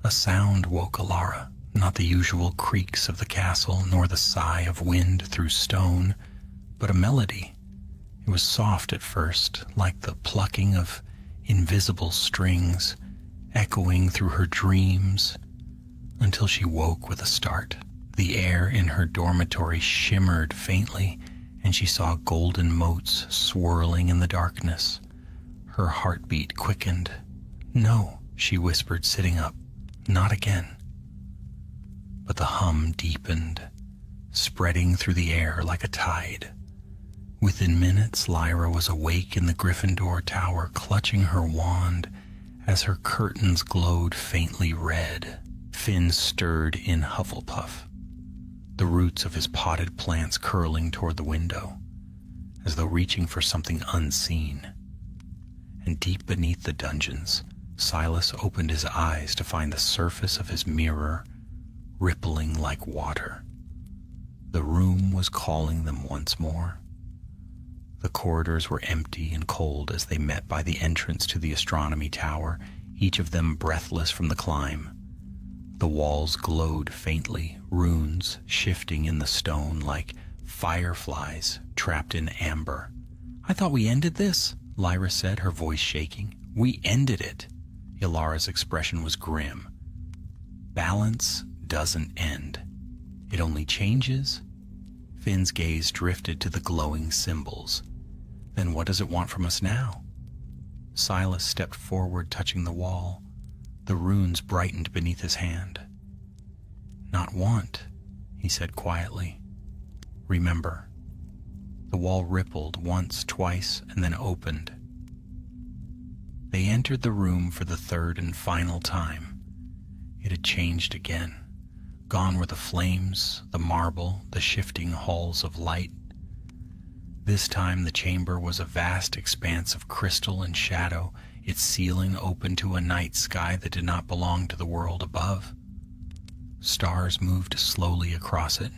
A sound woke Alara, not the usual creaks of the castle, nor the sigh of wind through stone, but a melody. It was soft at first, like the plucking of invisible strings, echoing through her dreams, until she woke with a start. The air in her dormitory shimmered faintly, and she saw golden motes swirling in the darkness. Her heartbeat quickened. "No," she whispered, sitting up. "Not again." But the hum deepened, spreading through the air like a tide. Within minutes, Lyra was awake in the Gryffindor tower, clutching her wand as her curtains glowed faintly red. Finn stirred in Hufflepuff, the roots of his potted plants curling toward the window, as though reaching for something unseen. And deep beneath the dungeons, Silas opened his eyes to find the surface of his mirror rippling like water. The room was calling them once more. The corridors were empty and cold as they met by the entrance to the astronomy tower, each of them breathless from the climb. The walls glowed faintly, runes shifting in the stone like fireflies trapped in amber. "I thought we ended this," Lyra said, her voice shaking. "We ended it." Ilara's expression was grim. "Balance doesn't end. It only changes." Finn's gaze drifted to the glowing symbols. "Then what does it want from us now?" Silas stepped forward, touching the wall. The runes brightened beneath his hand. "Not want," he said quietly. "Remember." The wall rippled once, twice, and then opened. They entered the room for the third and final time. It had changed again. Gone were the flames, the marble, the shifting halls of light. This time the chamber was a vast expanse of crystal and shadow, its ceiling open to a night sky that did not belong to the world above. Stars moved slowly across it,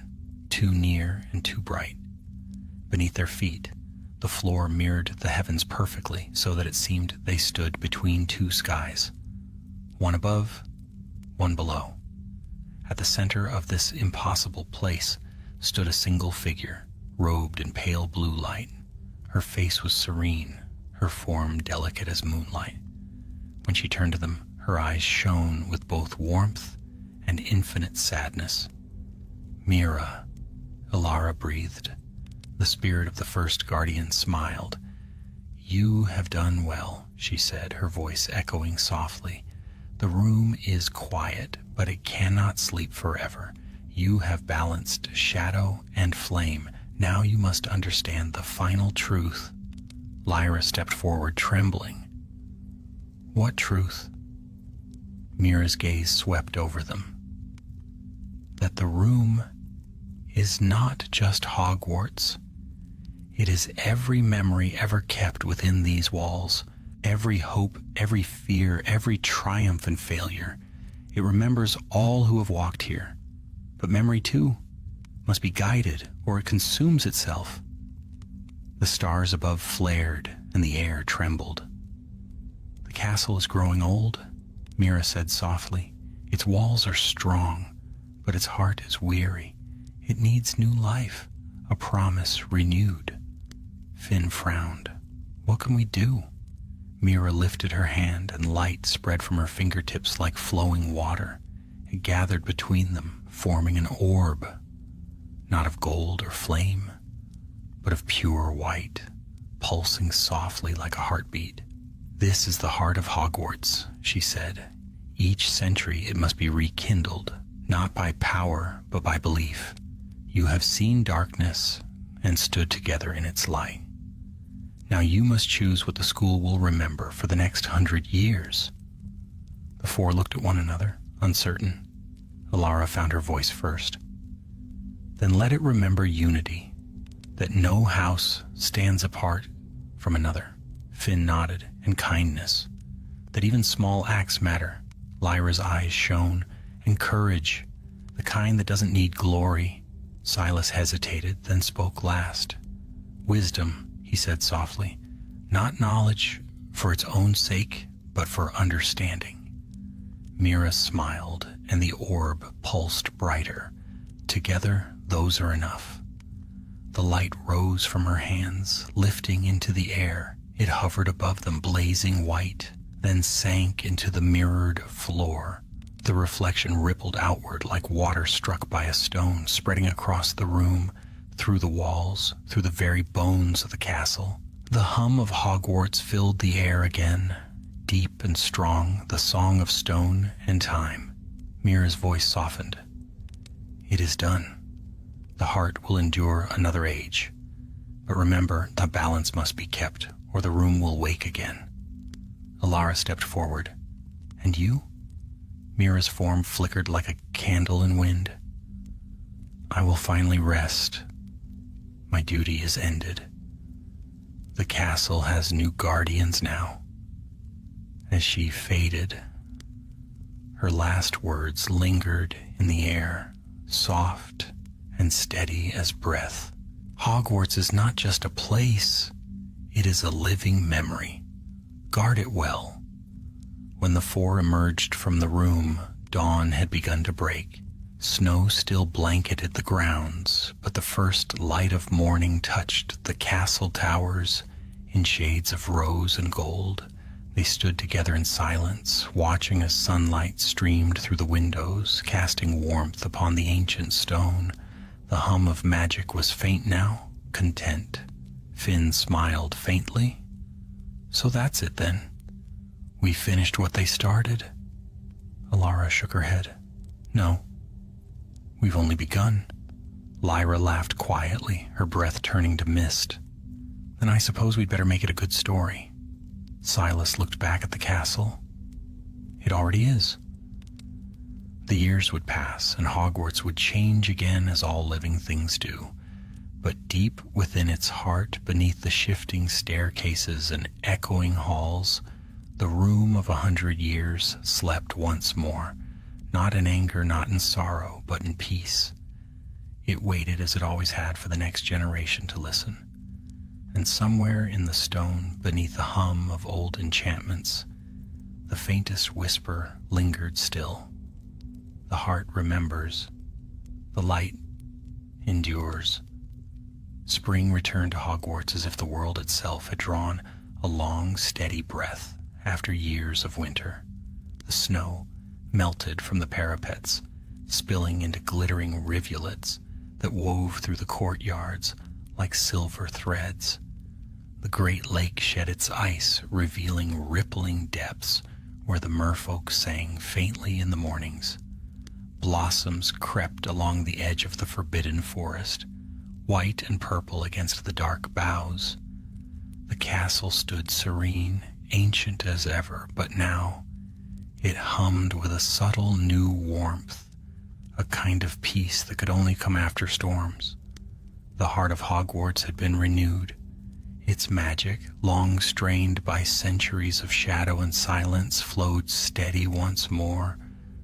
too near and too bright. Beneath their feet, the floor mirrored the heavens perfectly, so that it seemed they stood between two skies, one above, one below. At the center of this impossible place stood a single figure, robed in pale blue light. Her face was serene, her form delicate as moonlight. When she turned to them, her eyes shone with both warmth and infinite sadness. "Mira," Alara breathed. The spirit of the first guardian smiled. "You have done well," she said, her voice echoing softly. "The room is quiet, but it cannot sleep forever. You have balanced shadow and flame. Now you must understand the final truth." Lyra stepped forward, trembling. "What truth?" Mira's gaze swept over them. "That the room is not just Hogwarts. It is every memory ever kept within these walls, every hope, every fear, every triumph and failure. It remembers all who have walked here. But memory, too, must be guided, or it consumes itself." The stars above flared, and the air trembled. "The castle is growing old," Mira said softly. "Its walls are strong, but its heart is weary. It needs new life, a promise renewed." Finn frowned. "What can we do?" Mira lifted her hand, and light spread from her fingertips like flowing water. It gathered between them, forming an orb, not of gold or flame, but of pure white, pulsing softly like a heartbeat. "This is the heart of Hogwarts," she said. "Each century it must be rekindled, not by power, but by belief. You have seen darkness and stood together in its light. Now you must choose what the school will remember for the next 100 years." The four looked at one another, uncertain. Alara found her voice first. "Then let it remember unity, that no house stands apart from another." Finn nodded. "And kindness, that even small acts matter." Lyra's eyes shone. "And courage, the kind that doesn't need glory." Silas hesitated, then spoke last. "Wisdom," he said softly, "not knowledge for its own sake, but for understanding." Mira smiled, and the orb pulsed brighter. "Together, those are enough." The light rose from her hands, lifting into the air. It hovered above them, blazing white, then sank into the mirrored floor. The reflection rippled outward like water struck by a stone, spreading across the room, through the walls, through the very bones of the castle. The hum of Hogwarts filled the air again, deep and strong, the song of stone and time. Mira's voice softened. "It is done. The heart will endure another age. But remember, the balance must be kept, or the room will wake again." Alara stepped forward. "And you?" Mira's form flickered like a candle in wind. "I will finally rest. My duty is ended. The castle has new guardians now." As she faded, her last words lingered in the air, soft and steady as breath. "Hogwarts is not just a place. It is a living memory. Guard it well." When the four emerged from the room, dawn had begun to break. Snow still blanketed the grounds, but the first light of morning touched the castle towers in shades of rose and gold. They stood together in silence, watching as sunlight streamed through the windows, casting warmth upon the ancient stone. The hum of magic was faint now, content. Finn smiled faintly. "So that's it then. We finished what they started?" Alara shook her head. "No. We've only begun." Lyra laughed quietly, her breath turning to mist. "Then I suppose we'd better make it a good story." Silas looked back at the castle. "It already is." The years would pass, and Hogwarts would change again as all living things do. But deep within its heart, beneath the shifting staircases and echoing halls, the room of 100 years slept once more, not in anger, not in sorrow, but in peace. It waited as it always had for the next generation to listen. And somewhere in the stone, beneath the hum of old enchantments, the faintest whisper lingered still. The heart remembers. The light endures. Spring returned to Hogwarts as if the world itself had drawn a long, steady breath after years of winter. The snow melted from the parapets, spilling into glittering rivulets that wove through the courtyards like silver threads. The great lake shed its ice, revealing rippling depths where the merfolk sang faintly in the mornings. Blossoms crept along the edge of the forbidden forest, white and purple against the dark boughs. The castle stood serene, ancient as ever, but now it hummed with a subtle new warmth, a kind of peace that could only come after storms. The heart of Hogwarts had been renewed. Its magic, long strained by centuries of shadow and silence, flowed steady once more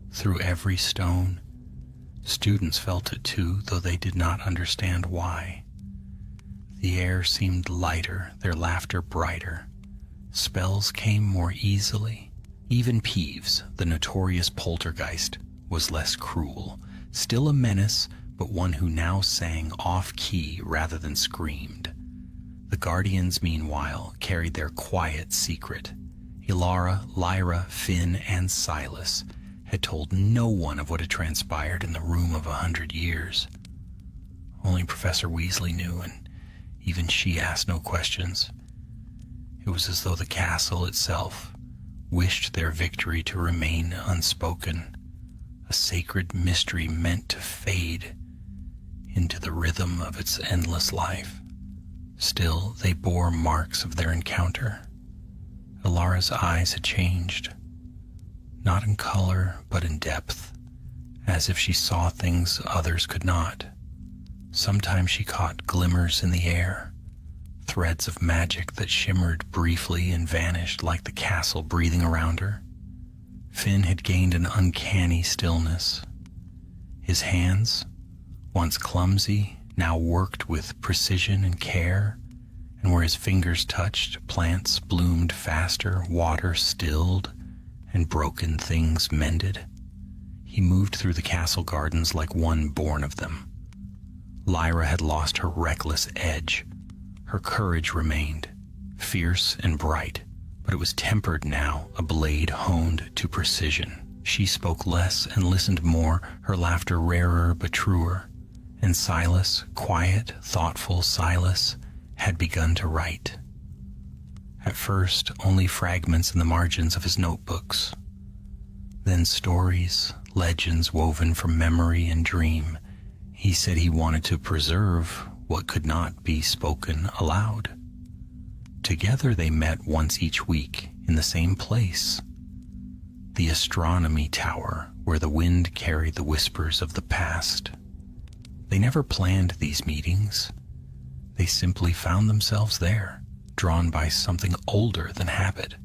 through every stone. Students felt it too, though they did not understand why. The air seemed lighter, their laughter brighter. Spells came more easily. Even Peeves, the notorious poltergeist, was less cruel. Still a menace, but one who now sang off-key rather than screamed. The Guardians, meanwhile, carried their quiet secret. Ilara, Lyra, Finn, and Silas had told no one of what had transpired in the room of 100 years. Only Professor Weasley knew, and even she asked no questions. It was as though the castle itself wished their victory to remain unspoken, a sacred mystery meant to fade into the rhythm of its endless life. Still, they bore marks of their encounter. Ilara's eyes had changed, not in color, but in depth, as if she saw things others could not. Sometimes she caught glimmers in the air, threads of magic that shimmered briefly and vanished like the castle breathing around her. Finn had gained an uncanny stillness. His hands, once clumsy, now worked with precision and care, and where his fingers touched, plants bloomed faster, water stilled, and broken things mended. He moved through the castle gardens like one born of them. Lyra had lost her reckless edge. Her courage remained, fierce and bright, but it was tempered now, a blade honed to precision. She spoke less and listened more, her laughter rarer but truer. And Silas, quiet, thoughtful Silas, had begun to write. At first, only fragments in the margins of his notebooks. Then stories, legends woven from memory and dream. He said he wanted to preserve what could not be spoken aloud. Together they met once each week in the same place, the astronomy tower where the wind carried the whispers of the past. They never planned these meetings. They simply found themselves there, drawn by something older than habit.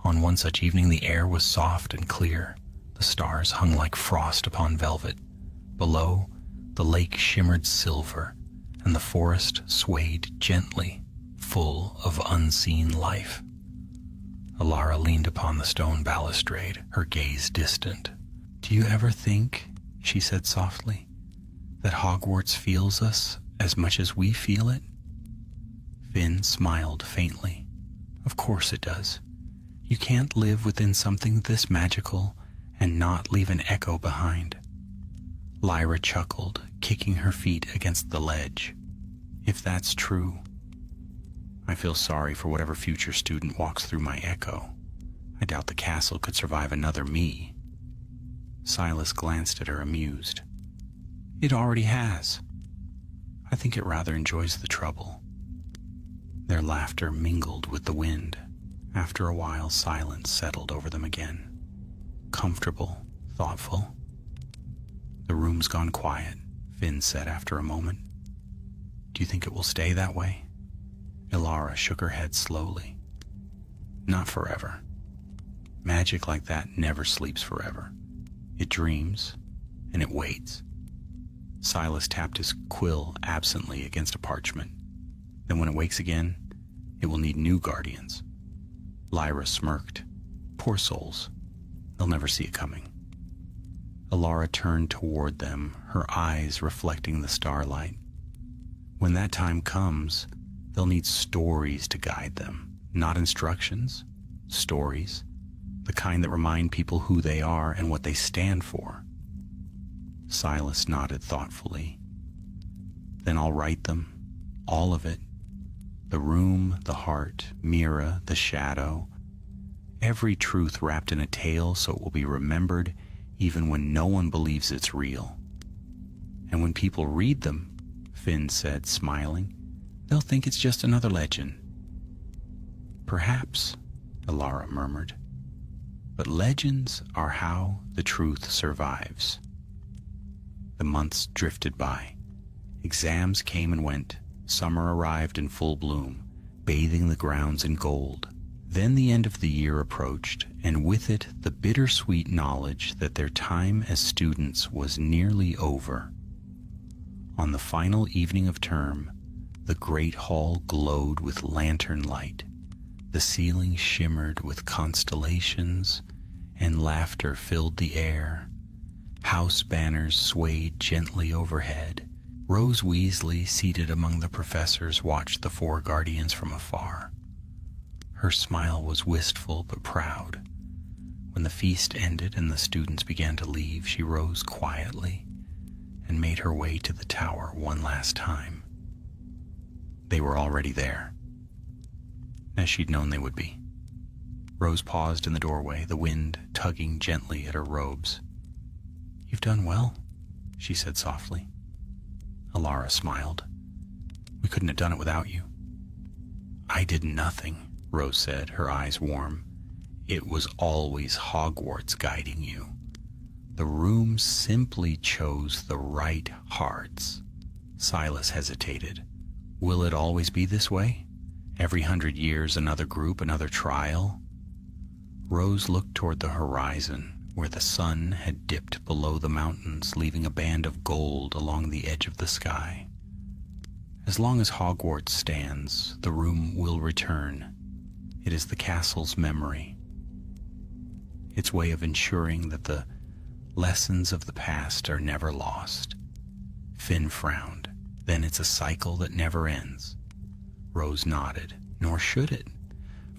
On one such evening, the air was soft and clear. The stars hung like frost upon velvet. Below, the lake shimmered silver, and the forest swayed gently, full of unseen life. Ilara leaned upon the stone balustrade, her gaze distant. "Do you ever think," she said softly, "that Hogwarts feels us as much as we feel it?" Finn smiled faintly. "Of course it does. You can't live within something this magical and not leave an echo behind." Lyra chuckled, kicking her feet against the ledge. "If that's true, I feel sorry for whatever future student walks through my echo. I doubt the castle could survive another me." Silas glanced at her, amused. "It already has. I think it rather enjoys the trouble." Their laughter mingled with the wind. After a while, silence settled over them again. Comfortable, thoughtful. "The room's gone quiet," Finn said after a moment. Do you think it will stay that way? Ilara shook her head slowly. Not forever. Magic like that never sleeps forever. It dreams, and it waits. Silas tapped his quill absently against a parchment. Then when it wakes again, it will need new guardians. Lyra smirked. Poor souls. They'll never see it coming. Ilara turned toward them, her eyes reflecting the starlight. When that time comes, they'll need stories to guide them, not instructions. Stories, the kind that remind people who they are and what they stand for. Silas nodded thoughtfully. Then I'll write them, all of it. The room, the heart, Mira, the shadow. Every truth wrapped in a tale so it will be remembered even when no one believes it's real. And when people read them, Finn said, smiling, they'll think it's just another legend. Perhaps, Ilara murmured. But legends are how the truth survives. The months drifted by. Exams came and went. Summer arrived in full bloom, bathing the grounds in gold. Then the end of the year approached, and with it the bittersweet knowledge that their time as students was nearly over. On the final evening of term, the great hall glowed with lantern light. The ceiling shimmered with constellations, and laughter filled the air. House banners swayed gently overhead. Rose Weasley, seated among the professors, watched the four guardians from afar. Her smile was wistful but proud. When the feast ended and the students began to leave, she rose quietly and made her way to the tower one last time. They were already there, as she'd known they would be. Rose paused in the doorway, the wind tugging gently at her robes. "You've done well," she said softly. Ilara smiled. "We couldn't have done it without you." "I did nothing," Rose said, her eyes warm. "It was always Hogwarts guiding you. The room simply chose the right hearts." Silas hesitated. "Will it always be this way? Every 100 years, another group, another trial?" Rose looked toward the horizon, where the sun had dipped below the mountains, leaving a band of gold along the edge of the sky. "As long as Hogwarts stands, the room will return. It is the castle's memory, its way of ensuring that the lessons of the past are never lost." Finn frowned. "Then it's a cycle that never ends." Rose nodded. "Nor should it.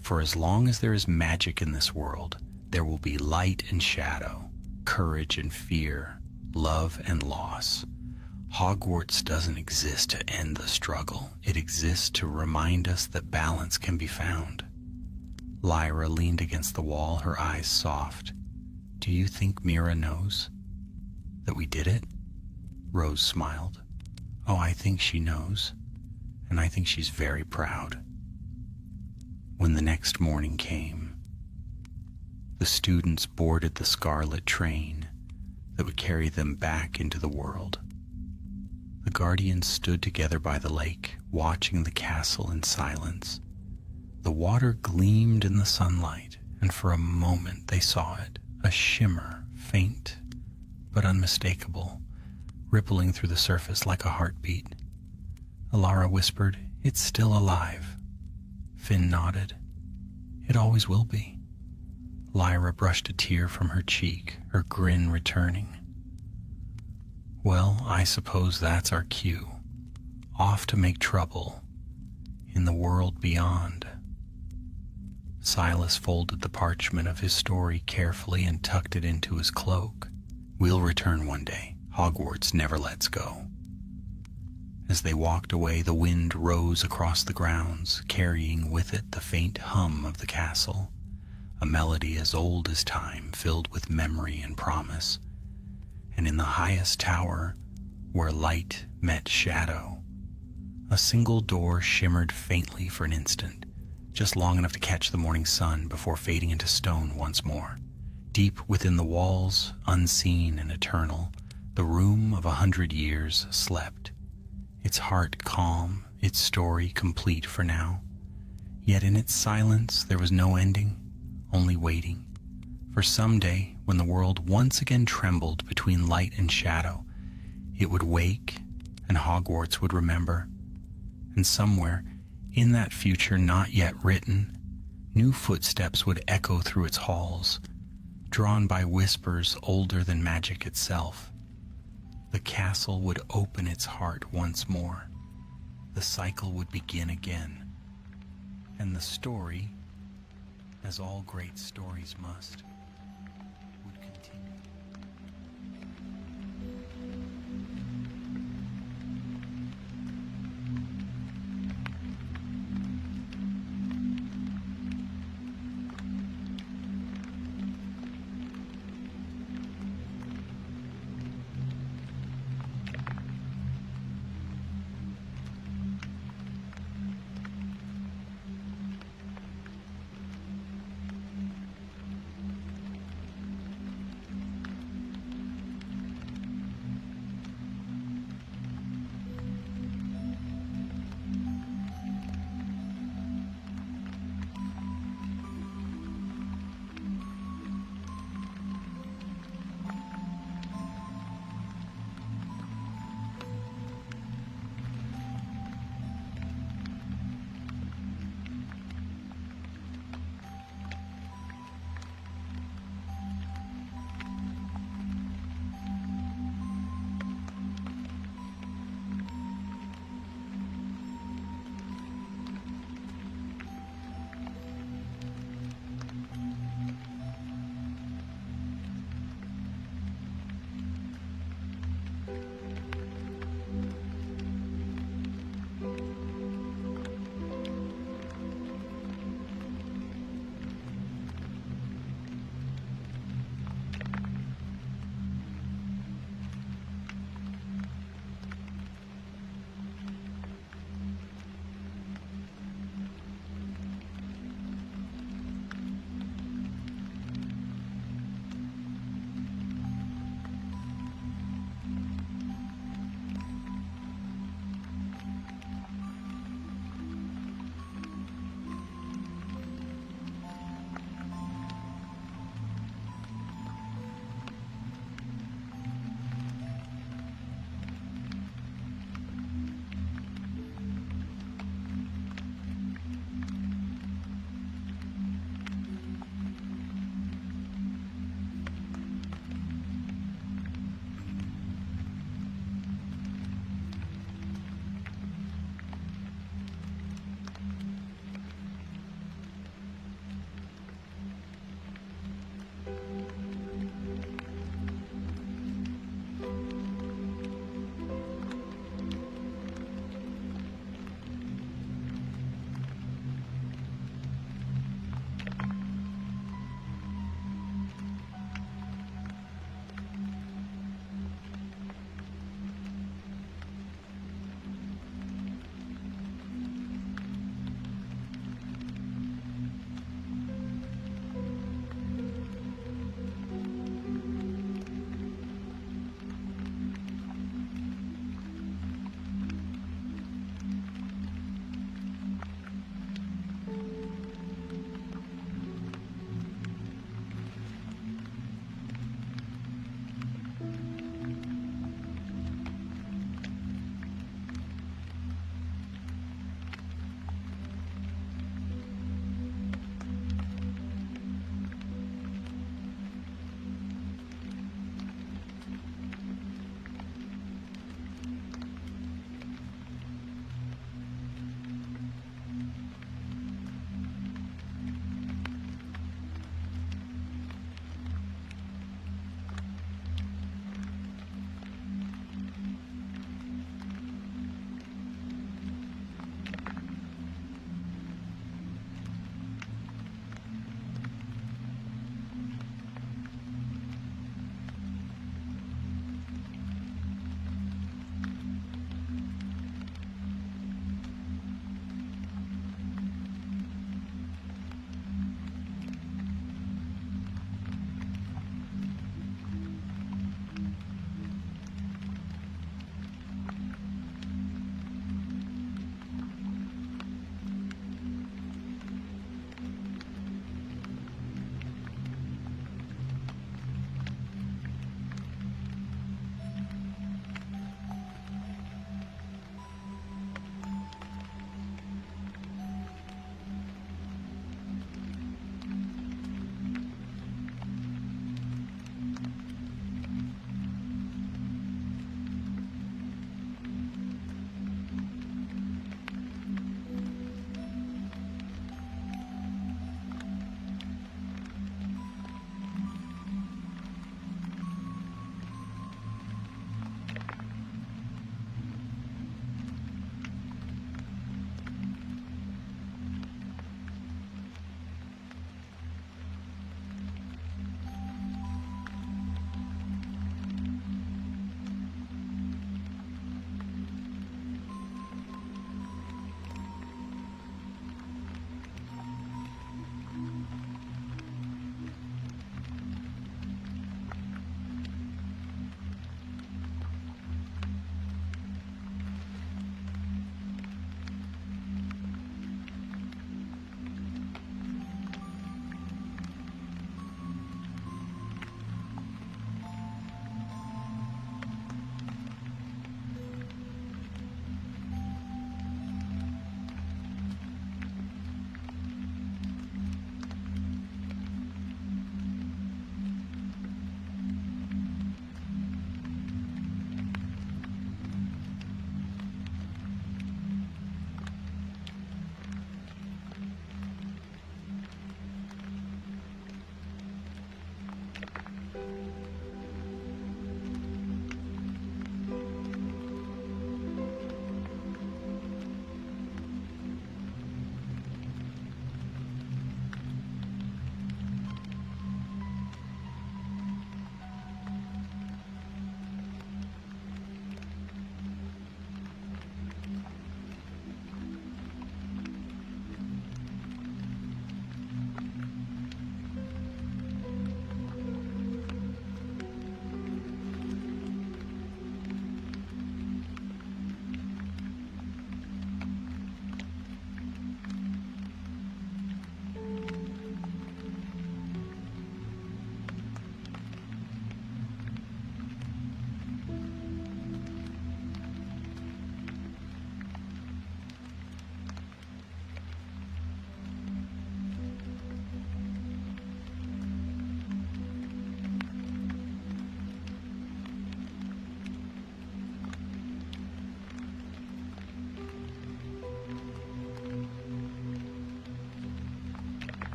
For as long as there is magic in this world, there will be light and shadow, courage and fear, love and loss. Hogwarts doesn't exist to end the struggle. It exists to remind us that balance can be found." Lyra leaned against the wall, her eyes soft. "Do you think Mira knows that we did it?" Rose smiled. "Oh, I think she knows, and I think she's very proud." When the next morning came, the students boarded the scarlet train that would carry them back into the world. The guardians stood together by the lake, watching the castle in silence. The water gleamed in the sunlight, and for a moment they saw it, a shimmer, faint but unmistakable, rippling through the surface like a heartbeat. Ilara whispered, "It's still alive." Finn nodded. "It always will be." Lyra brushed a tear from her cheek, her grin returning. "Well, I suppose that's our cue. Off to make trouble in the world beyond." Silas folded the parchment of his story carefully and tucked it into his cloak. "We'll return one day. Hogwarts never lets go." As they walked away, the wind rose across the grounds, carrying with it the faint hum of the castle, a melody as old as time, filled with memory and promise. And in the highest tower, where light met shadow, a single door shimmered faintly for an instant, just long enough to catch the morning sun before fading into stone once more. Deep within the walls, unseen and eternal, the room of 100 years slept. its heart calm, its story complete for now. Yet in its silence there was no ending, only waiting. For someday, when the world once again trembled between light and shadow, it would wake and Hogwarts would remember. And somewhere, in that future not yet written, new footsteps would echo through its halls, drawn by whispers older than magic itself. The castle would open its heart once more. The cycle would begin again. And the story, as all great stories must, would continue.